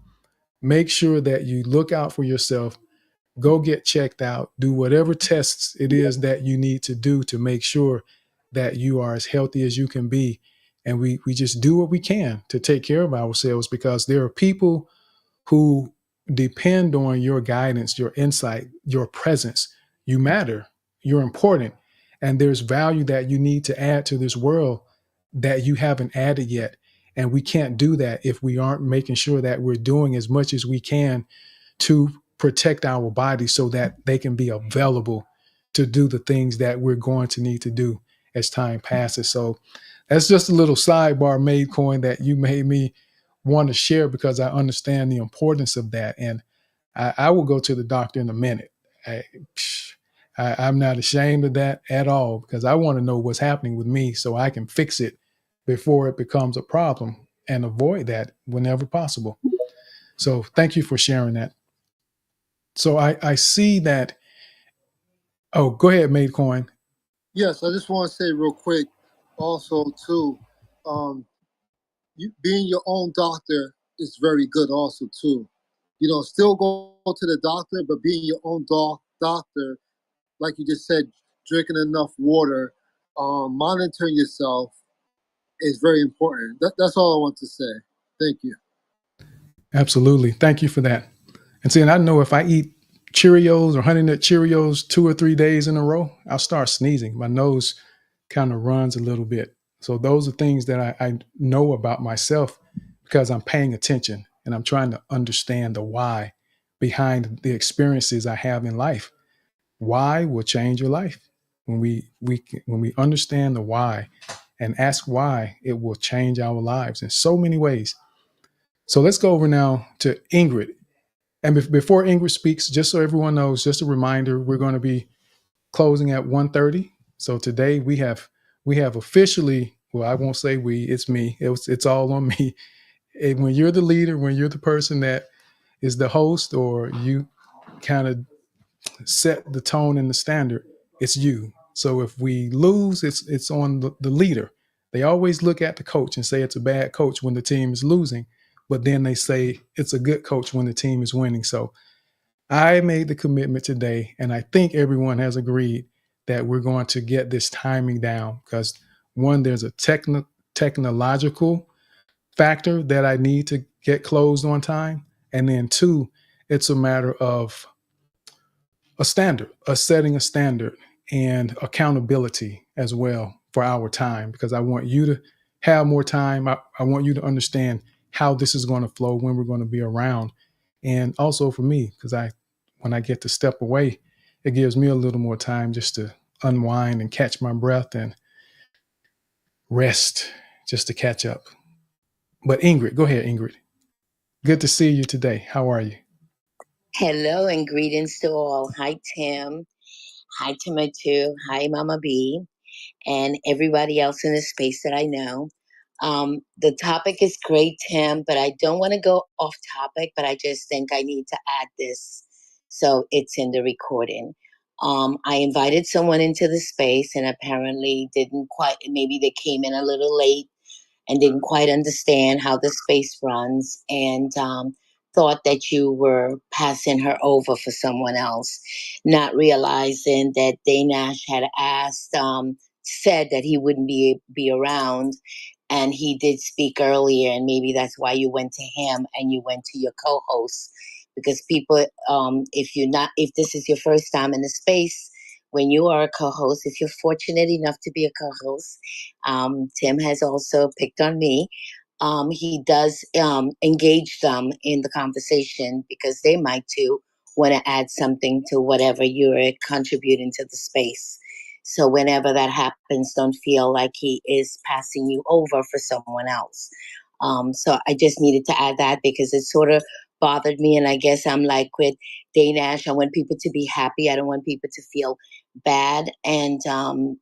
make sure that you look out for yourself, go get checked out, do whatever tests it is that you need to do to make sure that you are as healthy as you can be. And we just do what we can to take care of ourselves, because there are people who depend on your guidance, your insight, your presence. You matter, you're important, and there's value that you need to add to this world that you haven't added yet. And we can't do that if we aren't making sure that we're doing as much as we can to protect our bodies so that they can be available to do the things that we're going to need to do as time passes. So that's just a little sidebar, Made Coin, that you made me want to share, because I understand the importance of that. And I will go to the doctor in a minute. I, I'm not ashamed of that at all, because I want to know what's happening with me so I can fix it before it becomes a problem and avoid that whenever possible. So thank you for sharing that. So I see that. Oh, go ahead, Made Coin. Yes, I just want to say real quick, also too, um, being your own doctor is very good, also too. Still go to the doctor, but being your own doctor, like you just said, drinking enough water, monitoring yourself is very important. That's all I want to say. Thank you. Absolutely. Thank you for that. And see, and I know if I eat Cheerios or Honey Nut Cheerios 2 or 3 days in a row, I'll start sneezing. My nose kind of runs a little bit. So those are things that I know about myself, because I'm paying attention and I'm trying to understand the why behind the experiences I have in life. Why will change your life. When we understand the why and ask why, it will change our lives in so many ways. So let's go over now to Ingrid. And before Ingrid speaks, just so everyone knows, just a reminder, we're going to be closing at 1:30. So today we have officially, well, I won't say we, it's me. It's all on me. And when you're the leader, when you're the person that is the host, or you kind of set the tone and the standard, it's you. So if we lose, it's on the leader. They always look at the coach and say it's a bad coach when the team is losing, but then they say it's a good coach when the team is winning. So I made the commitment today, and I think everyone has agreed that we're going to get this timing down because one, there's a technological factor that I need to get closed on time, and then two, it's a matter of a standard, a setting a standard, and accountability as well for our time because I want you to have more time. I want you to understand how this is going to flow when we're going to be around. And also for me, because when I get to step away, it gives me a little more time just to unwind and catch my breath and rest just to catch up. But Ingrid, go ahead, Ingrid. Good to see you today. How are you? Hello and greetings to all. Hi, Tim. Hi, Timothy. Hi, Mama B, and everybody else in the space that I know. The topic is great, Tim, but I don't want to go off topic, but I just think I need to add this so it's in the recording. I invited someone into the space and apparently didn't quite, maybe they came in a little late and didn't quite understand how the space runs and thought that you were passing her over for someone else, not realizing that Danash had asked, said that he wouldn't be around. And he did speak earlier, and maybe that's why you went to him and you went to your co-host. Because people, if this is your first time in the space, when you are a co-host, if you're fortunate enough to be a co-host, Tim has also picked on me. He does engage them in the conversation because they might too want to add something to whatever you're contributing to the space. So whenever that happens, don't feel like he is passing you over for someone else. So I just needed to add that because it sort of bothered me. And I guess I'm like with Danash, I want people to be happy. I don't want people to feel bad and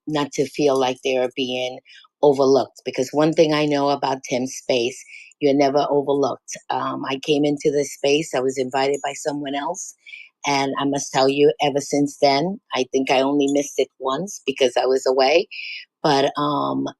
not to feel like they're being overlooked. Because one thing I know about Tim's space, you're never overlooked. I came into this space, I was invited by someone else. And I must tell you, ever since then, I think I only missed it once because I was away. But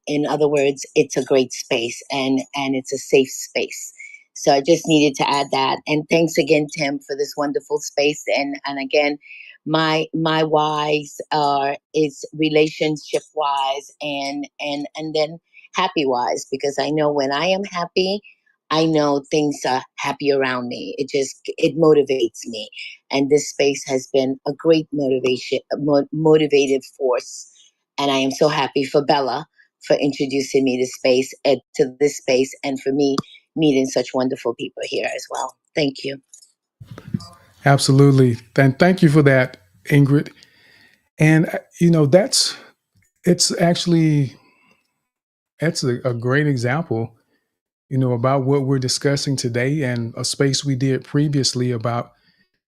in other words, it's a great space and it's a safe space. So I just needed to add that. And thanks again, Tim, for this wonderful space. And again, my whys are is relationship wise and then happy wise because I know when I am happy, I know things are happy around me. It motivates me, and this space has been a great motivated force. And I am so happy for Bella for introducing me to this space, and for me meeting such wonderful people here as well. Thank you. Absolutely. And thank you for that, Ingrid. And it's actually that's a great example, about what we're discussing today and a space we did previously about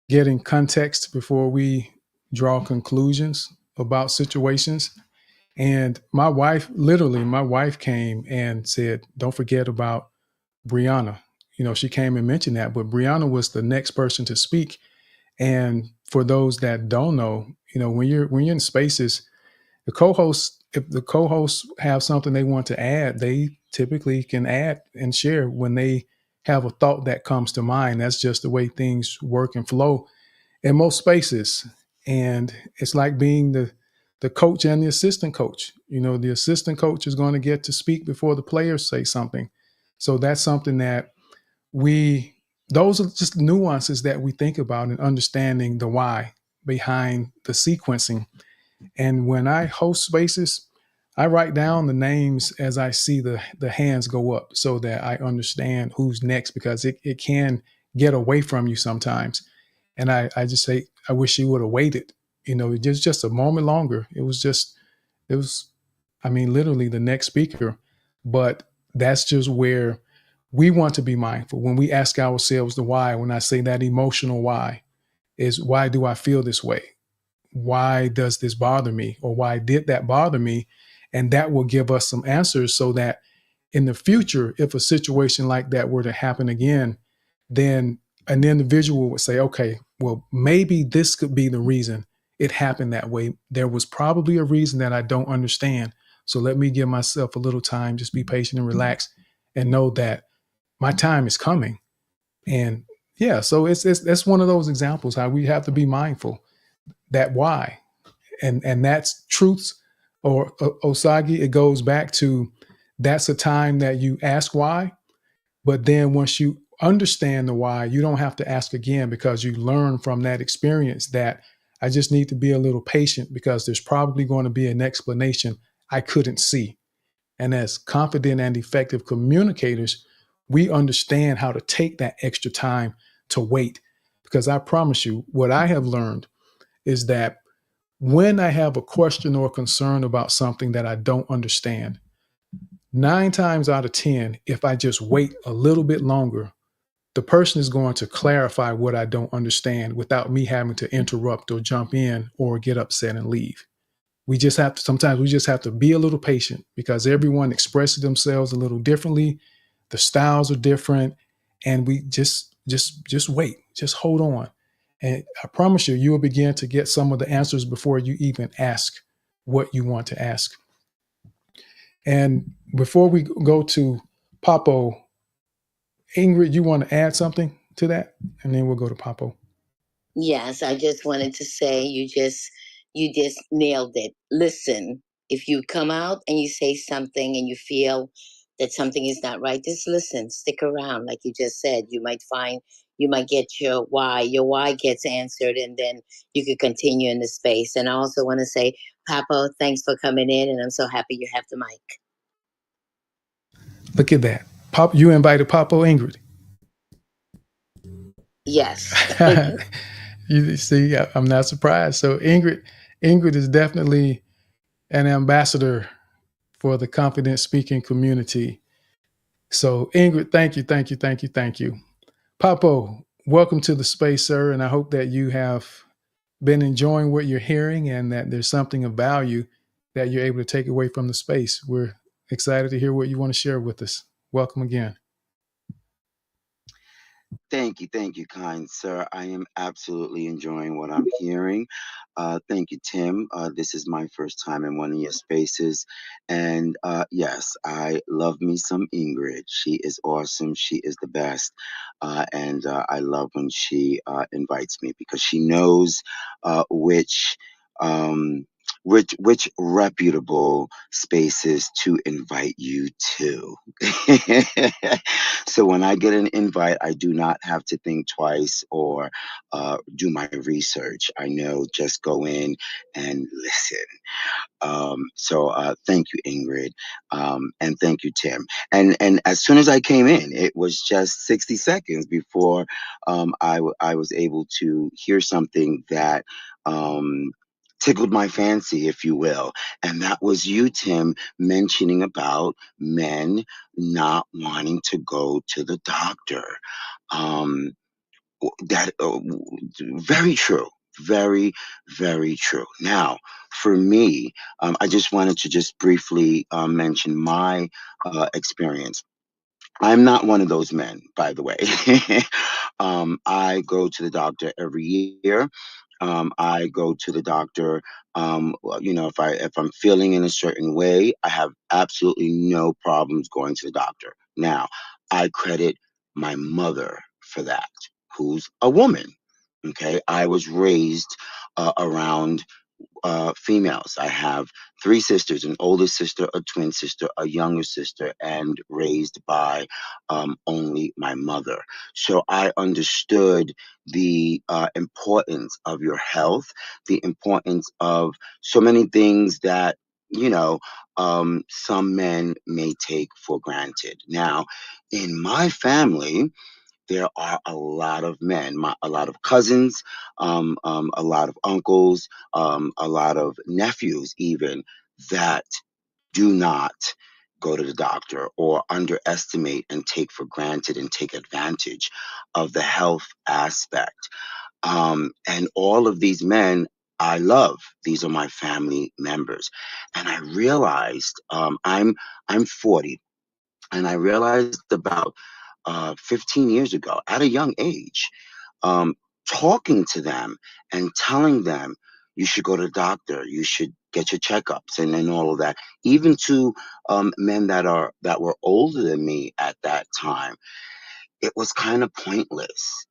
getting context before we draw conclusions about situations. And my wife came and said, "Don't forget about Brianna." She came and mentioned that, but Brianna was the next person to speak. And for those that don't know, when you're in spaces, if the co-hosts have something they want to add, they typically can add and share when they have a thought that comes to mind. That's just the way things work and flow in most spaces. And it's like being the coach and the assistant coach. The assistant coach is going to get to speak before the players say something. So that's something that we those are just nuances that we think about in understanding the why behind the sequencing. And when I host spaces, I write down the names as I see the hands go up so that I understand who's next because it can get away from you sometimes. And I just say, I wish you would have waited, just a moment longer. It was, I mean, literally the next speaker. But that's just where we want to be mindful when we ask ourselves the why. When I say that emotional why, is why do I feel this way? Why does this bother me? Or why did that bother me? And that will give us some answers so that in the future, if a situation like that were to happen again, then an individual would say, okay, well, maybe this could be the reason it happened that way. There was probably a reason that I don't understand. So let me give myself a little time, just be patient and relax, and know that my time is coming. And yeah, so it's that's one of those examples how we have to be mindful that why, and that's truths or Osagi. It goes back to that's a time that you ask why, but then once you understand the why, you don't have to ask again because you learn from that experience that I just need to be a little patient because there's probably going to be an explanation I couldn't see. And as confident and effective communicators, we understand how to take that extra time to wait. Because I promise you, what I have learned is that when I have a question or concern about something that I don't understand, 9 times out of 10, if I just wait a little bit longer, the person is going to clarify what I don't understand without me having to interrupt or jump in or get upset and leave. We just have to sometimes we just have to be a little patient because everyone expresses themselves a little differently. The styles are different, and we just wait, just hold on. And I promise you, you will begin to get some of the answers before you even ask what you want to ask. And before we go to Papo, Ingrid, you want to add something to that? And then we'll go to Papo. Yes, I just wanted to say you just nailed it. Listen, if you come out and you say something and you feel that something is not right, just listen, stick around. Like you just said, you might get your why gets answered, and then you could continue in the space. And I also want to say, Papa, thanks for coming in, and I'm so happy you have the mic. Look at that. Pop, you invited Papo, Ingrid. Yes. You see, I'm not surprised. So Ingrid is definitely an ambassador for the confident speaking community. So Ingrid, thank you, thank you, thank you, thank you. Papo, welcome to the space, sir, and I hope that you have been enjoying what you're hearing and that there's something of value that you're able to take away from the space. We're excited to hear what you want to share with us. Welcome again. Thank you, kind sir. I am absolutely enjoying what I'm hearing. Thank you, Tim. This is my first time in one of your spaces. And yes, I love me some Ingrid. She is awesome. She is the best. And I love when she invites me because she knows which. Um, which reputable spaces to invite you to. So when I get an invite, I do not have to think twice or do my research. I know just go in and listen. So thank you, Ingrid, and thank you, Tim. And as soon as I came in, it was just 60 seconds before I was able to hear something that. Tickled my fancy, if you will. And that was you, Tim, mentioning about men not wanting to go to the doctor. Um, that very true, very very true. Now for me, I just wanted to just briefly mention my experience. I'm not one of those men, by the way. I go to the doctor every year. I go to the doctor. If I'm feeling in a certain way, I have absolutely no problems going to the doctor. Now, I credit my mother for that, who's a woman. Okay, I was raised around females. I have three sisters: an older sister, a twin sister, a younger sister, and raised by only my mother. So I understood the importance of your health, the importance of so many things that you know some men may take for granted. Now, in my family, there are a lot of men, a lot of cousins, a lot of uncles, a lot of nephews, even that do not go to the doctor or underestimate and take for granted and take advantage of the health aspect. And all of these men I love. These are my family members, and I realized I'm 40, and I realized about 15 years ago at a young age, um, talking to them and telling them you should go to the doctor, you should get your checkups, and all of that. Even to men that were older than me at that time, it was kind of pointless.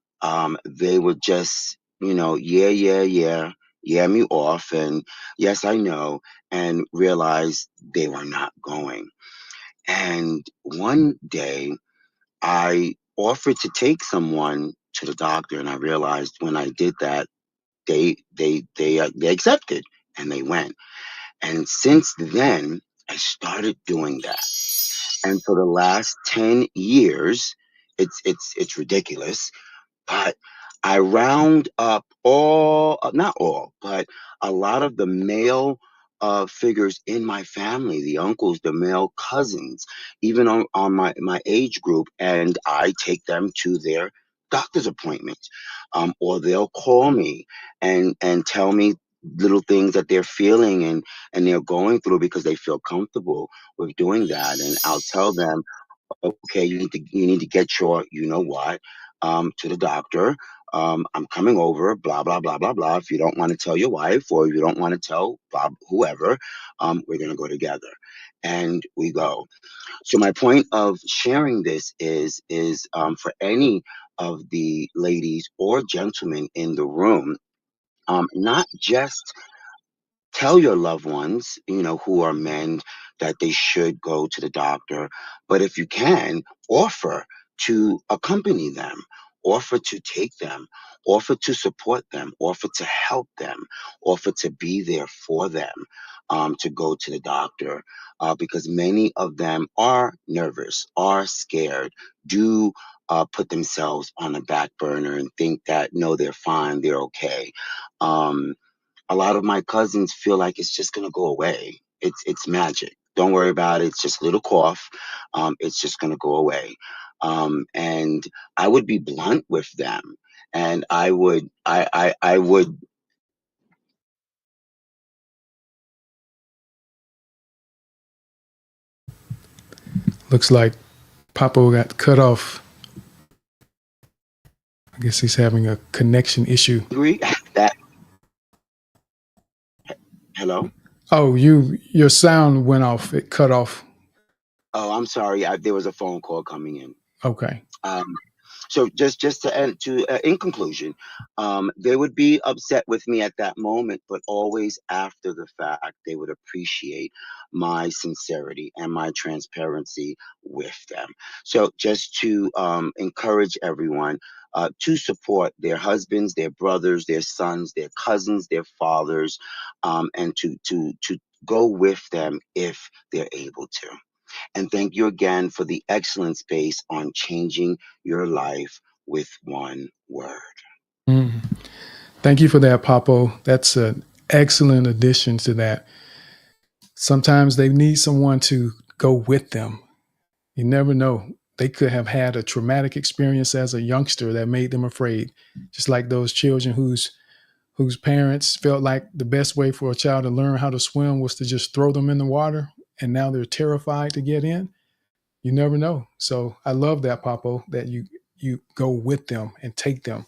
They would just, yeah me off, and yes, I know, and realize they were not going. And one day, I offered to take someone to the doctor, and I realized when I did that, they accepted and they went. And since then, I started doing that. And for the last 10 years, it's ridiculous, but I round up not all, but a lot of the male figures in my family, the uncles, the male cousins, even on my age group, and I take them to their doctor's appointments. Or they'll call me and tell me little things that they're feeling and they're going through because they feel comfortable with doing that. And I'll tell them, okay, you need to get your what to the doctor. I'm coming over, blah blah blah blah blah. If you don't want to tell your wife or you don't want to tell Bob, whoever, we're gonna go together, and we go. So my point of sharing this is for any of the ladies or gentlemen in the room, not just tell your loved ones, who are men, that they should go to the doctor. But if you can, offer to accompany them, offer to take them, offer to support them, offer to help them, offer to be there for them, to go to the doctor. Because many of them are nervous, are scared, do put themselves on the back burner and think that no, they're fine, they're okay. A lot of my cousins feel like it's just gonna go away. It's magic. Don't worry about it. It's just a little cough. It's just gonna go away. And I would be blunt with them, and I would. Looks like Papo got cut off. I guess he's having a connection issue. Agree that. Hello. Oh, your sound went off. It cut off. Oh, I'm sorry. There was a phone call coming in. Okay. Um, so just to end to in conclusion, they would be upset with me at that moment, but always after the fact, they would appreciate my sincerity and my transparency with them. So just to encourage everyone. To support their husbands, their brothers, their sons, their cousins, their fathers, and to go with them if they're able to. And thank you again for the excellent space on changing your life with one word. Mm. Thank you for that, Papo. That's an excellent addition to that. Sometimes they need someone to go with them. You never know. They could have had a traumatic experience as a youngster that made them afraid. Just like those children whose parents felt like the best way for a child to learn how to swim was to just throw them in the water, and now they're terrified to get in. You never know. So I love that, Papo, that you go with them and take them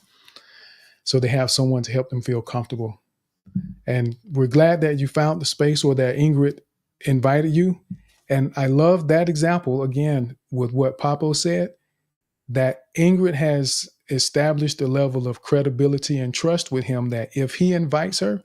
so they have someone to help them feel comfortable. And we're glad that you found the space or that Ingrid invited you. And I love that example again with what Papo said, that Ingrid has established a level of credibility and trust with him that if he invites her,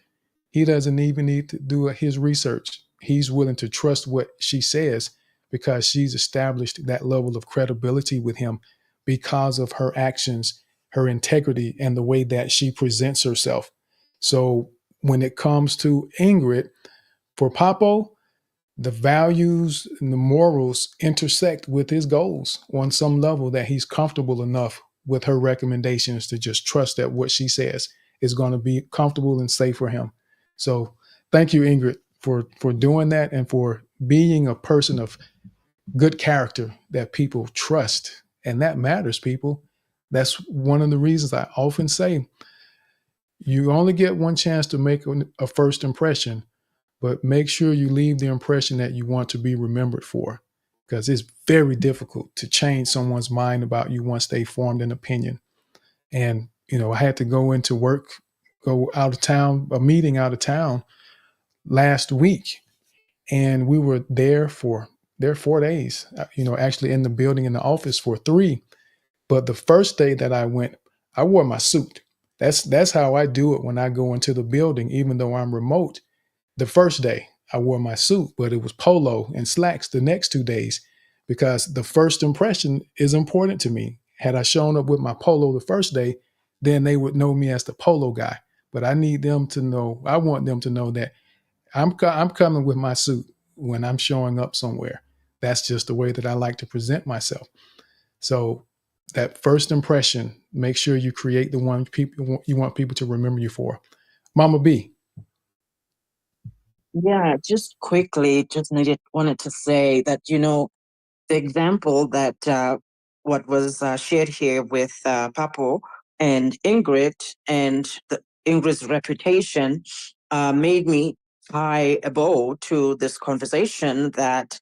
he doesn't even need to do his research. He's willing to trust what she says because she's established that level of credibility with him because of her actions, her integrity, and the way that she presents herself. So when it comes to Ingrid, for Papo, the values and the morals intersect with his goals on some level that he's comfortable enough with her recommendations to just trust that what she says is going to be comfortable and safe for him. So thank you, Ingrid, for doing that and for being a person of good character that people trust. And that matters, people. That's one of the reasons I often say you only get one chance to make a first impression, but make sure you leave the impression that you want to be remembered for. because it's very difficult to change someone's mind about you once they formed an opinion. And, I had to go into work, go out of town, a meeting out of town last week. And we were there 4 days, actually in the building in the office for 3. But the first day that I went, I wore my suit. That's how I do it when I go into the building, even though I'm remote. The first day I wore my suit, but it was polo and slacks the next 2 days because the first impression is important to me. Had I shown up with my polo the first day, then they would know me as the polo guy. But I need them to know, I want them to know that I'm coming with my suit when I'm showing up somewhere. That's just the way that I like to present myself. So that first impression, make sure you create the one people you want people to remember you for. Mama B. Yeah, just quickly, wanted to say that, the example that what was shared here with Papo and Ingrid and Ingrid's reputation made me tie a bow to this conversation that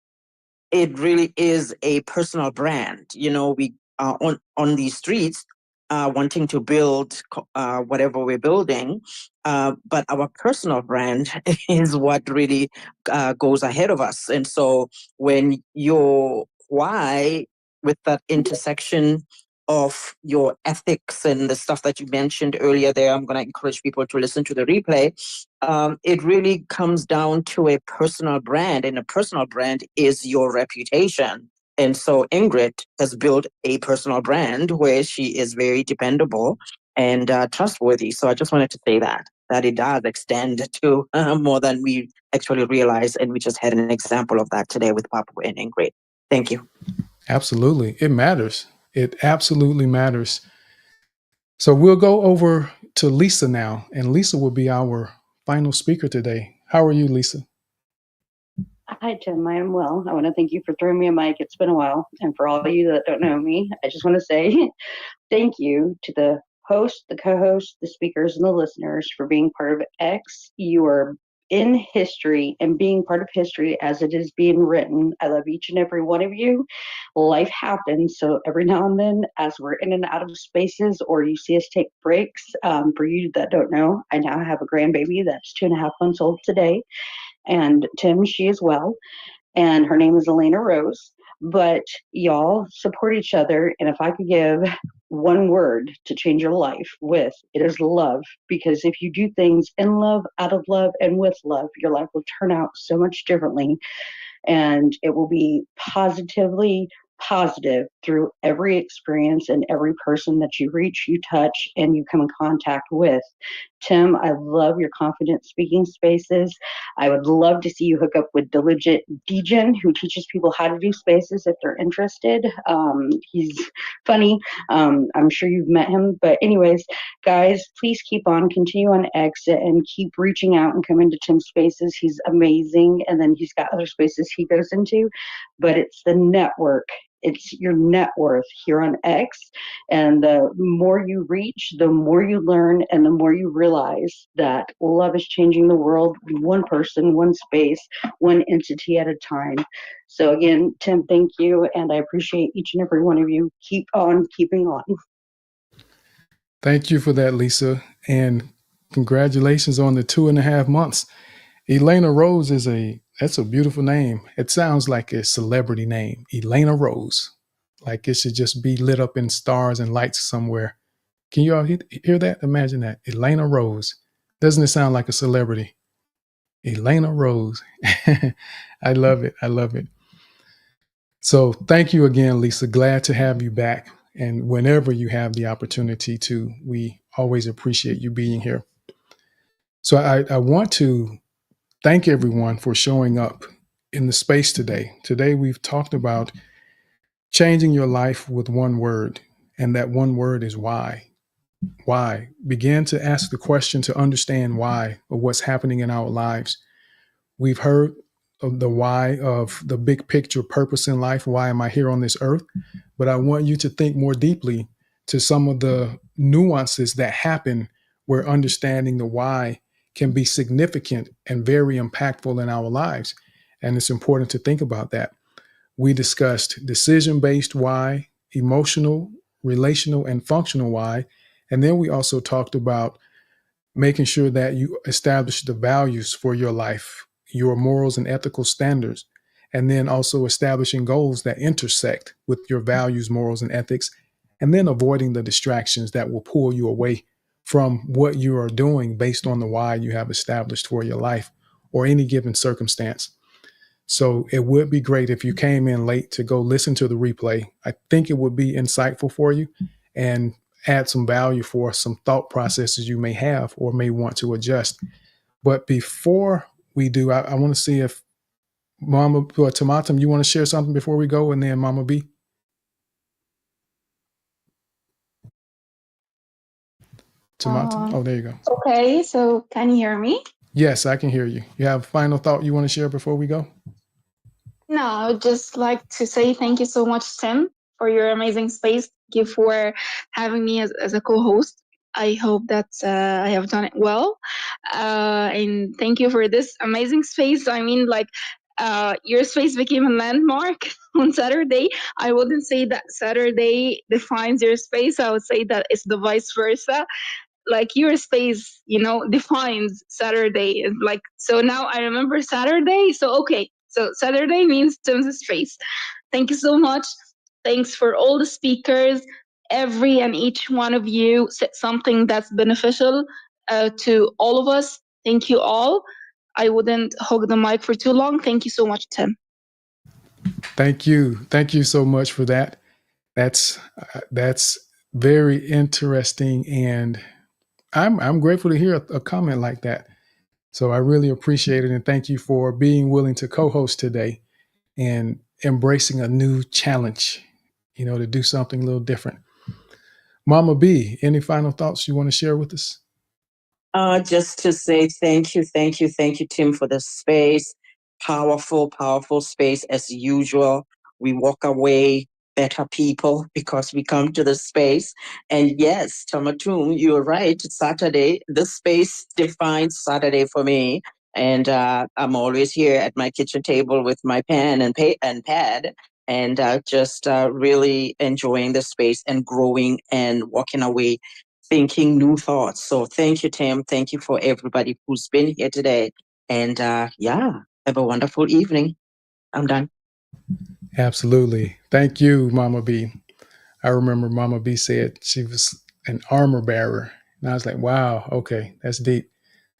it really is a personal brand. We are on these streets wanting to build whatever we're building, but our personal brand is what really goes ahead of us. And so when your why, with that intersection of your ethics and the stuff that you mentioned earlier there, I'm going to encourage people to listen to the replay. It really comes down to a personal brand, and a personal brand is your reputation. And so Ingrid has built a personal brand where she is very dependable and trustworthy. So I just wanted to say that it does extend to more than we actually realize. And we just had an example of that today with Papa and Ingrid. Thank you. Absolutely. It matters. It absolutely matters. So we'll go over to Lisa now, and Lisa will be our final speaker today. How are you, Lisa? Hi, Tim. I am well. I want to thank you for throwing me a mic. It's been a while. And for all of you that don't know me, I just want to say thank you to the host, the co-host, the speakers, and the listeners for being part of X. You are in history and being part of history as it is being written. I love each and every one of you. Life happens. So every now and then, as we're in and out of spaces or you see us take breaks, for you that don't know, I now have a grandbaby that's 2.5 months old today. And Tim, she is well, and her name is Elena Rose. But y'all support each other. And if I could give one word to change your life with, it is love. Because if you do things in love, out of love, and with love, your life will turn out so much differently. And it will be positively positive through every experience and every person that you reach, you touch, and you come in contact with. Tim, I love your confident speaking spaces. I would love to see you hook up with Diligent Degen, who teaches people how to do spaces if they're interested. He's funny. I'm sure you've met him. But anyways, guys, please keep on, continue on Exit, and keep reaching out and come into Tim's spaces. He's amazing. And then he's got other spaces he goes into. But it's the network. It's your net worth here on X. And the more you reach, the more you learn, and the more you realize that love is changing the world, one person, one space, one entity at a time. So again, Tim, thank you. And I appreciate each and every one of you. Keep on keeping on. Thank you for that, Lisa. And congratulations on the 2.5 months. Elena Rose that's a beautiful name. It sounds like a celebrity name, Elena Rose. Like it should just be lit up in stars and lights somewhere. Can you all hear that? Imagine that. Elena Rose. Doesn't it sound like a celebrity? Elena Rose. I love it. I love it. So thank you again, Lisa. Glad to have you back. And whenever you have the opportunity to, we always appreciate you being here. So I want to thank everyone for showing up in the space today. Today, we've talked about changing your life with one word, and that one word is why. Why? Begin to ask the question to understand why of what's happening in our lives. We've heard of the why of the big picture purpose in life. Why am I here on this earth? But I want you to think more deeply to some of the nuances that happen where understanding the why can be significant and very impactful in our lives. And it's important to think about that. We discussed decision-based why, emotional, relational, and functional why. And then we also talked about making sure that you establish the values for your life, your morals and ethical standards, and then also establishing goals that intersect with your values, morals, and ethics, and then avoiding the distractions that will pull you away from what you are doing based on the why you have established for your life or any given circumstance. So it would be great if you came in late to go listen to the replay. I think it would be insightful for you and add some value for some thought processes you may have or may want to adjust. But before we do, I want to see if Mama or Tomatum, you want to share something before we go, and then Mama B. Tomatum. Oh, there you go. Okay, so can you hear me? Yes, I can hear you. You have a final thought you want to share before we go? No, I would just like to say thank you so much, Tim, for your amazing space. Thank you for having me as a co-host. I hope that I have done it well. And thank you for this amazing space. I mean, like, your space became a landmark on Saturday. I wouldn't say that Saturday defines your space. I would say that it's the vice versa. Like your space, defines Saturday. It's like, so now I remember Saturday. So okay, so Saturday means Tim's space. Thank you so much. Thanks for all the speakers. Every and each one of you said something that's beneficial to all of us. Thank you all. I wouldn't hog the mic for too long. Thank you so much, Tim. Thank you. Thank you so much for that. That's very interesting, and I'm grateful to hear a comment like that. So I really appreciate it, and thank you for being willing to co-host today and embracing a new challenge. To do something a little different. Mama B, any final thoughts you want to share with us? Just to say thank you, thank you, thank you, Tim, for the space. Powerful, powerful space as usual. We walk away better people because we come to the space. And yes, Tomatum, you're right. Saturday, the space defines Saturday for me. And I'm always here at my kitchen table with my pen and pad, and just really enjoying the space and growing and walking away thinking new thoughts. So thank you, Tim. Thank you for everybody who's been here today. And yeah, have a wonderful evening. I'm done. Absolutely. Thank you, Mama B. I remember Mama B said she was an armor bearer. And I was like, wow, okay, that's deep.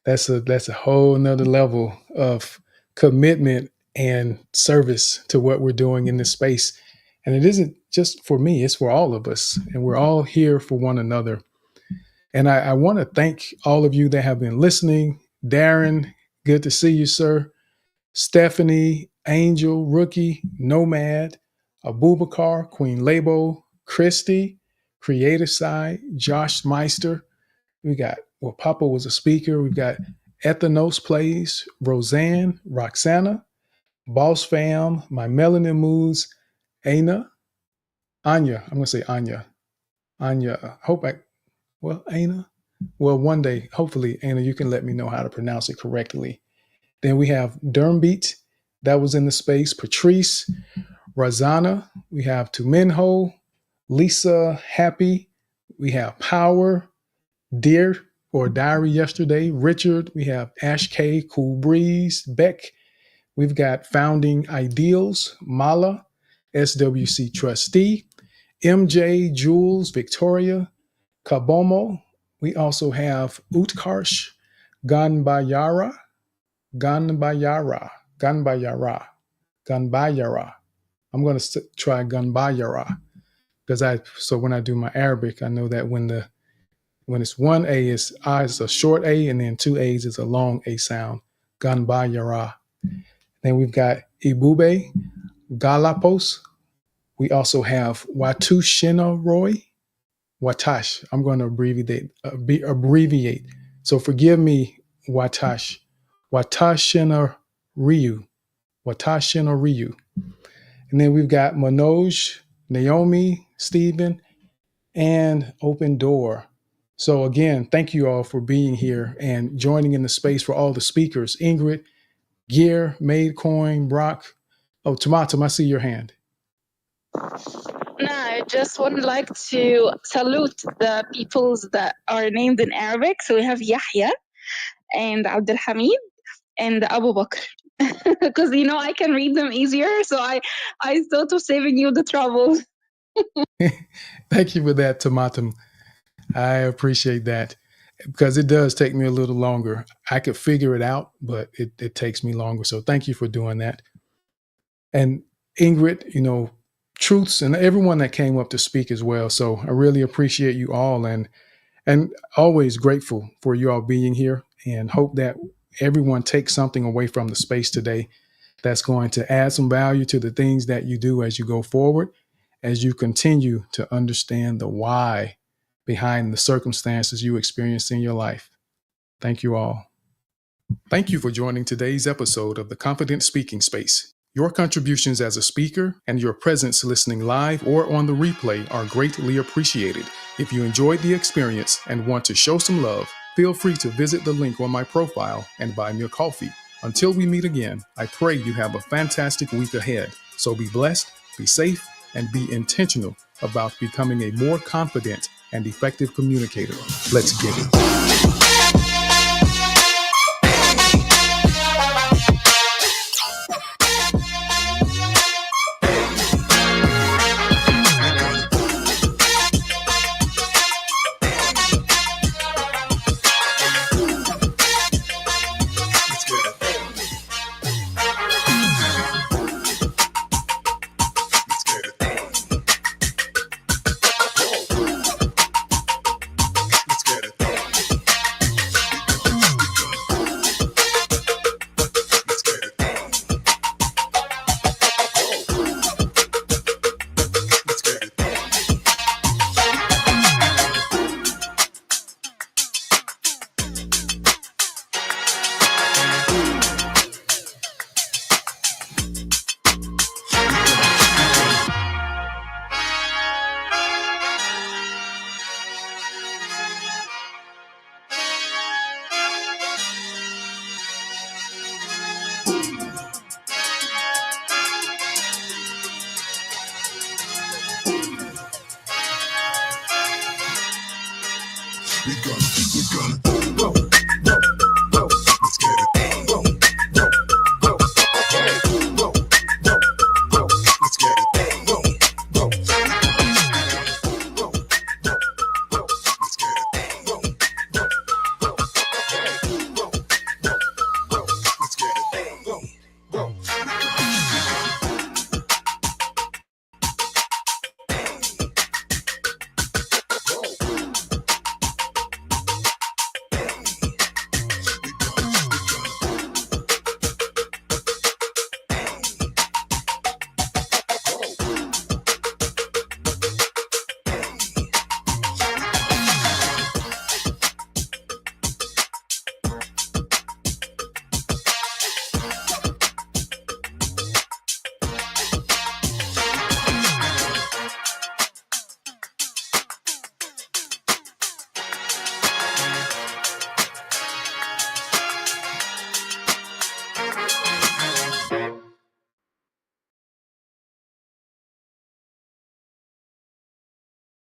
That's a whole nother level of commitment and service to what we're doing in this space. And it isn't just for me, it's for all of us. And we're all here for one another. And I want to thank all of you that have been listening. Darren, good to see you, sir. Stephanie, Angel, Rookie, Nomad, Abubakar, Queen Labo, Christy, Creative Side, Josh Meister. We got, Papa was a speaker. We've got Ethnos Plays, Roseanne, Roxana, Boss Fam, My Melanin Moods, Anya. I'm going to say Anya. Anya, Ana. Well, one day, hopefully, Ana, you can let me know how to pronounce it correctly. Then we have Dermbeat, that was in the space. Patrice, Razana. We have Tuminho, Lisa, Happy. We have Power, Dear or Diary Yesterday. Richard. We have Ash K, Cool Breeze, Beck. We've got Founding Ideals, Mala, SWC Trustee, MJ, Jules, Victoria, Kabomo. We also have Utkarsh, Ganbayara, Ganbayara, Ganbayara, Ganbayara. I'm going to try Ganbayara because so when I do my Arabic, I know that when it's one A, it's a short A, and then two A's is a long A sound. Ganbayara. Then we've got Ibube, Galapos. We also have Watushina Roy, Watash. I'm going to abbreviate. So forgive me, Watash. Watashina Ryu. Watashina Ryu. And then we've got Manoj, Naomi, Stephen, and Open Door. So again, thank you all for being here and joining in the space for all the speakers. Ingrid, Gear, Maidcoin, Brock, Oh, Tomato, I see your hand. No, I just would like to salute the peoples that are named in Arabic. So we have Yahya and Abdul Hamid and Abu Bakr. Because I can read them easier, so I thought of saving you the trouble. Thank you for that, Tomato. I appreciate that because it does take me a little longer. I could figure it out, but it takes me longer. So thank you for doing that. And Ingrid, Truths and everyone that came up to speak as well. So I really appreciate you all and always grateful for you all being here and hope that everyone takes something away from the space today that's going to add some value to the things that you do as you go forward, as you continue to understand the why behind the circumstances you experience in your life. Thank you all. Thank you for joining today's episode of the Confident Speaking Space. Your contributions as a speaker and your presence listening live or on the replay are greatly appreciated. If you enjoyed the experience and want to show some love, feel free to visit the link on my profile and buy me a coffee. Until we meet again, I pray you have a fantastic week ahead. So be blessed, be safe, and be intentional about becoming a more confident and effective communicator. Let's get it. We're gonna go.